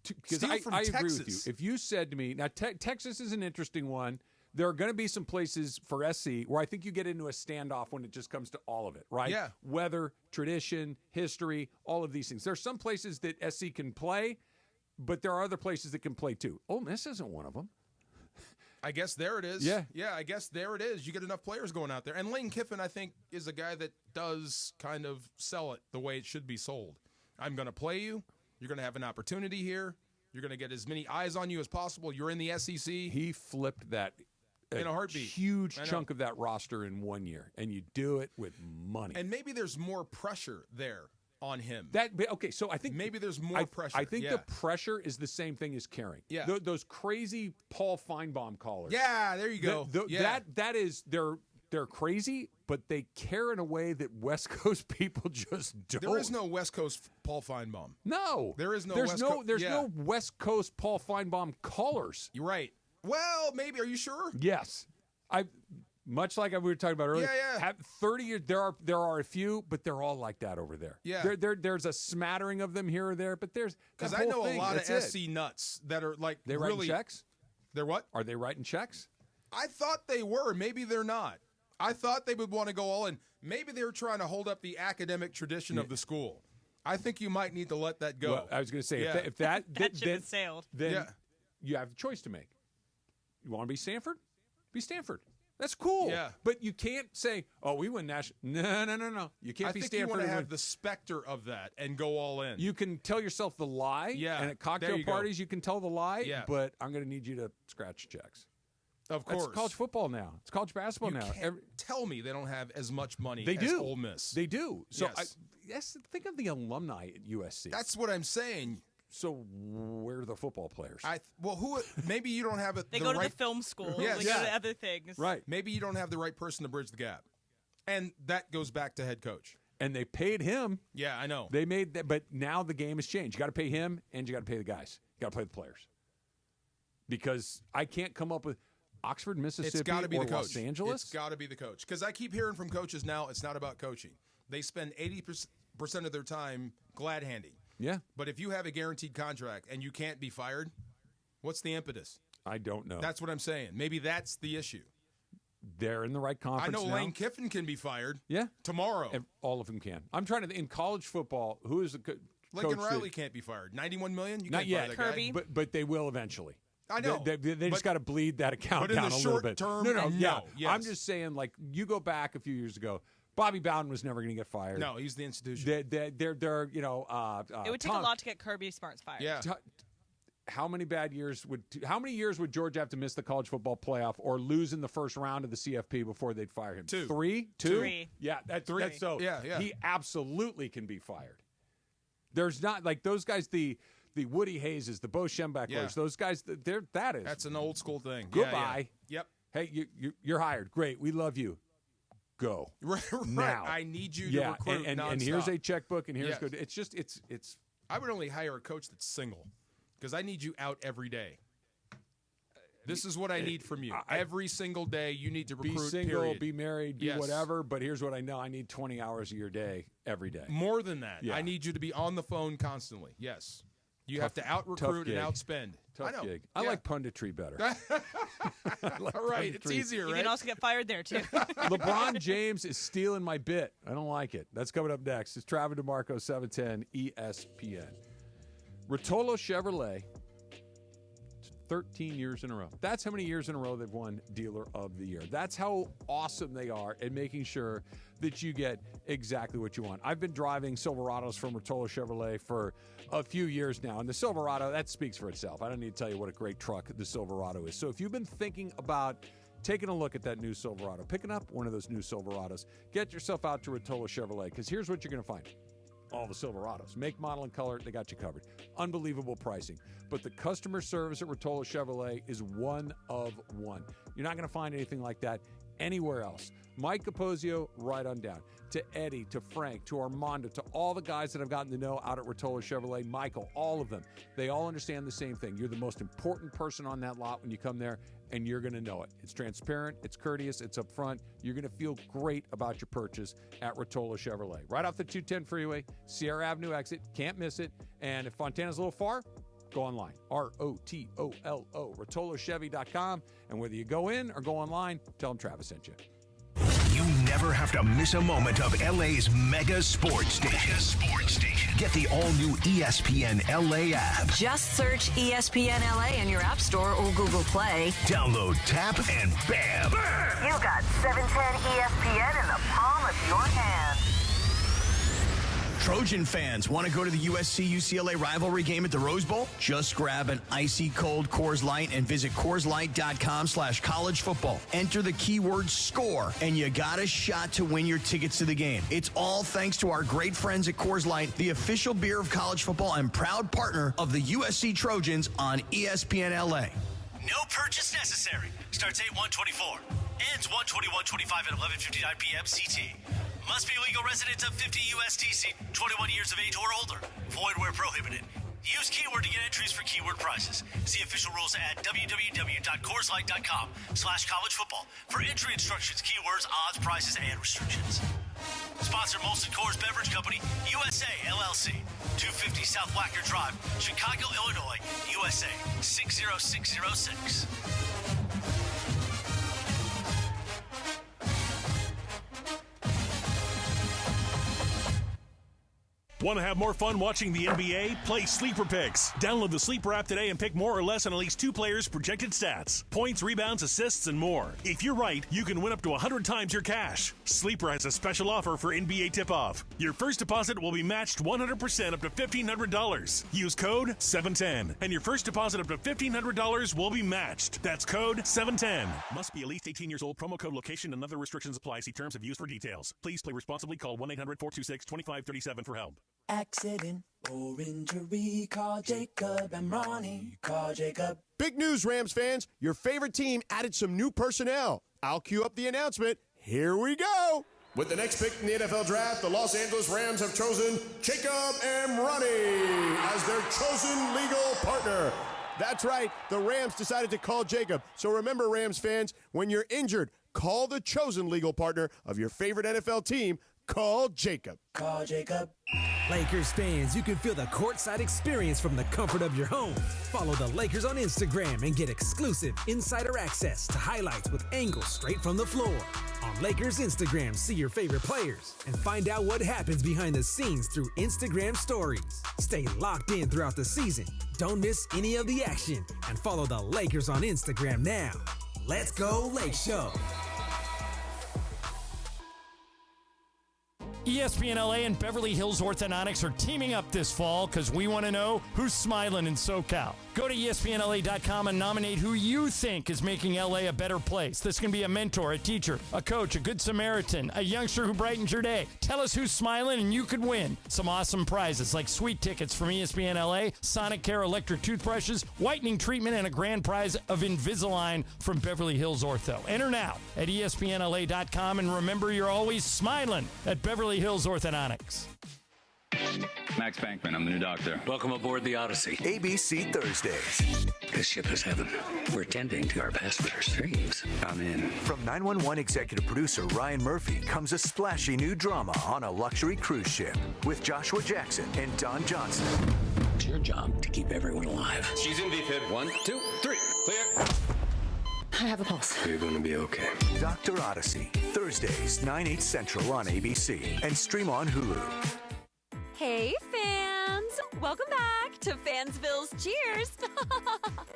Because Steal I from agree with Texas. you. If you said to me... Now, Texas is an interesting one. There are going to be some places for SC where I think you get into a standoff when it just comes to all of it, right? Yeah. Weather, tradition, history, all of these things. There are some places that SC can play, but there are other places that can play too. Ole Miss isn't one of them. I guess there it is. Yeah. Yeah, I guess there it is. You get enough players going out there. And Lane Kiffin, I think, is a guy that does kind of sell it the way it should be sold. I'm going to play you. You're going to have an opportunity here. You're going to get as many eyes on you as possible. You're in the SEC. He flipped that in a heartbeat. Huge chunk of that roster in 1 year, and you do it with money. And maybe there's more pressure there on him. Okay, so I think maybe there's more pressure. I think the pressure is the same thing as caring. Yeah. Those crazy Paul Feinbaum callers. Yeah, there you go. That is they're crazy, but they care in a way that West Coast people just don't. There is no West Coast Paul Feinbaum. No, there is no. There's no West Coast Paul Feinbaum callers. You're right. Well, maybe. Are you sure? Yes, much like we were talking about earlier. Yeah. 30 years. There are a few, but they're all like that over there. Yeah. There's a smattering of them here or there, but there's because I know a lot of SC nuts that are like they really writing checks. They're what? Are they writing checks? I thought they were. Maybe they're not. I thought they would want to go all in. Maybe they were trying to hold up the academic tradition of the school. I think you might need to let that go. Well, I was going to say, if that ship has sailed. Then you have a choice to make. You want to be Stanford? Be Stanford. That's cool. Yeah. But you can't say, oh, we win national. No. You can't be Stanford. I think you want to have the specter of that and go all in. You can tell yourself the lie. Yeah. And at cocktail parties, you can tell the lie. Yeah. But I'm going to need you to scratch checks. Of course. It's college football now. It's college basketball now. Can't tell me they don't have as much money as Ole Miss. They do. So yes. Think of the alumni at USC. That's what I'm saying. So where are the football players? Maybe you don't have it. They go to the film school. Yes. They go to other things. Right. Maybe you don't have the right person to bridge the gap. And that goes back to head coach. And they paid him. Yeah, I know. They made that, but now the game has changed. You got to pay him, and you got to pay the guys. You got to play the players. Because I can't come up with Oxford, Mississippi, it's gotta be or the coach. Los Angeles. It's got to be the coach. Because I keep hearing from coaches now, it's not about coaching. They spend 80% of their time glad handing. Yeah. But if you have a guaranteed contract and you can't be fired, what's the impetus? I don't know. That's what I'm saying. Maybe that's the issue. They're in the right conference I know now. Lane Kiffin can be fired. Yeah. Tomorrow. All of them can. I'm trying to, in college football, who is the coach? Lincoln Riley can't be fired. $91 million? You Not can't yet. fire that Kirby. guy. But they will eventually. I know. They just got to bleed that account but in down the a short little bit. term, No. Yes. I'm just saying, like, you go back a few years ago, Bobby Bowden was never going to get fired. No, he's the institution. They're you know, it would take a lot to get Kirby Smart's fired. Yeah. How many years would Georgia have to miss the college football playoff or lose in the first round of the CFP before they'd fire him? 2. 3? 2? 3. Yeah, that's 3. So yeah. He absolutely can be fired. There's not like those guys. The the Woody Hayeses, the Bo Schembechlers, those guys, That's an old school thing. Goodbye. Yeah. Yep. Hey, you're hired. Great. We love you. Go. Right. Now. I need you to recruit and here's a checkbook, and here's good. It's just, it's. I would only hire a coach that's single because I need you out every day. This is what I need from you. Every single day, you need to recruit, be single, period. be married, be whatever, but here's what I know. I need 20 hours of your day every day. More than that. Yeah. I need you to be on the phone constantly. Yes. You have to out-recruit and outspend. Tough I know. gig. I like Punditry better. All right. It's easier, right? You can also get fired there, too. LeBron James is stealing my bit. I don't like it. That's coming up next. It's Travis DeMarco, 710 ESPN. Rotolo Chevrolet, 13 years in a row. That's how many years in a row they've won Dealer of the Year. That's how awesome they are at making sure that you get exactly what you want. I've been driving Silverados from Rotolo Chevrolet for a few years now, and the Silverado, that speaks for itself. I don't need to tell you what a great truck the Silverado is. So if you've been thinking about taking a look at that new Silverado, picking up one of those new Silverados, get yourself out to Rotolo Chevrolet, because here's what you're going to find. All the Silverados. Make, model, and color, they got you covered. Unbelievable pricing. But the customer service at Rotolo Chevrolet is one of one. You're not going to find anything like that anywhere else. Mike Capozio, right on down. To Eddie, to Frank, to Armando, to all the guys that I've gotten to know out at Rotolo Chevrolet, Michael, all of them. They all understand the same thing. You're the most important person on that lot when you come there, and you're going to know it. It's transparent, it's courteous, it's upfront. You're going to feel great about your purchase at Rotolo Chevrolet. Right off the 210 freeway, Sierra Avenue exit. Can't miss it. And if Fontana's a little far, go online. ROTOLO, RotoloChevy.com. And whether you go in or go online, tell them Travis sent you. You never have to miss a moment of LA's mega sports station. Get the all-new ESPN LA app. Just search ESPN LA in your App Store or Google Play. Download, tap, and bam! You got 710 ESPN in the palm of your hand. Trojan fans, want to go to the USC-UCLA rivalry game at the Rose Bowl? Just grab an icy cold Coors Light and visit CoorsLight.com/college football. Enter the keyword SCORE, and you got a shot to win your tickets to the game. It's all thanks to our great friends at Coors Light, the official beer of college football and proud partner of the USC Trojans on ESPN LA. No purchase necessary. Starts 8/1/24. Ends 1/21/25 at 11:59 p.m. CT. Must be legal residents of 50 USDC, 21 years of age or older. Void where prohibited. Use keyword to get entries for keyword prizes. See official rules at www.CoorsLight.com/college football for entry instructions, keywords, odds, prices, and restrictions. Sponsor Molson Coors Beverage Company, USA, LLC. 250 South Wacker Drive, Chicago, Illinois, USA, 60606. Want to have more fun watching the NBA? Play Sleeper Picks. Download the Sleeper app today and pick more or less on at least two players' projected stats. Points, rebounds, assists, and more. If you're right, you can win up to 100 times your cash. Sleeper has a special offer for NBA tip-off. Your first deposit will be matched 100% up to $1,500. Use code 710, and your first deposit up to $1,500 will be matched. That's code 710. Must be at least 18 years old. Promo code location and other restrictions apply. See terms of use for details. Please play responsibly. Call 1-800-426-2537 for help. Accident or injury, call Jacob and Ronnie. Call Jacob. Big news, Rams fans. Your favorite team added some new personnel. I'll cue up the announcement. Here we go. With the next pick in the NFL draft, the Los Angeles Rams have chosen Jacob and Ronnie as their chosen legal partner. That's right. The Rams decided to call Jacob. So remember, Rams fans, when you're injured, call the chosen legal partner of your favorite NFL team. Call Jacob. Call Jacob. Lakers fans, you can feel the courtside experience from the comfort of your home. Follow the Lakers on Instagram and get exclusive insider access to highlights with angles straight from the floor. On Lakers Instagram, see your favorite players and find out what happens behind the scenes through Instagram stories. Stay locked in throughout the season. Don't miss any of the action and follow the Lakers on Instagram now. Let's go Lake Show. ESPN LA and Beverly Hills Orthodontics are teaming up this fall because we want to know who's smiling in SoCal. Go to ESPNLA.com and nominate who you think is making LA a better place. This can be a mentor, a teacher, a coach, a good Samaritan, a youngster who brightens your day. Tell us who's smiling and you could win some awesome prizes like sweet tickets from ESPN LA, Sonic Care electric toothbrushes, whitening treatment, and a grand prize of Invisalign from Beverly Hills Ortho. Enter now at ESPNLA.com and remember you're always smiling at Beverly Hills Orthodontics. Max Bankman, I'm the new doctor. Welcome aboard the Odyssey. ABC Thursdays. This ship is heaven. We're tending to our passengers' dreams. I'm in. From 911 executive producer Ryan Murphy comes a splashy new drama on a luxury cruise ship with Joshua Jackson and Don Johnson. It's your job to keep everyone alive. She's in VFib. 1, 2, 3. Clear. I have a pulse. You're going to be okay. Dr. Odyssey. Thursdays, 9/8 Central on ABC and stream on Hulu. Hey, fans! Welcome back to Fansville's Cheers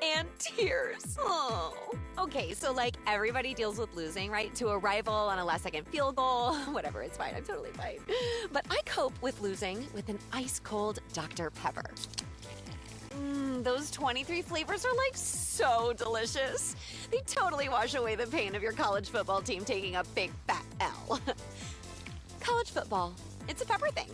and Tears. Oh. Okay, so like everybody deals with losing, right? To a rival on a last-second field goal. Whatever, it's fine. I'm totally fine. But I cope with losing with an ice-cold Dr. Pepper. Those 23 flavors are like so delicious. They totally wash away the pain of your college football team taking a big fat L. College football, it's a pepper thing.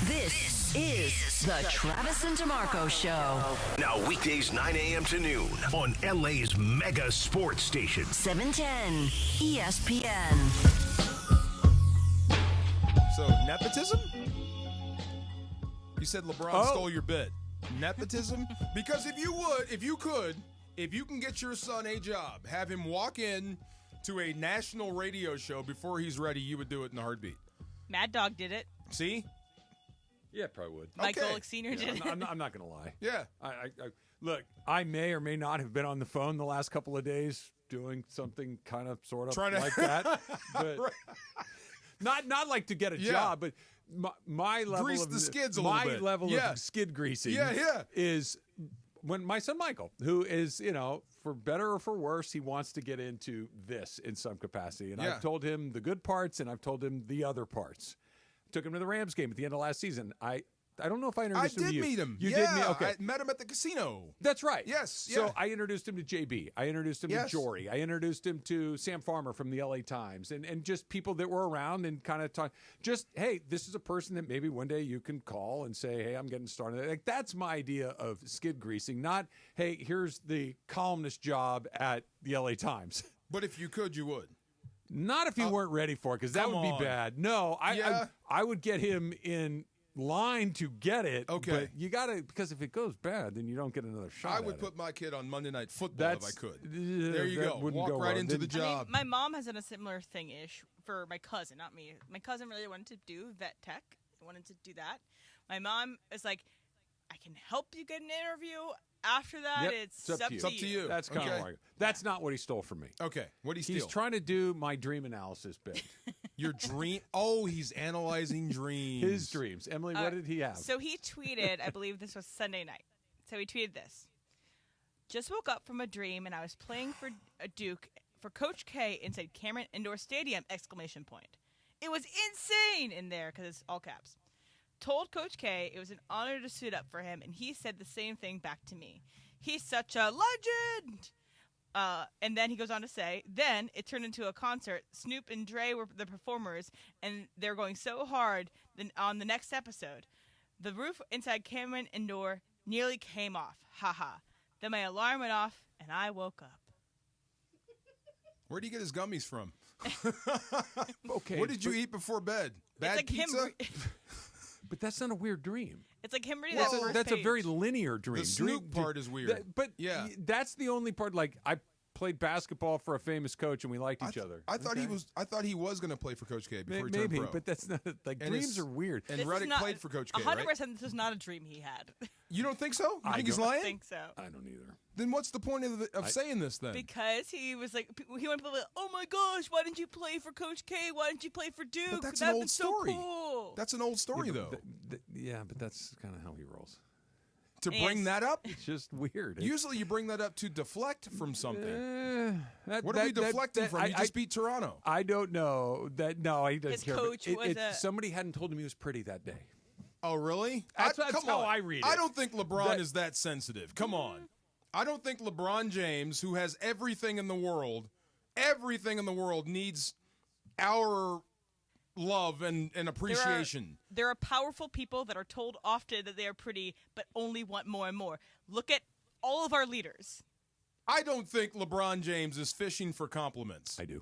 This is the Travis and DeMarco Show. Now weekdays 9 a.m. to noon on LA's mega sports station. 710 ESPN. So, nepotism? You said LeBron stole your bit. Nepotism? Because if you can get your son a job, have him walk in to a national radio show before he's ready, you would do it in a heartbeat. Mad Dog did it. See? Yeah, probably would. Mike Golick Sr. did it. I'm not going to lie. Yeah. Look, I may or may not have been on the phone the last couple of days doing something kind of sort of like that. But not like to get a job, but my level Grease of the skids a little bit. My level of skid greasing is when my son Michael, who is, for better or for worse, he wants to get into this in some capacity. And I've told him the good parts and I've told him the other parts. Took him to the Rams game at the end of last season. I don't know if I introduced him to you. I did meet him. You did meet okay. I met him at the casino. That's right. Yes. So I introduced him to JB. I introduced him to Jory. I introduced him to Sam Farmer from the LA Times and just people that were around and kind of talk. Just, hey, this is a person that maybe one day you can call and say, hey, I'm getting started. Like, that's my idea of skid greasing, not, hey, here's the columnist job at the LA Times. But if you could, you would. Not if you weren't ready for it, because that would be bad. No, I would get him in line to get it. Okay. But you got to, because if it goes bad, then you don't get another shot. I would put my kid on Monday Night Football if I could. There you go. Walk go right well. into the job. My mom has done a similar thing-ish for my cousin, not me. My cousin really wanted to do vet tech. Wanted to do that. My mom is like, I can help you get an interview. After that, it's up to you. That's kind of like that's not what he stole from me. Okay, what did he steal? He's trying to do my dream analysis bit. Your dream? Oh, he's analyzing dreams. His dreams. Emily, what did he have? So he tweeted, I believe this was Sunday night. So he tweeted this. Just woke up from a dream and I was playing for a Duke for Coach K inside Cameron Indoor Stadium! ! It was insane in there because it's all caps. Told Coach K it was an honor to suit up for him, and he said the same thing back to me. He's such a legend! And then he goes on to say, then it turned into a concert. Snoop and Dre were the performers, and they're going so hard on the next episode. The roof inside Cameron Indoor nearly came off. Ha ha. Then my alarm went off, and I woke up. Where do you get his gummies from? Okay. What did you eat before bed? Bad like pizza? But that's not a weird dream. It's like him reading That's a very linear dream. The Snoop part is weird. But that's the only part. Like, I played basketball for a famous coach, and we liked each other. I thought he was going to play for Coach K before he turned pro. But that's not like dreams are weird. And Reddick played for Coach K, 100% right? this is not a dream he had. You don't think so? You think he's lying? I think so. I don't either. Then what's the point of saying this then? Because he was like, he went to like, oh my gosh, why didn't you play for Coach K? Why didn't you play for Duke? But that's That'd an old story. So cool. That's an old story, though. Yeah, but that's kind of how he rolls. to bring that up? It's just weird. Usually you bring that up to deflect from something. What are we deflecting from? You just beat Toronto. I don't know. No, he doesn't His care. coach was somebody hadn't told him he was pretty that day. Oh, really? That's come how on. I read it. I don't think LeBron is that sensitive. Come on. I don't think LeBron James, who has everything in the world, needs our love and appreciation. There are powerful people that are told often that they are pretty, but only want more and more. Look at all of our leaders. I don't think LeBron James is fishing for compliments. I do.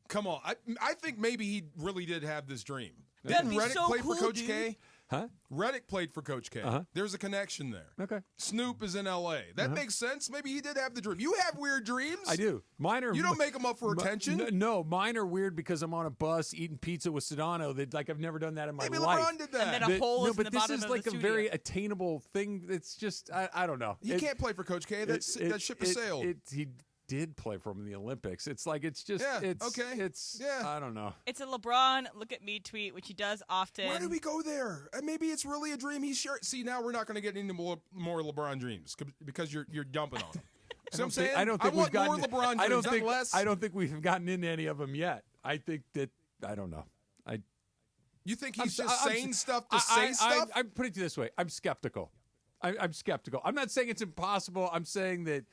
Come on. I think maybe he really did have this dream. That'd Didn't be Reddick so play cool, for Coach dude. K? Huh? Reddick played for Coach K. Uh-huh. There's a connection there. Okay. Snoop is in L.A. That makes sense. Maybe he did have the dream. You have weird dreams. I do. Mine are. You don't make them up for attention. No, mine are weird because I'm on a bus eating pizza with Sedano. That I've never done that in my Maybe life. LeBron did that. And then a hole is in but the this bottom is of like the a studio. very attainable thing. It's just I don't know. He can't play for Coach K. That ship has sailed. He did play for him in the Olympics. It's like it's I don't know. It's a LeBron look at me tweet, which he does often. Why do we go there? Maybe it's really a dream. See, now we're not going to get into more LeBron dreams because you're dumping on him. See what I'm saying? I don't think we've gotten more LeBron dreams, not less. I don't think we've gotten into any of them yet. I think that I don't know. You think he's just saying stuff to say stuff? I'm putting it this way. I'm skeptical. I'm skeptical. I'm not saying it's impossible. I'm saying that.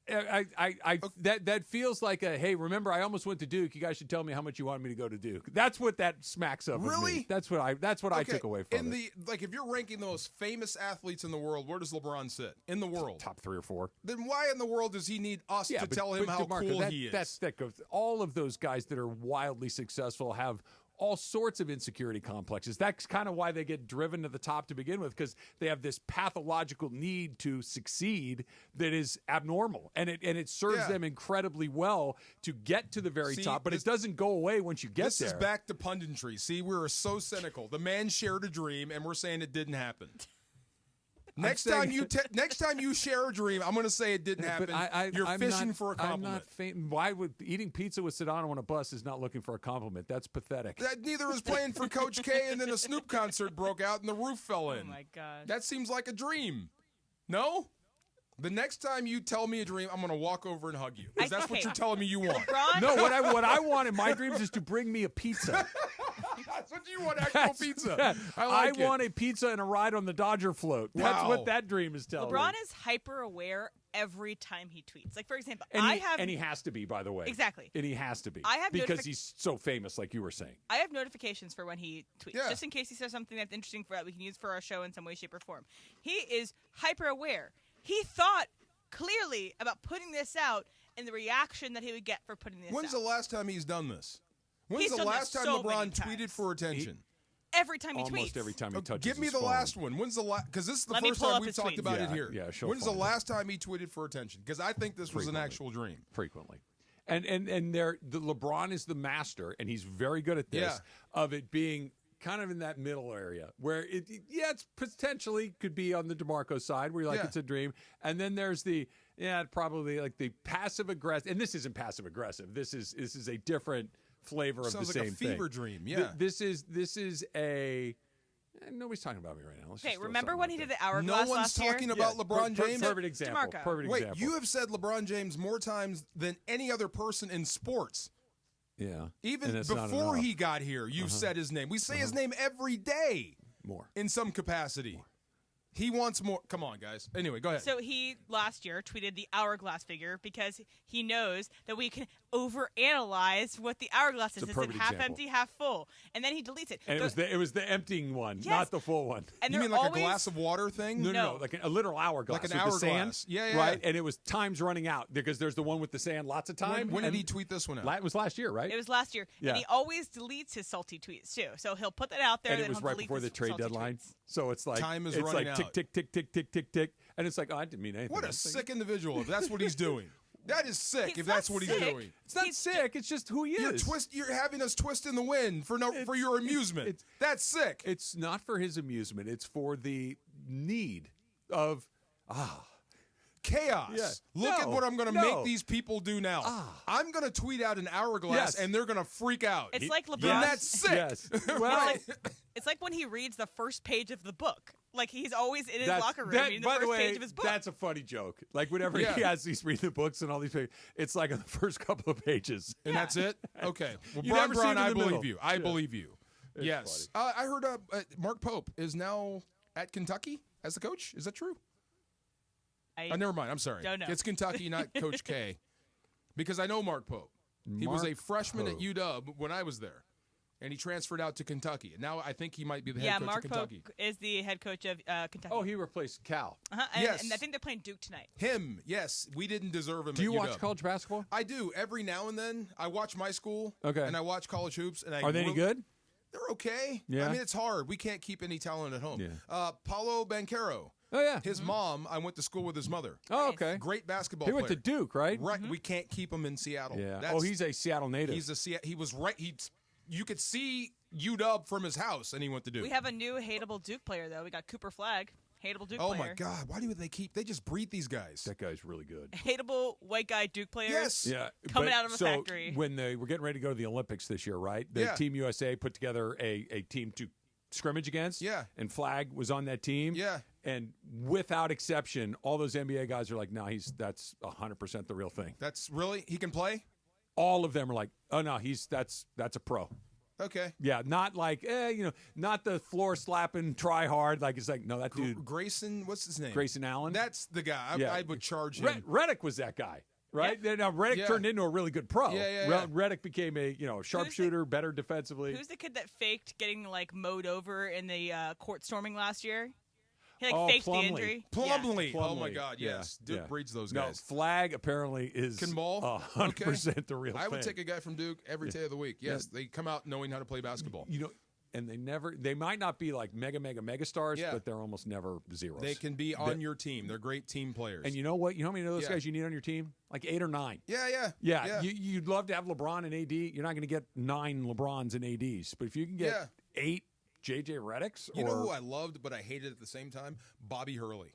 That feels like a hey. Remember, I almost went to Duke. You guys should tell me how much you want me to go to Duke. That's what that smacks of. Really? Me. That's what I took away from it. If you're ranking the most famous athletes in the world, where does LeBron sit in the world? Top 3 or 4. Then why in the world does he need us to tell him how DeMarco, cool he is? That goes. All of those guys that are wildly successful have all sorts of insecurity complexes. That's kind of why they get driven to the top to begin with, because they have this pathological need to succeed that is abnormal, and it serves them incredibly well to get to the very top. But it doesn't go away once you get there. This is back to punditry. See, we're so cynical. The man shared a dream, and we're saying it didn't happen. Next time you share a dream, I'm going to say it didn't happen. You're fishing for a compliment. Why would eating pizza with Sedano on a bus is not looking for a compliment? That's pathetic. Neither was playing for Coach K, and then a Snoop concert broke out and the roof fell in. Oh my God. That seems like a dream. No? The next time you tell me a dream, I'm going to walk over and hug you. Because that's what you're telling me you want. LeBron? No, what I want in my dreams is to bring me a pizza. That's what you want, actual pizza. I want a pizza and a ride on the Dodger float. That's what that dream is telling LeBron me. is hyper aware every time he tweets. Like, for example, and he has to be, by the way. Exactly. And he has to be. I have because he's so famous, like you were saying. I have notifications for when he tweets, just in case he says something that's interesting that we can use for our show in some way, shape, or form. He is hyper aware. He thought clearly about putting this out and the reaction that he would get for putting this out. When's the last time he's done this? When's the last time LeBron tweeted for attention? Every time he tweets. Almost every time he touches Give me his the phone. last one. When's the last? Because this is the Let me first pull time up we've his talked tweets. about it here. Yeah, When's the last time he tweeted for attention? Because I think this was an actual dream. Frequently. And the LeBron is the master, and he's very good at this, of it being kind of in that middle area where it's potentially could be on the DeMarco side where you're like, it's a dream. And then there's probably like the passive aggressive, and this isn't passive aggressive. This is a different flavor of the same thing. Sounds like a fever dream. Yeah. This is a. Nobody's talking about me right now. Okay, remember when he did the hourglass No one's last year? talking about LeBron James? Perfect example. DeMarco. Perfect Wait, example. you have said LeBron James more times than any other person in sports. Yeah. Even And it's not before enough. he got here, you've said his name. We say his name every day. More. In some capacity. He wants more. Come on, guys. Anyway, go ahead. So he, last year, tweeted the hourglass figure because he knows that we can overanalyze what the hourglass is. It's a Is it perfect half example. empty, half full? And then he deletes it. And it was the emptying one, Yes. not the full one. And you they're mean like always, a glass of water thing? No, like a literal hourglass. Like an with the hourglass. sand, Yeah. right? And it was time's running out because there's the one with the sand lots of time. When did and he tweet this one out? It was last year, right? It was last year. Yeah. And he always deletes his salty tweets, too. So he'll put that out there. And it then was he'll right delete before the his trade salty deadline. tweets. So it's like Time is it's running like out. tick, tick, tick, tick, tick, tick, tick. And it's like, I didn't mean anything. What a It's like- sick individual if that's what he's doing. That is sick He's if that's not what he's sick. doing. It's not sick. It's just who he is. You're having us twist in the wind for your amusement. That's sick. It's not for his amusement. It's for the need of chaos. Yeah. Look at No, what I'm going to no. make these people do now. I'm going to tweet out an hourglass, Yes. and they're going to freak out. It's like LeBron. Then that's sick. Yes. Well, It's like when he reads the first page of the book. Like, he's always in his locker room. Reading the by first the way, page of his book. that's a funny joke. Like, whenever he has these reading the books and all these pages, it's like on the first couple of pages. And that's it? Okay. Well, You never see Braun, him in I the believe middle. you. I Yeah. believe you. It's Yes. I heard Mark Pope is now at Kentucky as the coach. Is that true? Never mind. I'm sorry. Don't know. It's Kentucky, not Coach K. Because I know Mark Pope. He was a Mark freshman at Pope. UW when I was there. And he transferred out to Kentucky. And now I think he might be the head coach Mark of Kentucky. Pope is the head coach of Kentucky. Oh, he replaced Cal. Yes. And I think they're playing Duke tonight. Him, yes. We didn't deserve him. Do you at watch UW. college basketball? I do. Every now and then. I watch my school. Okay. And I watch college hoops. And Are they any good? They're okay. Yeah. I mean, it's hard. We can't keep any talent at home. Yeah. Paulo Banchero. Oh, yeah. His mom, I went to school with his mother. Oh, okay. Great basketball He went to player. Duke, right? Right. We can't keep him in Seattle. Yeah. He's a Seattle native. He was right. You could see UW from his house, and he went to Duke. We have a new hateable Duke player, though. We got Cooper Flagg, hateable Duke Oh, player. my God. Why do they just breed these guys? That guy's really good. Hateable white guy Duke players. Yes. Yeah, Coming but- out of a so factory. When they were getting ready to go to the Olympics this year, right? The Yeah. Team USA put together a team to scrimmage against. Yeah. And Flag was on that team. Yeah. And without exception, all those NBA guys are like, no, that's 100% the real thing. That's really he can play. All of them are like, oh no, that's a pro. Okay. Yeah, not like not the floor slapping, try hard. Like it's like no, that dude Grayson, what's his name? Grayson Allen. That's the guy. Yeah. I would charge him. Reddick was that guy. Right now, Reddick Yeah. turned into a really good pro. Yeah. Reddick became a sharpshooter, better defensively. Who's the kid that faked getting like mowed over in the court storming last year? He like Oh, faked Plumlee. the injury. Plumlee. Oh my Plumlee. God, Yeah, yes. Duke yeah. breeds those No, guys. Flag apparently is Can ball? 100% the real I would thing. take a guy from Duke every day of the week. Yes, they come out knowing how to play basketball. And they might not be like mega stars, Yeah. but they're almost never zeros. They can be on your team. They're great team players. And you know what? You know how many of those Yeah. guys you need on your team? Like 8 or 9. Yeah. You'd love to have LeBron and AD. You're not going to get 9 LeBrons and ADs, but if you can get 8 JJ Reddicks, You know who I loved but I hated at the same time? Bobby Hurley.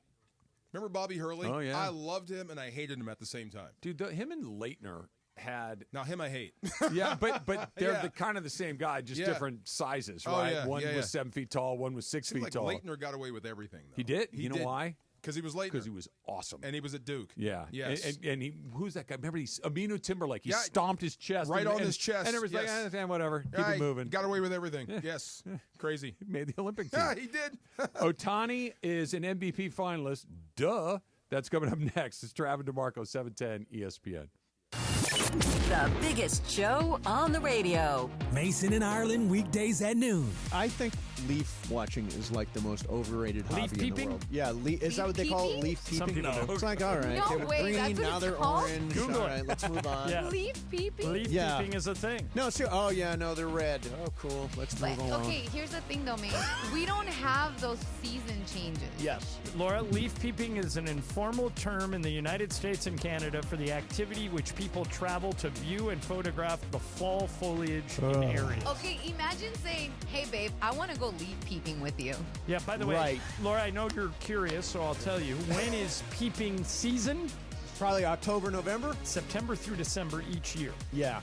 Remember Bobby Hurley? Oh, yeah. I loved him and I hated him at the same time. dude, him and Leitner had. Now him I hate. Yeah, but they're Yeah. the kind of the same guy, just Yeah. different sizes, Oh, right? yeah, One yeah, was yeah. 7 feet tall, one was 6 Seemed feet like tall. Leitner got away with everything, though. He did. He You know did. why? Because he was Leitner. Because he was awesome. And he was at Duke. Yeah. Yes. And he, who's that guy? Remember, Aminu Timberlake. He Yeah. stomped his chest. Right and, on his chest. And everyone's Yes. like, whatever. Keep Right. it moving. Got away with everything. Yes. Crazy. He made the Olympic team. Yeah, he did. Otani is an MVP finalist. Duh. That's coming up next. It's Travis DeMarco, 710 ESPN. The biggest show on the radio. Mason and Ireland weekdays at noon. I think leaf watching is like the most overrated Leaf hobby in the peeping? world. Yeah, is that what they call it? Leaf Some peeping? people do. It's like, all right, No they were way, green, that's what now it's they're called? orange. Google All it. right, let's move on. Yeah. Leaf peeping? Leaf Yeah. peeping is a thing. No, oh yeah, no, they're red. Oh, cool. Let's move But, along. okay, here's the thing though, mate. We don't have those season changes. Yes. Laura, leaf peeping is an informal term in the United States and Canada for the activity which people travel to view and photograph the fall foliage in areas. Okay, imagine saying, hey babe, I want to go leaf peeping with you. Yeah, by the way, Right. Laura, I know you're curious, so I'll tell you. When is peeping season? Probably October, November? September through December each year. Yeah.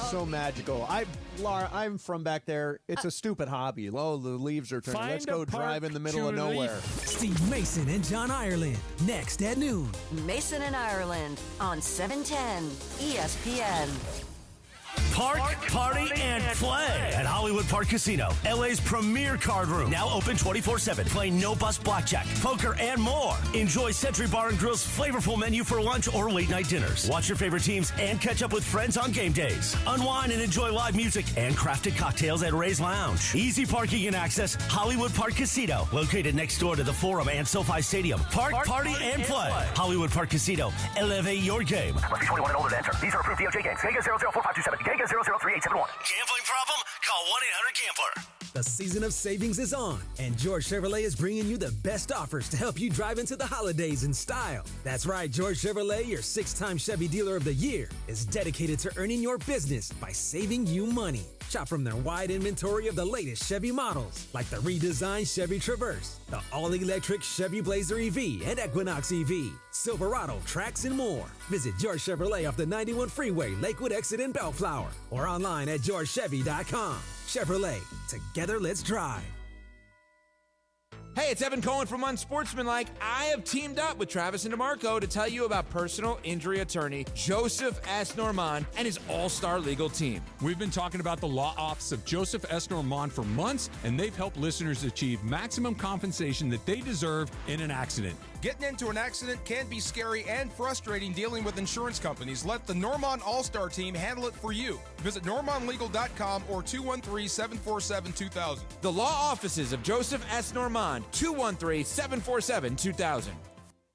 So magical. Laura, I'm from back there. It's a stupid hobby. Oh, the leaves are turning. Find Let's a go park drive in the middle to of nowhere. Steve Mason and John Ireland next at noon. Mason and Ireland on 710 ESPN. Park, party, and play at Hollywood Park Casino, LA's premier card room. Now open 24/7. Play no-bus blackjack, poker, and more. Enjoy Century Bar and Grill's flavorful menu for lunch or late-night dinners. Watch your favorite teams and catch up with friends on game days. Unwind and enjoy live music and crafted cocktails at Ray's Lounge. Easy parking and access, Hollywood Park Casino, located next door to the Forum and SoFi Stadium. Park, party, and play. Hollywood Park Casino. Elevate your game. Must be 21 and older to enter. These are approved DOJ games. Geico 004527. Geico 003871. Gambling problem? Call 1-800-GAMBLER. The season of savings is on, and George Chevrolet is bringing you the best offers to help you drive into the holidays in style. That's right, George Chevrolet, your 6-time Chevy Dealer of the Year, is dedicated to earning your business by saving you money. Shop from their wide inventory of the latest Chevy models, like the redesigned Chevy Traverse, the all-electric Chevy Blazer EV and Equinox EV, Silverado, Trax, and more. Visit George Chevrolet off the 91 Freeway, Lakewood Exit in Bellflower, or online at georgechevy.com. Chevrolet, together let's drive. Hey, it's Evan Cohen from Unsportsmanlike. I have teamed up with Travis and DeMarco to tell you about personal injury attorney Joseph S. Normand and his all-star legal team. We've been talking about the law office of Joseph S. Normand for months, and they've helped listeners achieve maximum compensation that they deserve in an accident. Getting into an accident can be scary and frustrating dealing with insurance companies. Let the Normand All-Star team handle it for you. Visit normandlegal.com or 213-747-2000. The law offices of Joseph S. Normand, 213-747-2000.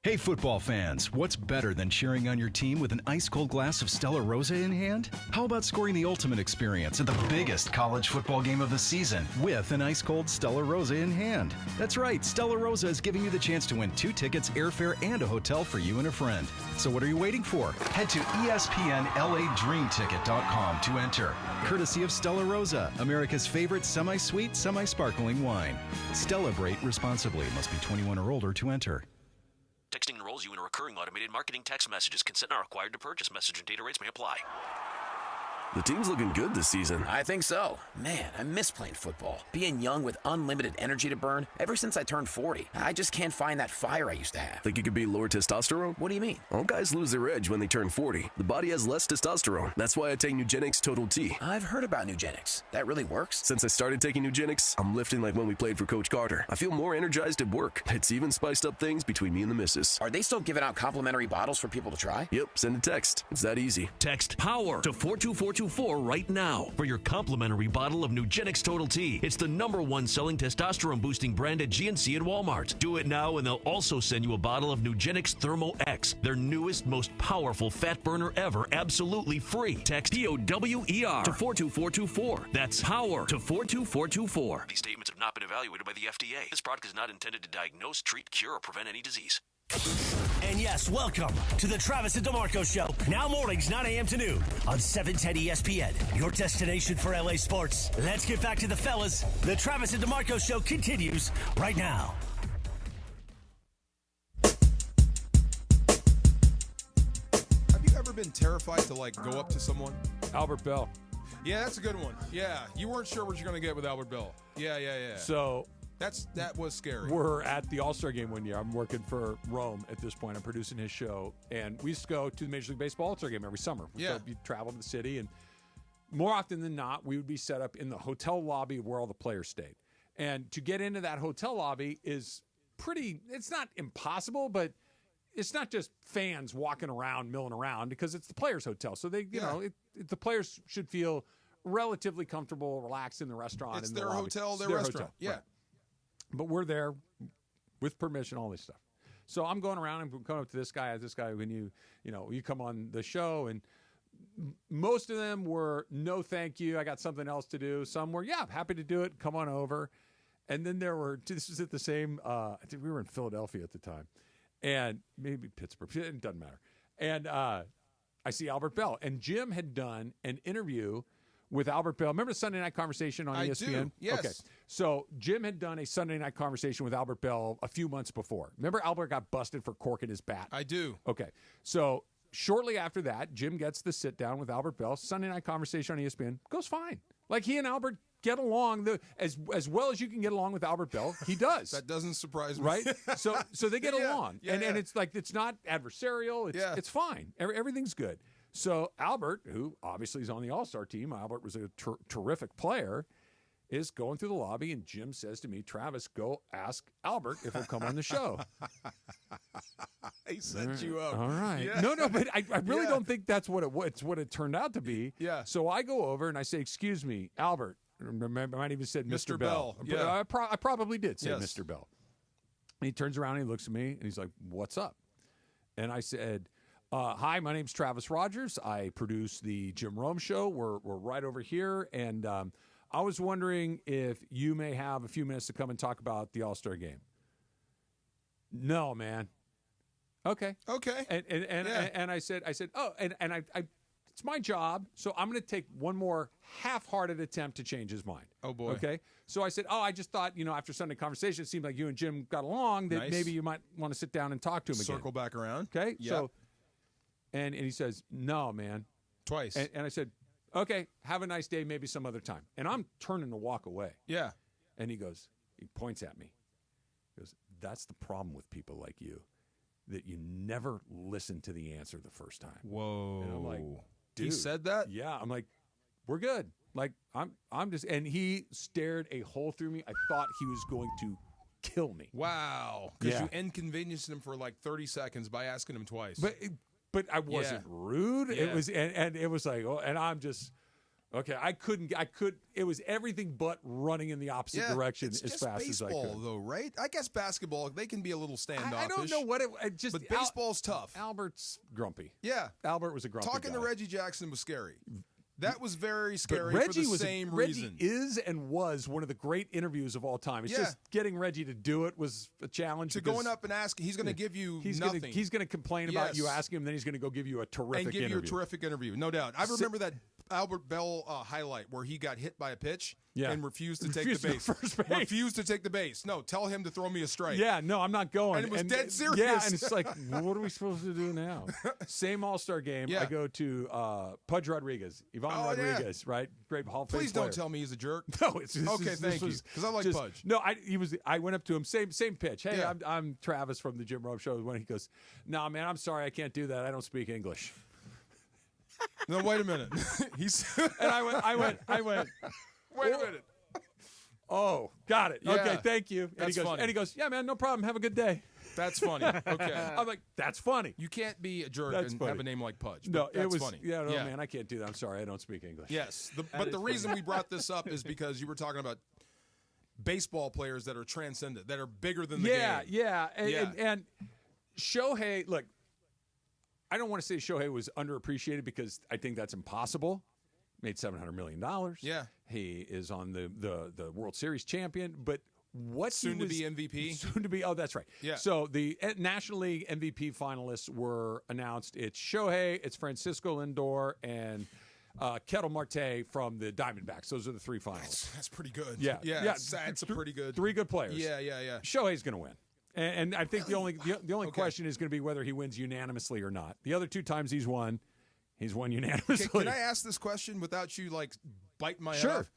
Hey, football fans, what's better than cheering on your team with an ice-cold glass of Stella Rosa in hand? How about scoring the ultimate experience at the biggest college football game of the season with an ice-cold Stella Rosa in hand? That's right, Stella Rosa is giving you the chance to win 2 tickets, airfare, and a hotel for you and a friend. So what are you waiting for? Head to ESPNLADreamTicket.com to enter. Courtesy of Stella Rosa, America's favorite semi-sweet, semi-sparkling wine. Celebrate responsibly. Must be 21 or older to enter. Texting enrolls you in a recurring automated marketing text messages. Consent not required to purchase. Message and data rates may apply. The team's looking good this season. I think so. Man, I miss playing football. Being young with unlimited energy to burn. Ever since I turned 40, I just can't find that fire I used to have. Think you could beat lower testosterone? What do you mean? All guys lose their edge when they turn 40. The body has less testosterone. That's why I take Nugenix Total T. I've heard about Nugenix. That really works? Since I started taking Nugenix, I'm lifting like when we played for Coach Carter. I feel more energized at work. It's even spiced up things between me and the missus. Are they still giving out complimentary bottles for people to try? Yep, send a text. It's that easy. Text POWER to 42424 right now for your complimentary bottle of Nugenix Total T. It's the #1 selling testosterone boosting brand at GNC and Walmart. Do it now and they'll also send you a bottle of Nugenix Thermo X, their newest, most powerful fat burner ever, absolutely free. Text POWER to 42424. That's POWER to 42424. These statements have not been evaluated by the FDA. This product is not intended to diagnose, treat, cure, or prevent any disease. And yes, welcome to the Travis and DeMarco Show. Now mornings, 9 a.m. to noon on 710 ESPN, your destination for LA sports. Let's get back to the fellas. The Travis and DeMarco Show continues right now. Have you ever been terrified to, go up to someone? Albert Bell. Yeah, that's a good one. Yeah, you weren't sure what you're going to get with Albert Bell. Yeah. So... That was scary. We're at the All-Star game one year. I'm working for Rome at this point. I'm producing his show. And we used to go to the Major League Baseball All-Star game every summer. Yeah. So you'd travel to the city. And more often than not, we would be set up in the hotel lobby where all the players stayed. And to get into that hotel lobby is it's not impossible, but it's not just fans walking around, milling around, because it's the players' hotel. So the players should feel relatively comfortable, relaxed in the restaurant. It's in the their lobby. hotel, their It's restaurant. hotel. Yeah. Right. But we're there with permission, all this stuff. So I'm going around and going up to this guy when you come on the show, and most of them were no thank you, I got something else to do. Some were, yeah, happy to do it, come on over. And then this was at the same I think we were in Philadelphia at the time, and maybe Pittsburgh, it doesn't matter. And I see Albert Bell, and Jim had done an interview with Albert Bell. Remember the Sunday Night Conversation on ESPN? Do, yes. Okay. So Jim had done a Sunday Night Conversation with Albert Bell a few months before. Remember Albert got busted for corking his bat? I do. Okay. So shortly after that, Jim gets the sit down with Albert Bell. Sunday Night Conversation on ESPN goes fine. Like he and Albert get along as well as you can get along with Albert Bell. He does. That doesn't surprise me. Right? So they get along. Yeah, and it's like it's not adversarial. It's fine. Everything's good. So Albert, who obviously is on the All-Star team, Albert was a terrific player, is going through the lobby, and Jim says to me, Travis, go ask Albert if he'll come on the show. He set you up. All right. Yeah. No, but I really don't think that's what it turned out to be. Yeah. So I go over and I say, excuse me, Albert. Remember, I might even said Mr. Bell. Yeah. I probably did say Yes. Mr. Bell. And he turns around and he looks at me and he's like, what's up? And I said, hi, my name's Travis Rogers. I produce the Jim Rome Show. We're right over here. And I was wondering if you may have a few minutes to come and talk about the All-Star game. No, man. Okay. And I said, oh, and I it's my job, so I'm going to take one more half-hearted attempt to change his mind. Oh, boy. Okay? So I said, I just thought, after Sunday conversation, it seemed like you and Jim got along, that Nice. maybe you might want to sit down and talk to him again. Circle back around. Okay? Yep. So, and he says, no, man. Twice. And I said, okay, have a nice day, maybe some other time. And I'm turning to walk away. Yeah. And he points at me. He goes, that's the problem with people like you, that you never listen to the answer the first time. Whoa. And I'm like, dude. He said that? Yeah. I'm like, we're good. Like, I'm just, and he stared a hole through me. I thought he was going to kill me. Wow. Because Yeah. you inconvenienced him for like 30 seconds by asking him twice. But I wasn't rude. Yeah. It was, and it was like, oh, and I'm just, okay, I could, it was everything but running in the opposite direction it's as just fast as I baseball, could. though, right? I guess basketball, they can be a little standoffish. I don't know what it just. But baseball's tough. Albert's grumpy. Yeah. Albert was a grumpy Talking guy. to Reggie Jackson was scary. That was very But scary Reggie for the same Reggie reason. is and was one of the great interviews of all time. It's just getting Reggie to do it was a challenge. To going up and asking, he's going to give you nothing. He's going to complain about you asking him, then he's going to go give you a terrific and give interview. you a terrific interview, no doubt. I remember that Albert Bell highlight where he got hit by a pitch and refused to take the base. First base. Refused to take the base. No, tell him to throw me a strike. Yeah, no, I'm not going. And it was dead serious. Yeah, and it's like, well, what are we supposed to do now? Same All-Star game. Yeah. I go to Pudge Rodriguez, Ivan Rodriguez, right? Great Hall of Fame Please player. don't tell me he's a jerk. No, it's okay. Thank you, because I like Pudge. No, I went up to him, same pitch. Hey, I'm Travis from the Jim Rome Show. When he goes, "No, man, I'm sorry, I can't do that. I don't speak English." No, wait a minute. And I went. Wait a minute. Oh, got it. Yeah. Okay, thank you. That's funny. And he goes, yeah, man, no problem. Have a good day. That's funny. Okay. I'm like, that's funny. You can't be a jerk That's and funny. have a name like Pudge. No, but that's it was funny. Yeah, no, man, I can't do that. I'm sorry, I don't speak English. Yes, That but is the reason funny. we brought this up is because you were talking about baseball players that are transcendent, that are bigger than the game. Yeah. And Shohei, look, I don't want to say Shohei was underappreciated because I think that's impossible. Made $700 million. Yeah. He is on the World Series champion, but what Soon he to be was- MVP? Soon to be, oh, that's right. Yeah. So the National League MVP finalists were announced. It's Shohei, it's Francisco Lindor, and Ketel Marte from the Diamondbacks. Those are the three finalists. That's pretty good. Yeah. It's a pretty good. Three good players. Yeah. Shohei's going to win. And I think the only question is going to be whether he wins unanimously or not. The other two times he's won unanimously. Can I ask this question without you like biting my head Sure. off?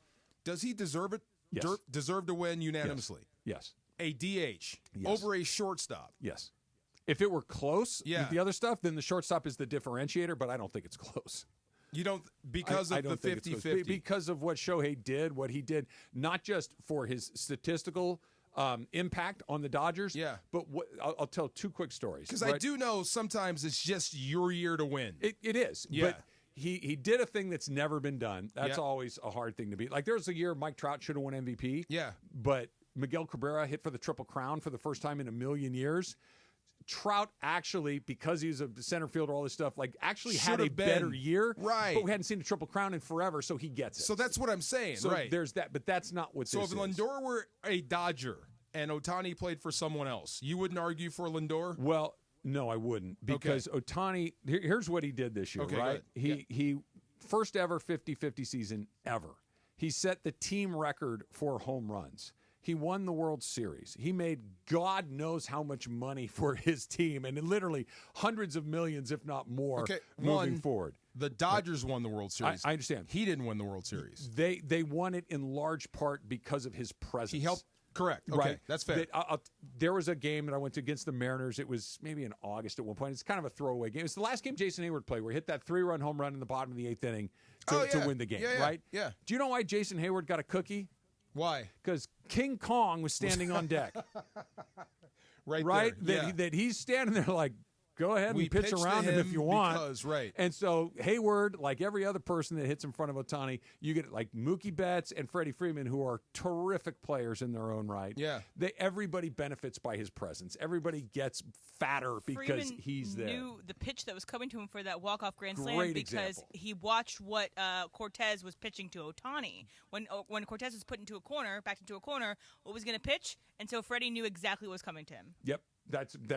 Does he deserve it? Yes. Deserve to win unanimously? Yes. A DH over a shortstop. Yes. If it were close Yeah. with the other stuff, then the shortstop is the differentiator, but I don't think it's close. You don't because I of the don't think it's close. 50-50. Because of what Shohei did, what he did, not just for his statistical impact on the Dodgers. Yeah. But I'll tell two quick stories. Because I do know sometimes it's just your year to win. It is. Yeah. But he did a thing that's never been done. That's Yeah. always a hard thing to beat. Like there was a year Mike Trout should have won MVP. Yeah. But Miguel Cabrera hit for the Triple Crown for the first time in a million years. Trout actually, because he's a center fielder, all this stuff, like actually had a Should've been. better year. Right. But we hadn't seen a Triple Crown in forever, so he gets it. So that's what I'm saying, So right? there's that, but that's not what So this if is. Lindor were a Dodger and Ohtani played for someone else, you wouldn't argue for Lindor? Well, no, I wouldn't, because Ohtani, here's what he did this year, Okay, right? good. He first ever 50-50 season ever. He set the team record for home runs. He won the World Series. He made God knows how much money for his team, and literally hundreds of millions, if not more, moving forward. The Dodgers won the World Series. I understand. He didn't win the World Series. They won it in large part because of his presence. He helped. Correct. Okay, Right. that's fair. There was a game that I went to against the Mariners. It was maybe in August at one point. It's kind of a throwaway game. It's the last game Jason Hayward played where he hit that 3-run home run in the bottom of the 8th inning to win the game, Yeah. Do you know why Jason Hayward got a cookie? Why? Because King Kong was standing on deck. Right there. That he's standing there like, go ahead We and pitch pitched to around him if him you want. because, right. And so Hayward, like every other person that hits in front of Ohtani, you get like Mookie Betts and Freddie Freeman, who are terrific players in their own right. Yeah. Everybody benefits by his presence. Everybody gets fatter because Freeman he's there. knew the pitch that was coming to him for that walk-off grand slam Great because example. he watched what Cortez was pitching to Ohtani. When Cortez was put into a corner, backed into a corner, what was going to pitch, and so Freddie knew exactly what was coming to him. Yep.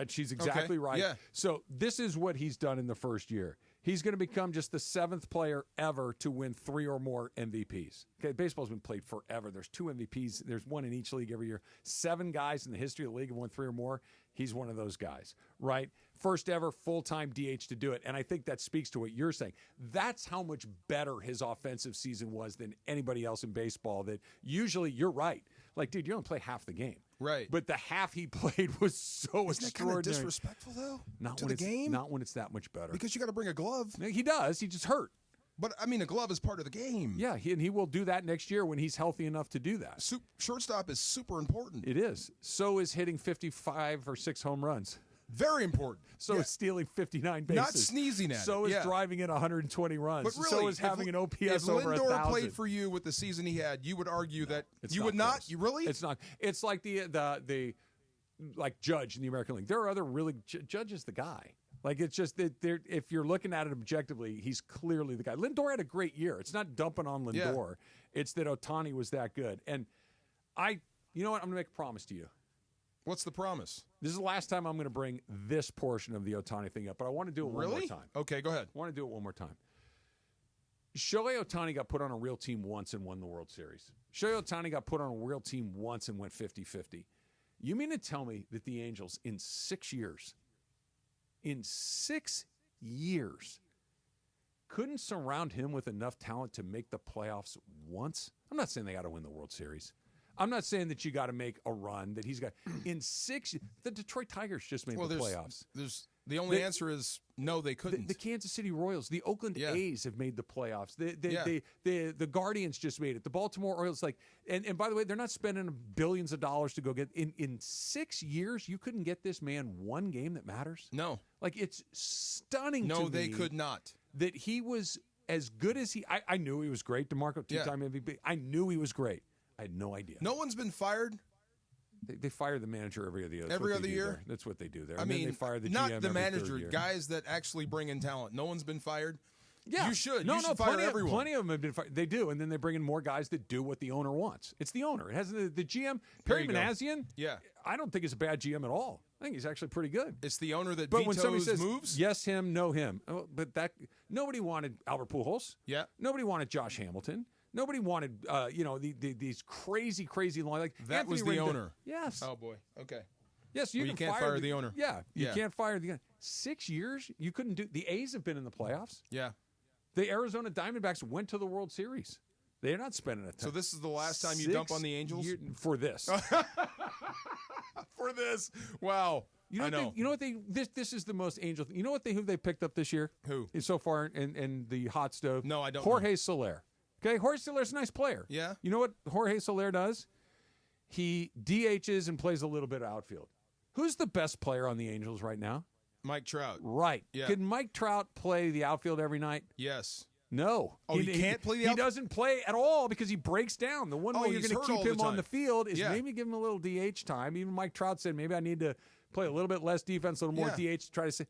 She's exactly right. Yeah. So this is what he's done in the first year. He's going to become just the 7th player ever to win 3 or more MVPs. Okay, baseball's been played forever. There's 2 MVPs. There's one in each league every year. 7 guys in the history of the league have won 3 or more. He's one of those guys, right? First ever full-time DH to do it. And I think that speaks to what you're saying. That's how much better his offensive season was than anybody else in baseball. That usually, you're right. Like, dude, you don't play half the game. Right. But the half he played was so Isn't that kind of extraordinary. disrespectful, though, Not to when the it's, game? Not when it's that much better. Because you got to bring a glove. No, he does. He just hurt. But, I mean, a glove is part of the game. Yeah, and he will do that next year when he's healthy enough to do that. Shortstop is super important. It is. So is hitting 55 or 6 home runs. Very important. So is stealing 59 bases. Not sneezing at it. So is driving in 120 runs. But really, so is having an OPS if over Lindor 1,000. played for you with the season he had, you would argue that It's you not would not. close. You really? It's not. It's like the like Judge in the American League. There are other really Judge is the guy. Like, it's just that if you're looking at it objectively, he's clearly the guy. Lindor had a great year. It's not dumping on Lindor. It's that Ohtani was that good. And you know what? I'm going to make a promise to you. What's the promise? This is the last time I'm going to bring this portion of the Ohtani thing up, but I want to do it one more time. Okay, go ahead. I want to do it one more time. Shohei Ohtani got put on a real team once and won the World Series. Shohei Ohtani got put on a real team once and went 50-50. You mean to tell me that the Angels in 6 years, couldn't surround him with enough talent to make the playoffs once? I'm not saying they got to win the World Series. I'm not saying that you got to make a run that he's got. In 6, the Detroit Tigers just made the playoffs. The only answer is no, they couldn't. The Kansas City Royals, the Oakland A's have made the playoffs. The Guardians just made it. The Baltimore Orioles, and by the way, they're not spending billions of dollars to go get in 6 years. You couldn't get this man one game that matters. No, it's stunning. No, to they me could not. That he was as good as he. I knew he was great. DeMarco, 2-time MVP. I knew he was great. I had no idea. No one's been fired. They fire the manager every other year. Every other year? That's what they do there. I And mean, then they fire the not GM the every manager, third year. guys that actually bring in talent. No one's been fired. Yeah, you should. No, you should fire everyone. Plenty of them have been fired. They do, and then they bring in more guys that do what the owner wants. It's the owner. It has the GM. Perry Manassian. Yeah, I don't think he's a bad GM at all. I think he's actually pretty good. It's the owner that but when somebody vetoes says moves. Yes, him, no, him. But nobody wanted Albert Pujols. Yeah, nobody wanted Josh Hamilton. Nobody wanted, these crazy long. Like that Anthony was the Rendon. owner. Yes. Oh boy. Okay. Yes, you can't fire the owner. Yeah, you can't fire the. 6 years, you couldn't do. The A's have been in the playoffs. Yeah. The Arizona Diamondbacks went to the World Series. They're not spending a ton. So this is the last time you dump on the Angels for this. For this, wow. You know what they this is the most Angel. You know who they picked up this year? Who so far in the hot stove? No, I don't. Jorge Soler. Okay, Jorge Soler's a nice player. Yeah. You know what Jorge Soler does? He DHs and plays a little bit of outfield. Who's the best player on the Angels right now? Mike Trout. Right. Yeah. Can Mike Trout play the outfield every night? Yes. No. Oh, he can't play the outfield? He doesn't play at all because he breaks down. The one way you're he's going to hurt keep all him the on the time. field is Yeah. maybe give him a little DH time. Even Mike Trout said maybe I need to play a little bit less defense, a little more DH to try to say.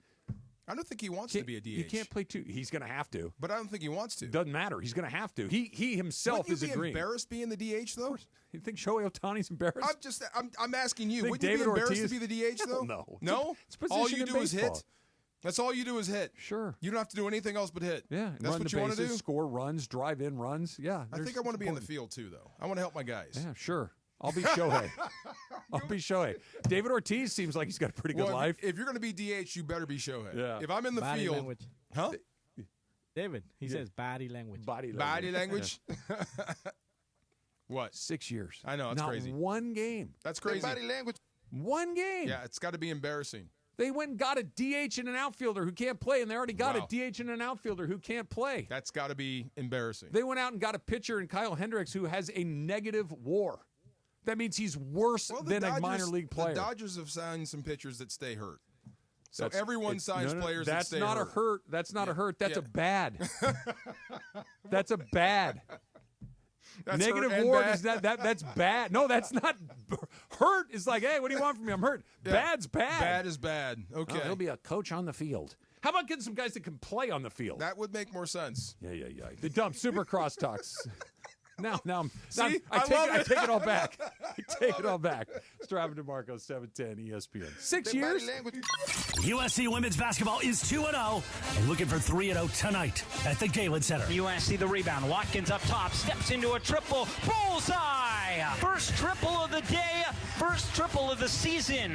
I don't think he wants to be a DH. He can't play two. He's going to have to. But I don't think he wants to. Doesn't matter. He's going to have to. He himself is Wouldn't you be agreeing. embarrassed being the DH though? You think Shohei Ohtani's embarrassed? I'm asking you. Think Wouldn't David you be embarrassed Ortiz? to be the DH though? No. No. It's a All position you in do is baseball. hit. That's all you do is hit. Sure. You don't have to do anything else but hit. Yeah. That's run what the you want to bases, do. Score runs, drive in runs. Yeah. I think I want to be in the field too, though. I want to help my guys. Yeah, sure. I'll be Shohei. I'll be Shohei. David Ortiz seems like he's got a pretty good life. If you're going to be DH, you better be Shohei. Yeah. If I'm in the Body field, language. huh? David, he says body language. Body language. What? 6 years. I know, it's Not crazy. one game. That's crazy. Body language. One game. Yeah, it's got to be embarrassing. They went and got a DH and an outfielder who can't play, and they already got Wow. a DH and an outfielder who can't play. That's got to be embarrassing. They went out and got a pitcher in Kyle Hendricks who has a negative WAR. That means he's worse than a minor league player. The Dodgers have signed some pitchers that stay hurt. So That's- everyone it's- signs no, players that That's stay not hurt. a hurt. That's not a hurt. That's Yeah. a bad. That's a bad. That's Negative hurt and WAR bad. is that's bad. No, that's not. Hurt is like, hey, what do you want from me? I'm hurt. Yeah. Bad's bad. Bad is bad. Okay. Oh, he'll be a coach on the field. How about getting some guys that can play on the field? That would make more sense. Yeah. The dumb super crosstalks. Now, See? I take it all back. I take it all back. Strava DeMarco, 710 ESPN. 6 years? USC women's basketball is 2-0 and looking for 3-0 tonight at the Galen Center. USC the rebound. Watkins up top, steps into a triple. Bullseye! First triple of the day, first triple of the season.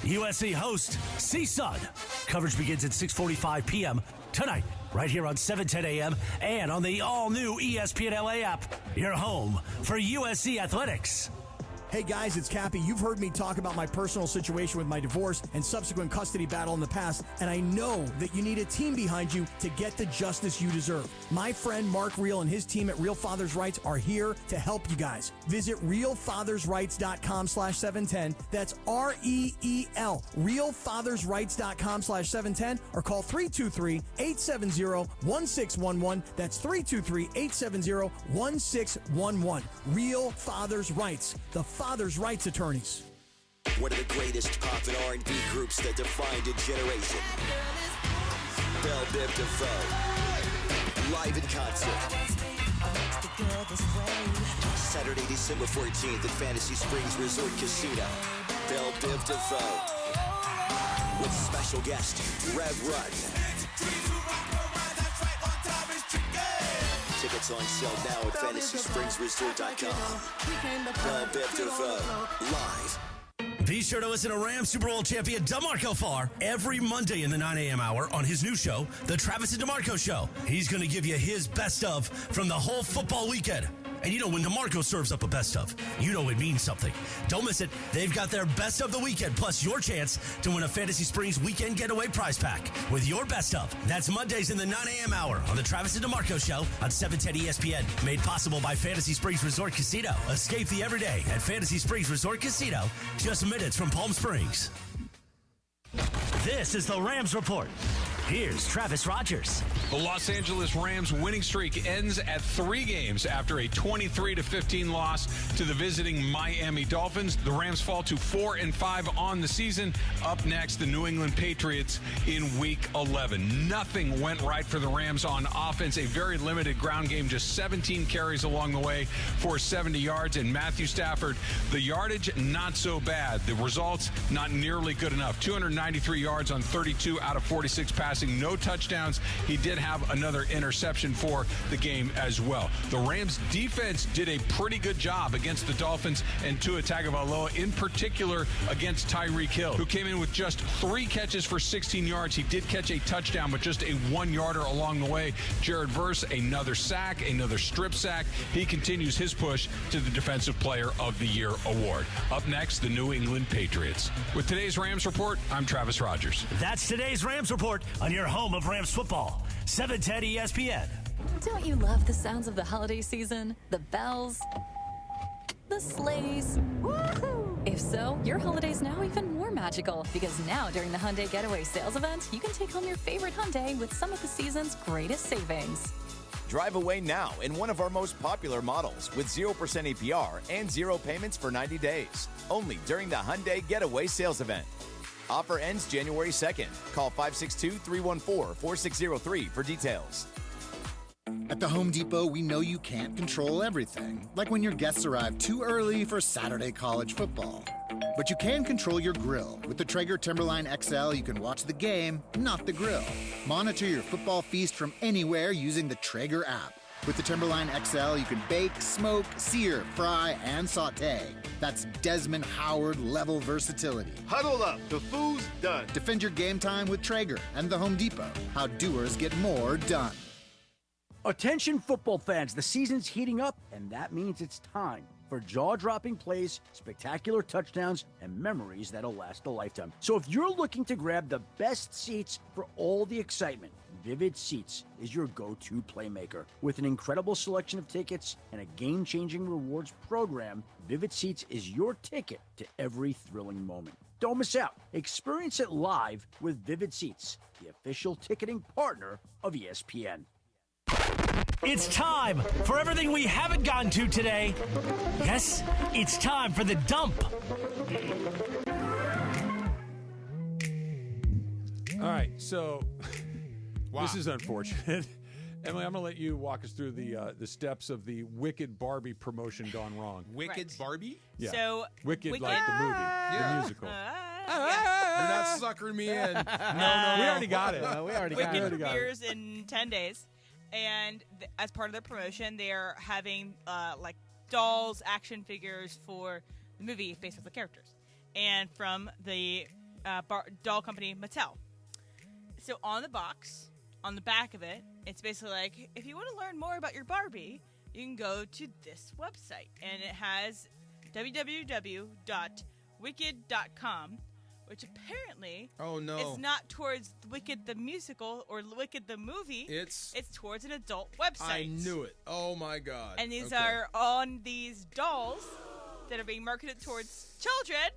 USC host CSUN. Coverage begins at 6:45 p.m. tonight, right here on 710 a.m. and on the all-new ESPN LA app. Your home for USC athletics. Hey guys, it's Cappy. You've heard me talk about my personal situation with my divorce and subsequent custody battle in the past, and I know that you need a team behind you to get the justice you deserve. My friend Mark Reel and his team at Real Fathers Rights are here to help you guys. Visit realfathersrights.com/710. That's REEL, realfathersrights.com/710, or call 323-870-1611. That's 323-870-1611. Real Fathers Rights, the Fathers Rights Attorneys. One of the greatest pop and R&B groups that defined a generation. Belle Biv DeVoe. Live in concert. Saturday, December 14th at Fantasy Springs Resort Casino. Belle Biv DeVoe. With special guest, Rev Run. Tickets on sale now at FantasySpringsResort.com. Belle Biv DeVoe. Live. Be sure to listen to Rams Super Bowl champion DeMarco Farr every Monday in the 9 a.m. hour on his new show, The Travis and DeMarco Show. He's going to give you his best of from the whole football weekend. And you know, when DeMarco serves up a best of, you know it means something. Don't miss it. They've got their best of the weekend, plus your chance to win a Fantasy Springs Weekend Getaway prize pack with your best of. That's Mondays in the 9 a.m. hour on the Travis and DeMarco Show on 710 ESPN. Made possible by Fantasy Springs Resort Casino. Escape the everyday at Fantasy Springs Resort Casino, just minutes from Palm Springs. This is the Rams Report. Here's Travis Rogers. The Los Angeles Rams winning streak ends at 3 games after a 23-15 loss to the visiting Miami Dolphins. The Rams fall to 4-5 on the season. Up next, the New England Patriots in Week 11. Nothing went right for the Rams on offense. A very limited ground game, just 17 carries along the way for 70 yards. And Matthew Stafford, the yardage, not so bad. The results, not nearly good enough. 293 yards on 32 out of 46 passes. No touchdowns. He did have another interception for the game as well. The Rams defense did a pretty good job against the Dolphins and Tua Tagovailoa, in particular against Tyreek Hill, who came in with just 3 catches for 16 yards. He did catch a touchdown, but just a 1-yarder along the way. Jared Verse, another sack, another strip sack. He continues his push to the Defensive Player of the Year award. Up next, the New England Patriots. With today's Rams Report, I'm Travis Rogers. That's today's Rams Report on your home of Rams football, 710 ESPN. Don't you love the sounds of the holiday season? The bells, the sleighs. Woohoo! If so, your holiday's now even more magical, because now during the Hyundai Getaway Sales Event, you can take home your favorite Hyundai with some of the season's greatest savings. Drive away now in one of our most popular models with 0% APR and 0 payments for 90 days. Only during the Hyundai Getaway Sales Event. Offer ends January 2nd. Call 562-314-4603 for details. At the Home Depot, we know you can't control everything, like when your guests arrive too early for Saturday college football. But you can control your grill. With the Traeger Timberline XL, you can watch the game, not the grill. Monitor your football feast from anywhere using the Traeger app. With the Timberline XL, you can bake, smoke, sear, fry, and saute. That's Desmond Howard level versatility. Huddle up, the food's done. Defend your game time with Traeger and the Home Depot. How doers get more done. Attention football fans, the season's heating up, and that means it's time for jaw-dropping plays, spectacular touchdowns, and memories that'll last a lifetime. So if you're looking to grab the best seats for all the excitement, Vivid Seats is your go-to playmaker. With an incredible selection of tickets and a game-changing rewards program, Vivid Seats is your ticket to every thrilling moment. Don't miss out. Experience it live with Vivid Seats, the official ticketing partner of ESPN. It's time for everything we haven't gotten to today. Yes, it's time for the dump. All right, so this is unfortunate. Emily, I'm going to let you walk us through the steps of the Wicked Barbie promotion gone wrong. Wicked Barbie? Yeah. So Wicked, like the movie, the musical. You're not suckering me in. No, we already got it. We already Wicked got it. premieres in 10 days. And as part of their promotion, they're having like dolls, action figures for the movie based off the characters, and from the doll company Mattel. So on the box, on the back of it, it's basically like, if you want to learn more about your Barbie, you can go to this website, and it has www.wicked.com, which apparently is not towards Wicked the musical or Wicked the movie. It's towards an adult website. I knew it. Oh my God. And these are on these dolls that are being marketed towards children.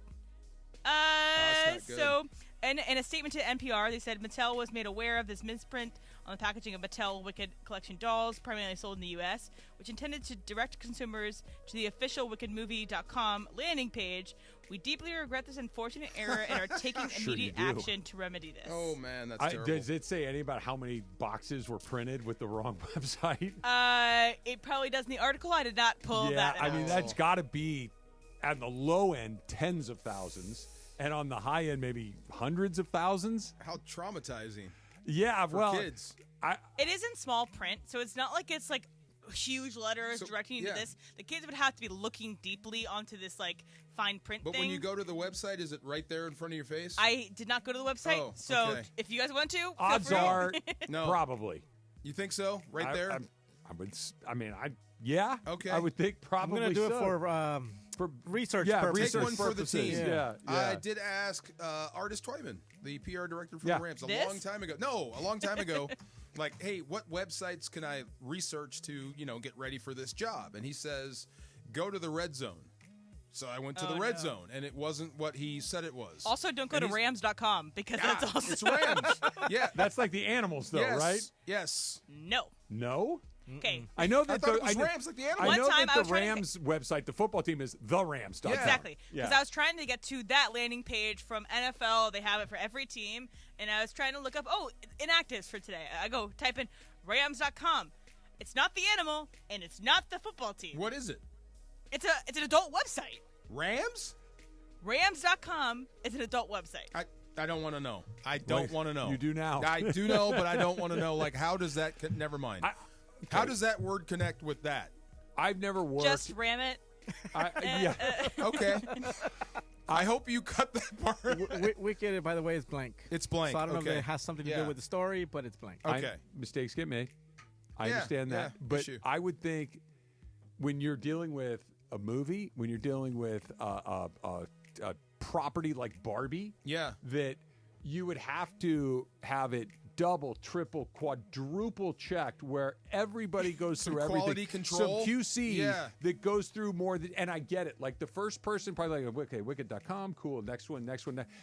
That's not good. So, in a statement to NPR, they said Mattel was made aware of this misprint on the packaging of Mattel Wicked Collection dolls, primarily sold in the U.S., which intended to direct consumers to the official WickedMovie.com landing page. We deeply regret this unfortunate error and are taking immediate action to remedy this. Oh, man, that's terrible. Does it say anything about how many boxes were printed with the wrong website? It probably does in the article. I did not pull that out. I mean, that's got to be, at the low end, tens of thousands. And on the high end, maybe hundreds of thousands. How traumatizing. Yeah, for kids. It is in small print, so it's not like it's like huge letters directing you to this. The kids would have to be looking deeply onto this like fine print But thing. when you go to the website, is it right there in front of your face? I did not go to the website, so if you guys want to, feel odds free. are No. Probably. You think so? Right there? Yeah. Okay. I would think probably I'm going to do so. it for research Yeah, purposes. Take one for the team. Yeah. I did ask Artis Toyman, the PR director for the Rams, a long time ago. No, a long time ago. Like, hey, what websites can I research to, get ready for this job? And he says, go to the Red Zone. So I went to the Red Zone, and it wasn't what he said it was. Also, don't go to Rams.com because that's also it's Rams. Yeah, that's like the animals, though, right? Yes. No. No. Okay. I know that I thought it was Rams, like the animals. I know One time that I the was trying to Rams website, the football team, is therams.com. Exactly. Yeah. Because I was trying to get to that landing page from NFL. They have it for every team. And I was trying to look up, inactives for today. I go type in Rams.com. It's not the animal, and it's not the football team. What is it? It's an adult website. Rams? Rams.com is an adult website. I don't want to know. I don't want to know. You do now. I do know, but I don't want to know. Like, how does that never mind. How does that word connect with that? I've never worked. Just ram it. Yeah. Okay. I hope you cut that part. Wicked, by the way, is blank. It's blank. So I don't know if Okay. it has something to do with the story, but it's blank. Okay. Mistakes get made. I Yeah, understand that. yeah, But issue. I would think when you're dealing with a movie, when you're dealing with a property like Barbie, that you would have to have it double, triple, quadruple checked where everybody goes Some through everything. quality control. Some QC Yeah. that goes through more than, and I get it. Like the first person probably like, okay, wicked.com, cool, next one,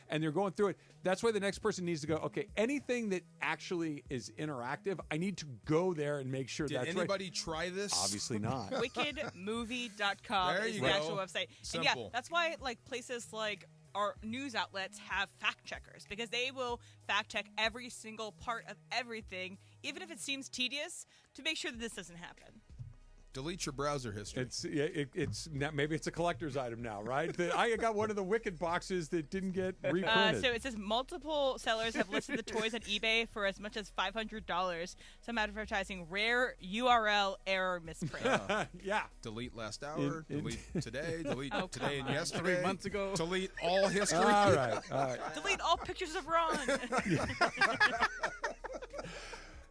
and they're going through it. That's why the next person needs to go, okay, anything that actually is interactive, I need to go there and make sure Did that's anybody try this? Obviously not. WickedMovie.com There is you the go. actual website. And Simple. yeah, that's why like places like our news outlets have fact checkers because they will fact check every single part of everything, even if it seems tedious, to make sure that this doesn't happen. Delete your browser history. It's now, maybe it's a collector's item now, right? I got one of the Wicked boxes that didn't get reprinted. So it says multiple sellers have listed the toys on eBay for as much as $500. Some advertising rare URL error misprint. Yeah. Delete last hour. Delete today. Delete Oh, today and come on. yesterday. 3 months ago. Delete all history. All right. Delete all pictures of Ron.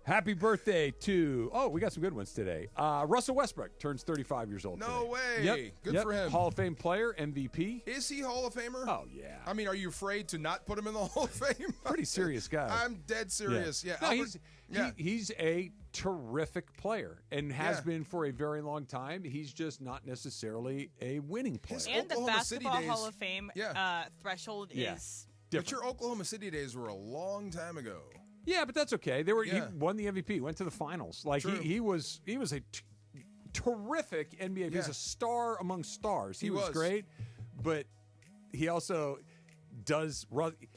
Happy birthday to, we got some good ones today. Russell Westbrook turns 35 years old No today. way. Good for him. Hall of Fame player, MVP. Is he Hall of Famer? Oh, yeah. I mean, are you afraid to not put him in the Hall of Fame? Pretty serious guy. I'm dead serious. Yeah. No, Albert- he's a terrific player and has Yeah. been for a very long time. He's just not necessarily a winning player. And the Oklahoma City Basketball days- Hall of Fame threshold Yeah. is But your Oklahoma City days were a long time ago. Yeah, but that's okay. They were. Yeah. He won the MVP. Went to the finals. Like True. he was a terrific NBA. He's Yeah. a star among stars. He was was. great, but he also does.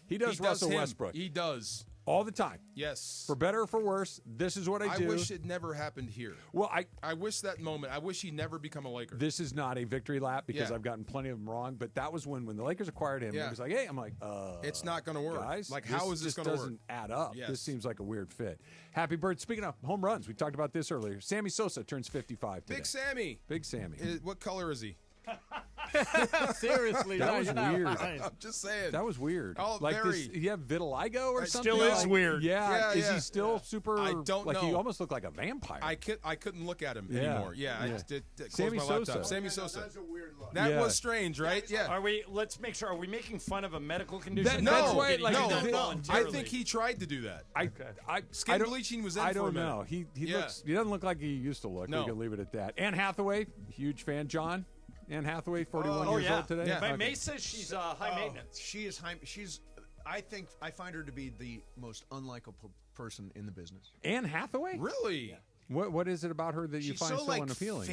He does He Russell him. Westbrook He does. all the time. Yes. For better or for worse, this is what I do. wish it never happened here. Well, I wish that moment. I wish he never become a Laker. This is not a victory lap because Yeah. I've gotten plenty of them wrong. But that was when the Lakers acquired him. Yeah. It was like, hey, I'm like, It's not going to work. guys, Like, how is this just going to work? doesn't add up. Yes. This seems like a weird fit. Happy birthday. Speaking of home runs, we talked about this earlier. Sammy Sosa turns 55 today. Big Sammy. Big Sammy. What color is he? Seriously, that was weird. I'm just saying. That was weird. Oh, like very. this, you have vitiligo or It something? still is Like, weird. Yeah. Yeah, Is he still super? I don't like, know. He almost looked like a vampire. I couldn't look at him Yeah. anymore. Yeah, I Yeah. just did close Sammy my laptop. Sosa. Sammy Sosa. That's a weird look. That Yeah. was strange, right? Yeah. Are we? Let's make sure. Are we making fun of a medical condition? No, Did he do that no. I voluntarily? think he tried to do that. I Skin don't- bleaching was in I for a don't minute. know. He Yeah. looks. He doesn't look like he used to look. No. We can leave it at that. Anne Hathaway, huge fan. John, Anne Hathaway, 41 years old today. My Okay. May says she's high maintenance. She is high. I find her to be the most unlikable person in the business. Anne Hathaway? Really? What is it about her that you She's find so, so like, unappealing?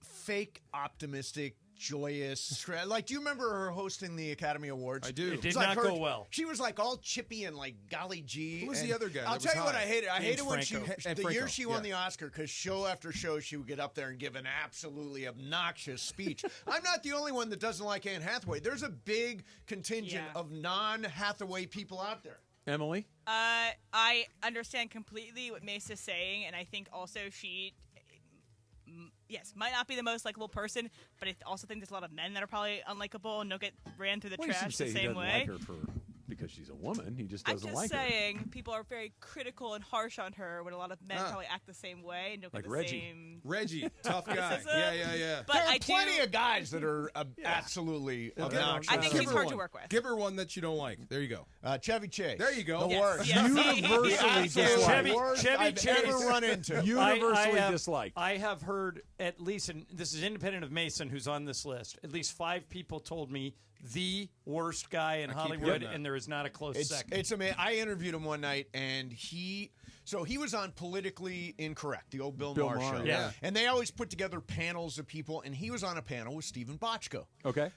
fake optimistic, joyous. Like, do you remember her hosting the Academy Awards? I do. It did like not her- go well. She was like all chippy and like golly gee. Who was and the other guy I'll that tell was you what high? I hated. I hated when Franco. the Franco, year she won yeah. the Oscar, because show after show she would get up there and give an absolutely obnoxious speech. I'm not the only one that doesn't like Anne Hathaway. There's a big contingent of non-Hathaway people out there. Emily? I understand completely what Mace is saying, and I think also she, yes, might not be the most likable person, but I also think there's a lot of men that are probably unlikable and don't get ran through the Well, you should trash say the he same doesn't way. like her because she's a woman. He just I'm doesn't just like her. saying, people are very critical and harsh on her when a lot of men probably act the same way and don't Like get the Reggie. same. Reggie, tough guy. criticism. Yeah. But There are I plenty do. of guys that are absolutely obnoxious. I think Give he's her hard one. to work with. Give her one that you don't like. There you go. Chevy Chase. There you go. The Yes, worst. yes. Universally Absolute disliked. worst Chevy I've Chase. ever run into. Universally I disliked. I have heard at least, and this is independent of Mason, who's on this list, at least 5 people told me the worst guy in keep Hollywood, hearing that. and there is not a close second. It's amazing. I interviewed him one night, and he was on Politically Incorrect, the old Bill Maher show. Yeah. And they always put together panels of people, and he was on a panel with Stephen Bochco. Okay.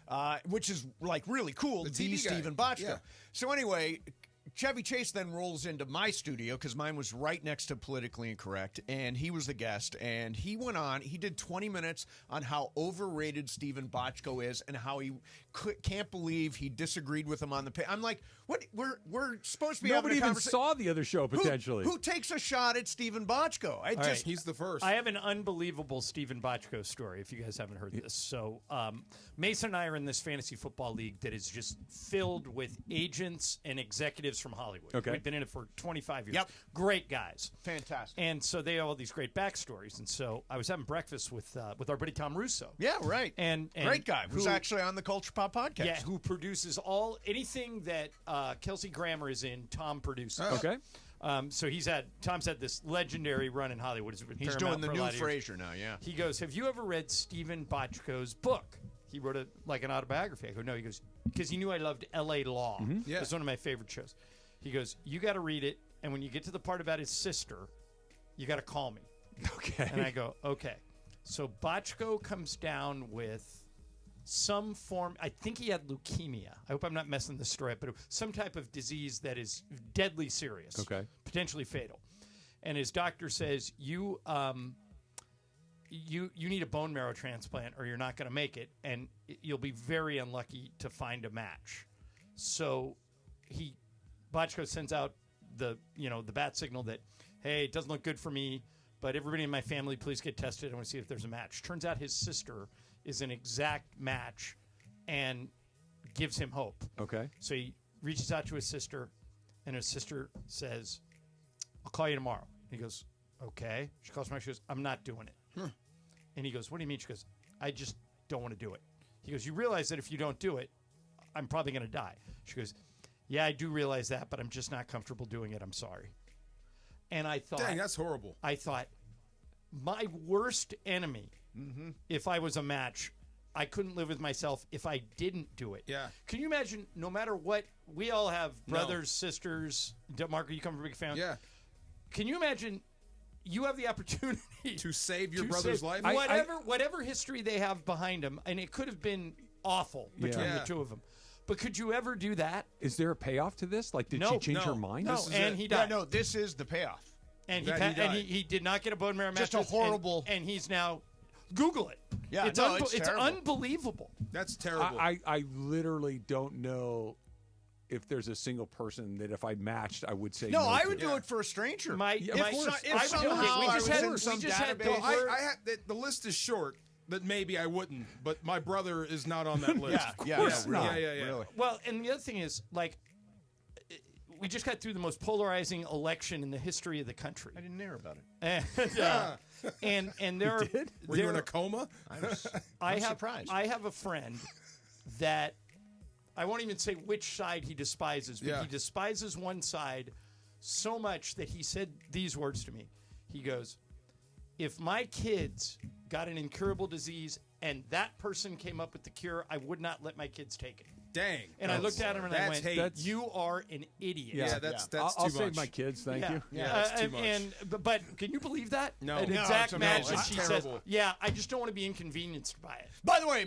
Which is like really cool. The The TV guy. Stephen Bochco. Yeah. So anyway, Chevy Chase then rolls into my studio because mine was right next to Politically Incorrect, and he was the guest. And he went on. He did 20 minutes on how overrated Stephen Bochco is and how he can't believe he disagreed with him on the. I'm like, what? We're supposed to be Nobody having a even conversation. saw the other show potentially. Who takes a shot at Stephen Bochco? All right. He's the first. I have an unbelievable Stephen Bochco story, if you guys haven't heard this. So, Mason and I are in this fantasy football league that is just filled with agents and executives from Hollywood. Okay. We've been in it for 25 years. Yep. Great guys. Fantastic. And so they have all these great backstories. And so I was having breakfast with our buddy Tom Russo. Yeah, right. And Great guy. Who's who- actually on the Culture Pop podcast. Yeah, who produces anything that Kelsey Grammer is in, Tom produces. Okay. So Tom's had this legendary run in Hollywood. He's doing the new Frasier now, yeah. He goes, have you ever read Stephen Bochco's book? He wrote an autobiography. I go, no. He goes, because he knew I loved L.A. Law. Mm-hmm. Yeah. It's one of my favorite shows. He goes, you got to read it, and when you get to the part about his sister, you got to call me. Okay. And I go, okay. So Bochco comes down with some form. I think he had leukemia. I hope I'm not messing this story up, but some type of disease that is deadly serious. Okay. Potentially fatal. And his doctor says, you need a bone marrow transplant or you're not going to make it, and you'll be very unlucky to find a match. So Bochco sends out the bat signal that, hey, it doesn't look good for me, but everybody in my family, please get tested. I want to see if there's a match. Turns out his sister is an exact match and gives him hope. Okay. So he reaches out to his sister, and his sister says, I'll call you tomorrow. And he goes, okay. She calls tomorrow. She goes, I'm not doing it. And he goes, what do you mean? She goes, I just don't want to do it. He goes, you realize that if you don't do it, I'm probably going to die. She goes, yeah, I do realize that, but I'm just not comfortable doing it. I'm sorry. And I thought, Dang, that's horrible. I thought, my worst enemy, if I was a match, I couldn't live with myself if I didn't do it. Yeah. Can you imagine, no matter what, we all have brothers, sisters. Marco, you come from a big family. Yeah. Can you imagine you have the opportunity to save your brother's life? Whatever history they have behind them, and it could have been awful between the two of them. But could you ever do that? Is there a payoff to this? Like, did No, she change no, her mind? no, and he died. Yeah, no, this is the payoff. And That he did not get a bone marrow match. Just a horrible. And he's now, Google it. Yeah, it's it's terrible. unbelievable. That's terrible. I literally don't know if there's a single person that if I matched, I would say no. No, I to. would do it for a stranger. If somehow I was in some database. The list is short. that maybe I wouldn't, but my brother is not on that list. Really. Well, and the other thing is, like, we just got through the most polarizing election in the history of the country. I didn't hear about it. And there are. Were you in a coma? I'm surprised. I have a friend that I won't even say which side he despises, but he despises one side so much that he said these words to me. He goes, "If my kids got an incurable disease and that person came up with the cure, I would not let my kids take it." Dang. And I looked at him and I went, hate. "You are an idiot." Yeah, that's I'll too much. save my kids, thank you. Yeah, that's too much. But can you believe that? No. An No, exact it's match, amazing. and she It's says, terrible. "Yeah, I just don't want to be inconvenienced by it." By the way,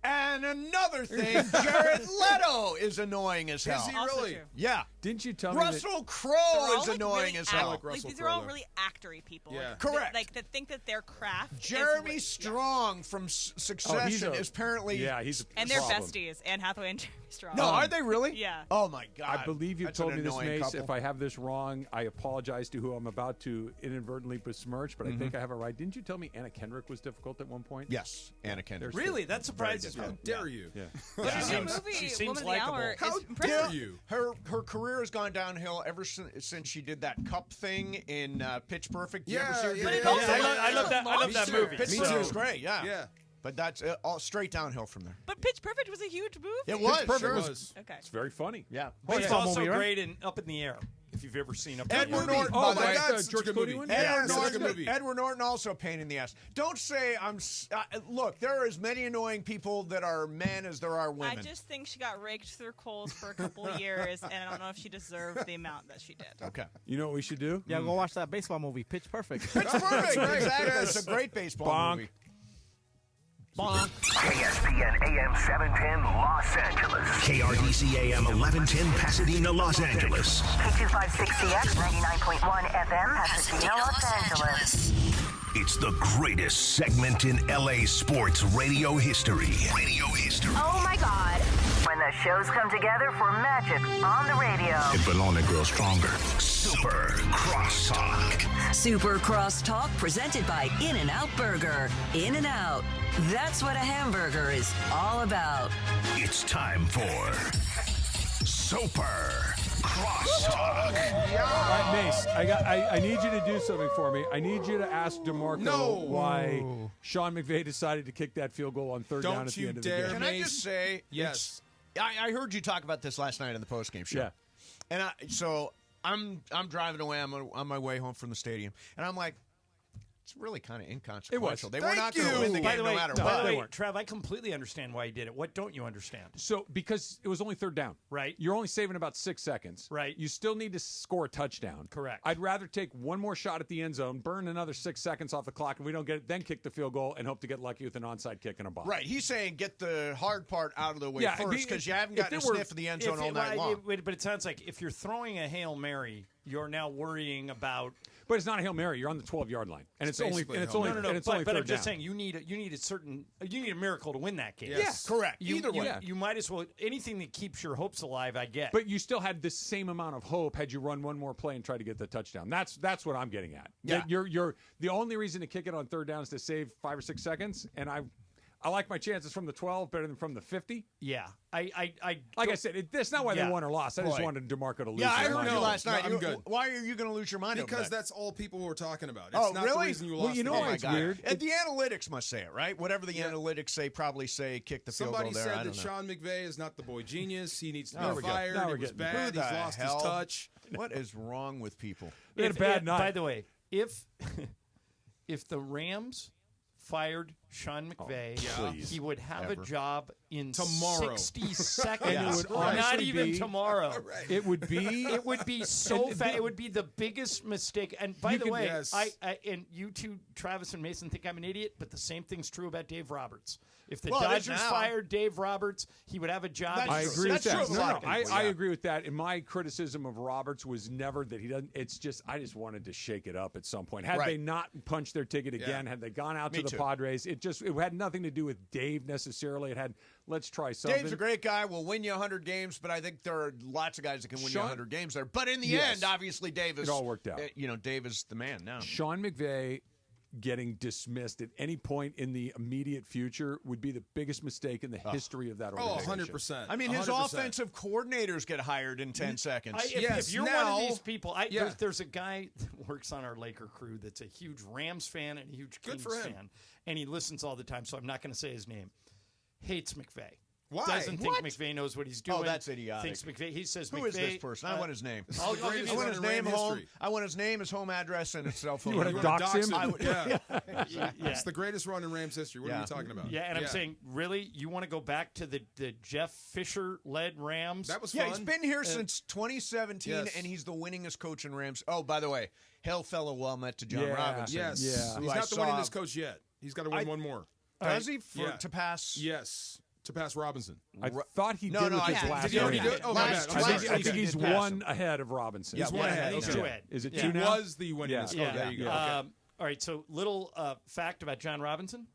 and another thing, Jared Leto is annoying as hell. Is he really? Yeah. Didn't you tell me Russell Crowe is annoying as hell. Like, these are all really actory people. Yeah. Like, Correct. Like, that think that their craft. Jeremy Strong from Succession is apparently. Yeah, he's a And they're problem. besties, Anne Hathaway and Jeremy Strong. No, are they really? Yeah. Oh my God. I believe you That's told an me this, annoying Mace. couple. If I have this wrong, I apologize to who I'm about to inadvertently besmirch, but I think I have it right. Didn't you tell me Anna Kendrick was difficult at one point? Yes, Anna Kendrick. Really? That surprises me. How dare you? Yeah. The movie Woman of the Hour How is dare impressive. you? Her career has gone downhill ever since she did that cup thing in Pitch Perfect. You ever see her do But it that? also I love that. I love Me that too. movie. Pitch Me Perfect too. was great. Yeah. Yeah. But that's all straight downhill from there. But Pitch Perfect was a huge movie. It was. Perfect Sure. was. Okay. It's very funny. Yeah. But it's Baseball also movie, right? great in Up in the Air. If you've ever seen Up in the Edward Air. Norton. Oh, by the way. my that's George a good Clooney movie. one? Edward, it's a Norton, good movie. Edward Norton also a pain in the ass. Don't say I'm. Look, there are as many annoying people that are men as there are women. I just think she got raked through coals for a couple of years, and I don't know if she deserved the amount that she did. Okay. You know what we should do? Yeah, go watch that baseball movie, Pitch Perfect. Pitch Perfect. Exactly. Yes. It's a great baseball Bonk. movie. KSPN AM 710 Los Angeles. KRDC AM 1110 Pasadena, Los Angeles. K256CX 99.1 FM Pasadena, Los Angeles. It's the greatest segment in LA sports radio history. Oh my God. When the shows come together for magic on the radio. It will only grow stronger. Super Crosstalk. Super Crosstalk presented by In-N-Out Burger. In-N-Out. That's what a hamburger is all about. It's time for Super Crosstalk. All right, Mace, I need you to do something for me. I need you to ask DeMarco why Sean McVay decided to kick that field goal on third down at the end of the game. Can I just say, Yes. I heard you talk about this last night in the postgame show. Yeah. And I'm driving away. I'm on my way home from the stadium, and I'm like, it's really kind of inconsequential. They were not going to win the By game the no way, matter by what. the they way, weren't. Trev, I completely understand why he did it. What don't you understand? So, because it was only third down. Right. You're only saving about 6 seconds. Right. You still need to score a touchdown. Correct. I'd rather take one more shot at the end zone, burn another 6 seconds off the clock, and we don't get it, then kick the field goal and hope to get lucky with an onside kick and a bomb. Right. He's saying get the hard part out of the way Yeah, first because you haven't if gotten a there were- sniff of the end zone all night long. But it sounds like if you're throwing a Hail Mary, you're now worrying about. But it's not a Hail Mary. You're on the 12-yard line, and it's only basically and it's Hail only Mary. and it's but, only but third I'm just down. saying you need a miracle to win that game. Yes. Yeah, correct. You, way. you might as well anything that keeps your hopes alive. I get. But you still had the same amount of hope had you run one more play and tried to get the touchdown. That's what I'm getting at. Yeah. That you're the only reason to kick it on third down is to save 5 or 6 seconds, and I like my chances from the 12 better than from the 50. Yeah, Like I said, that's not why they won or lost. I just Boy. wanted DeMarco to lose. Yeah, I his heard mind. you last night. I'm good. Why are you going to lose your mind over Because that? that's all people were talking about. It's Oh, not really? the reason you Well, lost you know the why game. it's weird? And the analytics must say it, right? Whatever the analytics say, probably say kick the field Somebody goal there. I said don't that know. Sean McVay is not the boy genius. He needs to Now be we're getting- fired. now It we're was getting- bad. Who the He's lost hell? his touch. What is wrong with people? They had a bad night. By the way, if the Rams fired Sean McVay, please. he would have Ever. a job in Tomorrow. 60 seconds. And it would Not honestly even be- tomorrow. It would be. It would be so fast. It would be the biggest mistake. And by You the can- way, yes. I and you two, Travis and Mason, think I'm an idiot, but the same thing's true about Dave Roberts. If the Well, it is Dodgers now. fired Dave Roberts, he would have a job. That's in I true. agree with That's that. true. No, A lot no, of people, I yeah. agree with that. And my criticism of Roberts was never that he doesn't. It's just I just wanted to shake it up at some point. Had Right. they not punched their ticket again, had they gone out Me to the too. Padres, it had nothing to do with Dave necessarily. It had let's try something. Dave's a great guy. Will win you 100 games, but I think there are lots of guys that can win you Sean- 100 games there. But in the Yes. end, obviously, Dave is. It all worked out. Dave is the man now. Sean McVay getting dismissed at any point in the immediate future would be the biggest mistake in the history of that organization. 100%. I mean, his 100%. offensive coordinators get hired in 10 seconds. If you're one of these people, there's a guy that works on our Laker crew that's a huge Rams fan and a huge Kings fan, and he listens all the time, so I'm not going to say his name. Hates McVey. Why? Doesn't think McVey knows what he's doing. Oh, that's idiotic. Thinks McVey. He says, Who McVey, is this person? I want his name. I'll give you I want his name, home. I want his name, his home address, and his cell phone. You want to number. dox him? Yeah. It's the greatest run in Rams history. What are you talking about? Yeah, and I'm saying, really? You want to go back to the Jeff Fisher-led Rams? That was fun. Yeah, he's been here since 2017, and he's the winningest coach in Rams. Oh, by the way, hail fellow well met to John Robinson. Yes. Yeah. He's not the winningest coach yet. He's got to win one more. Does he? To pass? Yes. To pass Robinson. I thought he did with his last Did he already do it? Oh, my bad. I think he's one ahead of Robinson. He's one ahead. He's two ahead. Is it Yeah. two He now? was the winningest. Yeah. Oh, there you go. All right, so little fact about John Robinson.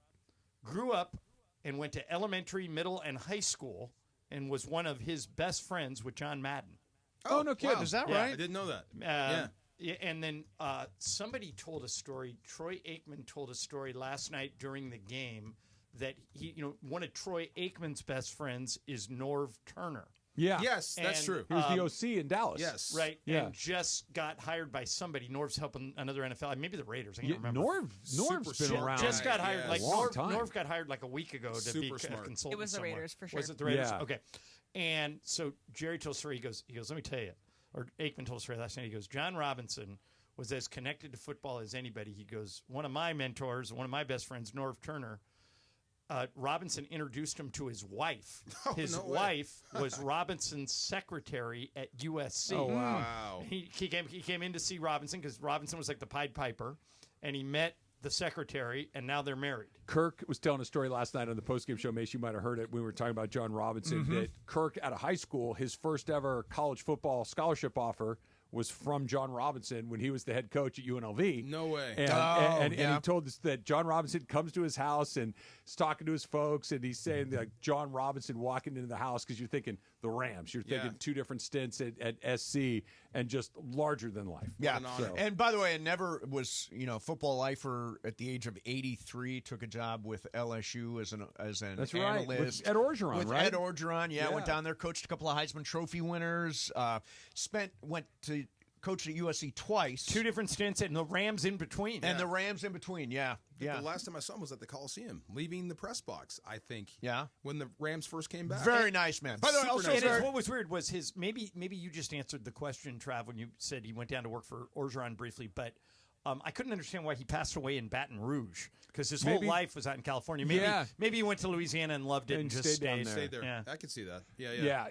Grew up and went to elementary, middle, and high school and was one of his best friends with John Madden. Oh, no kidding. Wow, is that Yeah, right? I didn't know that. Yeah, and then somebody told a story. Troy Aikman told a story last night during the game that one of Troy Aikman's best friends is Norv Turner. Yeah. Yes, that's true. He was the OC in Dallas. Yes. Right, Yeah. and just got hired by somebody. Norv's helping another NFL, maybe the Raiders. I can't remember. Norv's been around. Just got hired Yes. like Long time. Norv got hired like a week ago to be Super a smart. consultant. It was the somewhere. Raiders, for sure. Was it the Raiders? Yeah. Okay. And so Jerry told a story. He goes, let me tell you, or Aikman told a story last night. He goes, John Robinson was as connected to football as anybody. He goes, one of my mentors, one of my best friends, Norv Turner, Robinson introduced him to his wife. His wife was Robinson's secretary at USC. Oh, wow. Wow. He came in to see Robinson because Robinson was like the Pied Piper, and he met the secretary, and now they're married. Kirk was telling a story last night on the postgame show. Mace, you might have heard it. We were talking about John Robinson. That Kirk, out of high school, his first ever college football scholarship offer was from John Robinson when he was the head coach at UNLV. No way. And he told us that John Robinson comes to his house and is talking to his folks, and he's saying like John Robinson walking into the house because you're thinking the Rams. You're thinking two different stints at SC and just larger than life. Yeah. So. And by the way, it never was, football lifer at the age of 83, took a job with LSU as an That's right. analyst. With Ed Orgeron, With right? Ed Orgeron, went down there, coached a couple of Heisman Trophy winners, went to coached at USC twice. Two different stints, and the Rams in between. And the Rams in between, yeah. The last time I saw him was at the Coliseum, leaving the press box, I think. Yeah. When the Rams first came back. Very nice man. By the way, also what was weird was his maybe you just answered the question, Trav, when you said he went down to work for Orgeron briefly, but I couldn't understand why he passed away in Baton Rouge because his whole life was out in California. Maybe he went to Louisiana and loved it and just stayed there. Yeah. I could see that. Yeah.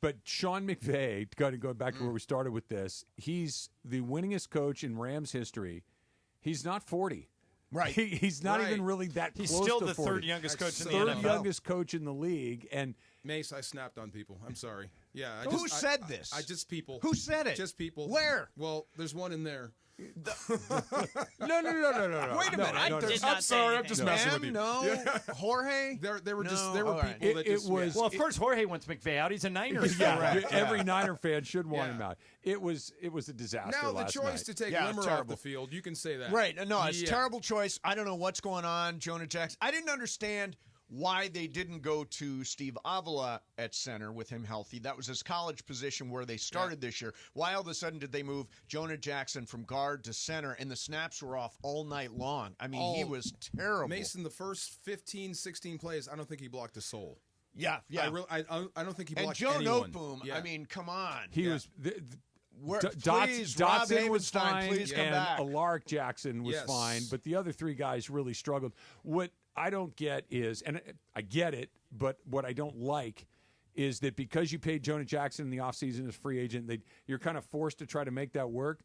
But Sean McVay, going back to where we started with this, he's the winningest coach in Rams history. He's not 40. Right. He's not even really that He's close still to the 40. third youngest coach in the Third NFL. youngest coach in the league. And Mace, I snapped on people. I'm sorry. Yeah. Who said this? I just people. Who said it? Just people. Where? Well, there's one in there. No. Wait a minute. I'm sorry. I'm just messing with you. No. Jorge? There were people that It just... was- Well, of course, Jorge wants McVay out. He's a Niner. Every Niner fan should want him out. It was a disaster Now, the last choice night. to take Limmer off the field, you can say that. Right. No, it's a terrible choice. I don't know what's going on. Jonah Jackson. I didn't understand why they didn't go to Steve Avila at center with him healthy. That was his college position where they started this year. Why all of a sudden did they move Jonah Jackson from guard to center and the snaps were off all night long? I mean, he was terrible. Mason, the first 15, 16 plays, I don't think he blocked a soul. Yeah. I don't think he blocked and Joe anyone. Noteboom, Yeah. I mean, come on. He was... Please, Rob Dotson was Havenstein, fine, please come and back. Alaric Jackson was Yes. fine, but the other three guys really struggled. What I don't get is, and I get it, but what I don't like is that because you paid Jonah Jackson in the offseason as free agent, you're kind of forced to try to make that work.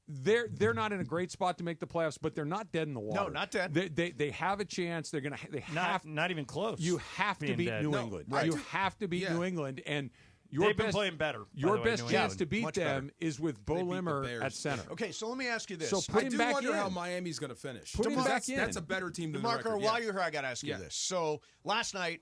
They're not in a great spot to make the playoffs, but they're not dead in the water. No, not dead. They have a chance. They have not even close. You have to beat New England. right. You have to beat New England, and they've been playing better. Your by the way, best New chance England. to beat Much them better. is with Bo They beat the Limmer Bears. at center. Okay, so let me ask you this. So put I him do back wonder in. how Miami's going to finish. Put him back in. That's a better team than Marco, the record. while you're here, I got to ask you Yeah. this. So last night,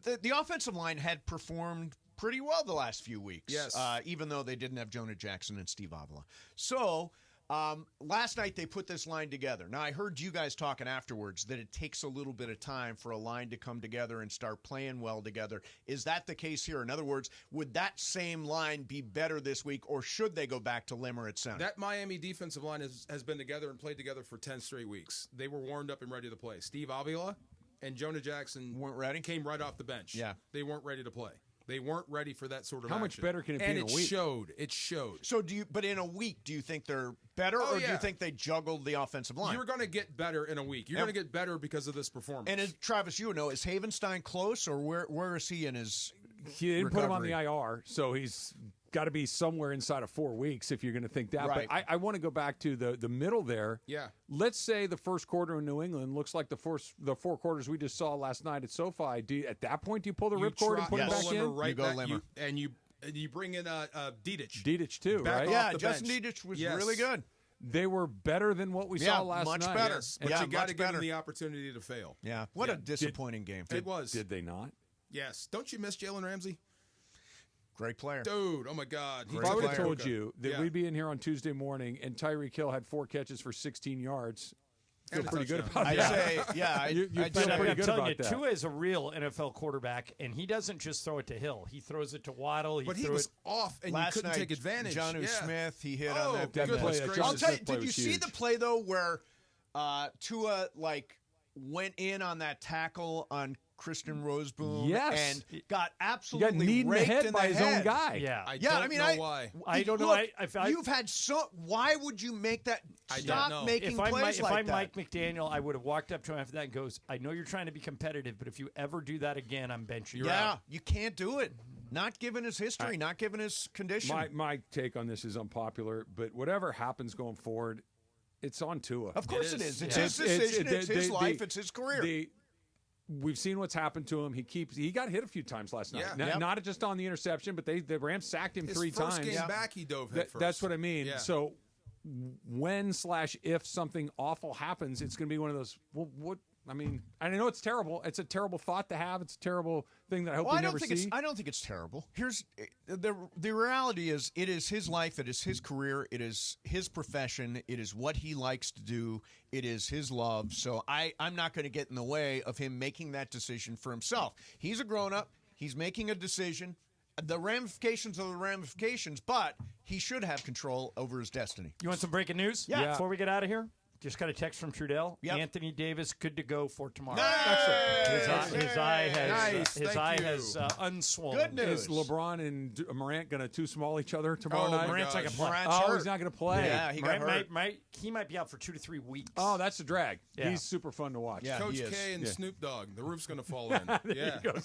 the offensive line had performed pretty well the last few weeks. Yes. Even though they didn't have Jonah Jackson and Steve Avila. So Last night they put this line together. Now, I heard you guys talking afterwards that it takes a little bit of time for a line to come together and start playing well together. Is that the case here? In other words, would that same line be better this week, or should they go back to Limmer at center? That Miami defensive line has been together and played together for 10 straight weeks. They were warmed up and ready to play. Steve Avila and Jonah Jackson weren't ready. Came right off the bench. Yeah. They weren't ready to play. They weren't ready for that sort of How much action. better can it be and in a week? It showed. So but in a week, do you think they're better, or do you think they juggled the offensive line? You're going to get better in a week. You're going to get better because of this performance. And as Travis, you would know, is Havenstein close, or where is he in his He didn't put him on the recovery? IR, so he's got to be somewhere inside of 4 weeks if you're going to think that. Right. But I want to go back to the middle there. Yeah. Let's say the first quarter in New England looks like the four quarters we just saw last night at SoFi. At that point, do you pull the ripcord and put him back in? Right You go back, Limmer. and you bring in Dietrich. Dietrich too, Back right? off Yeah, the Justin bench. Dietrich was Yes. really good. They were better than what we Yeah, saw last much night. better. Yes, but Yeah, you got much to give better. them the opportunity to fail. Yeah, what a disappointing game. It was. Did they not? Yes. Don't you miss Jalen Ramsey? Great player. Dude, oh my God. If I would have told Okay. you that Yeah. we'd be in here on Tuesday morning and Tyreek Hill had 4 catches for 16 yards, feel And a pretty good touchdown. about I'd that. say, yeah, you I'd feel say- pretty I'm good telling about you, that. Tua is a real NFL quarterback, and he doesn't just throw it to Hill. He throws it to Waddle. But he threw was it. off, and Last you couldn't night, take advantage. Jonnu Yeah. Smith, he hit Oh, on that. that big play, one. that I'll Jonnu tell you, Smith play did you was see huge. the play though where Tua went in on that tackle on Christian Roseboom? Yes. and got He got absolutely kneed in the raked head by his own head. guy. Yeah. I Yeah, don't I mean, know why. I don't know. Look, If I- you've had so. Why would you make that? I don't Stop know. making If I'm, plays if like I'm that. Mike McDaniel, I would have walked up to him after that and goes, I know you're trying to be competitive, but if you ever do that again, I'm benching you. Yeah, you can't do it. Not given his history, not given his condition. My take on this is unpopular, but whatever happens going forward, it's on Tua. Of course it is. It's Yeah. his decision. It's his life. It's his career. We've seen what's happened to him. He got hit a few times last night. Yeah. Not just on the interception, but the Rams sacked him His 3 first times. game back, he dove head first. That's what I mean. Yeah. So when/if something awful happens, it's going to be one of those. Well, what? I mean, I know it's terrible. It's a terrible thought to have. It's a terrible thing that I hope Well, we I don't never think see. I don't think it's terrible. Here's the reality is it is his life, it is his career, it is his profession, it is what he likes to do, it is his love. So I'm not going to get in the way of him making that decision for himself. He's a grown up. He's making a decision. The ramifications are the ramifications, but he should have control over his destiny. You want some breaking news? Yeah. Before we get out of here, just got a text from Trudell. Yep. Anthony Davis good to go for tomorrow. Nice! His eye has Thank you. unswollen. Good news. Is LeBron and Morant going to too small each other tomorrow Oh, night? my Morant's not gosh. gonna play. Morant's hurt. He's not going to play. Yeah, he got Morant hurt. he might be out for 2 to 3 weeks. Oh, that's a drag. Yeah. He's super fun to watch. Yeah, Coach he is. K and Yeah. Snoop Dogg. The roof's going to fall in. There Yeah. you go.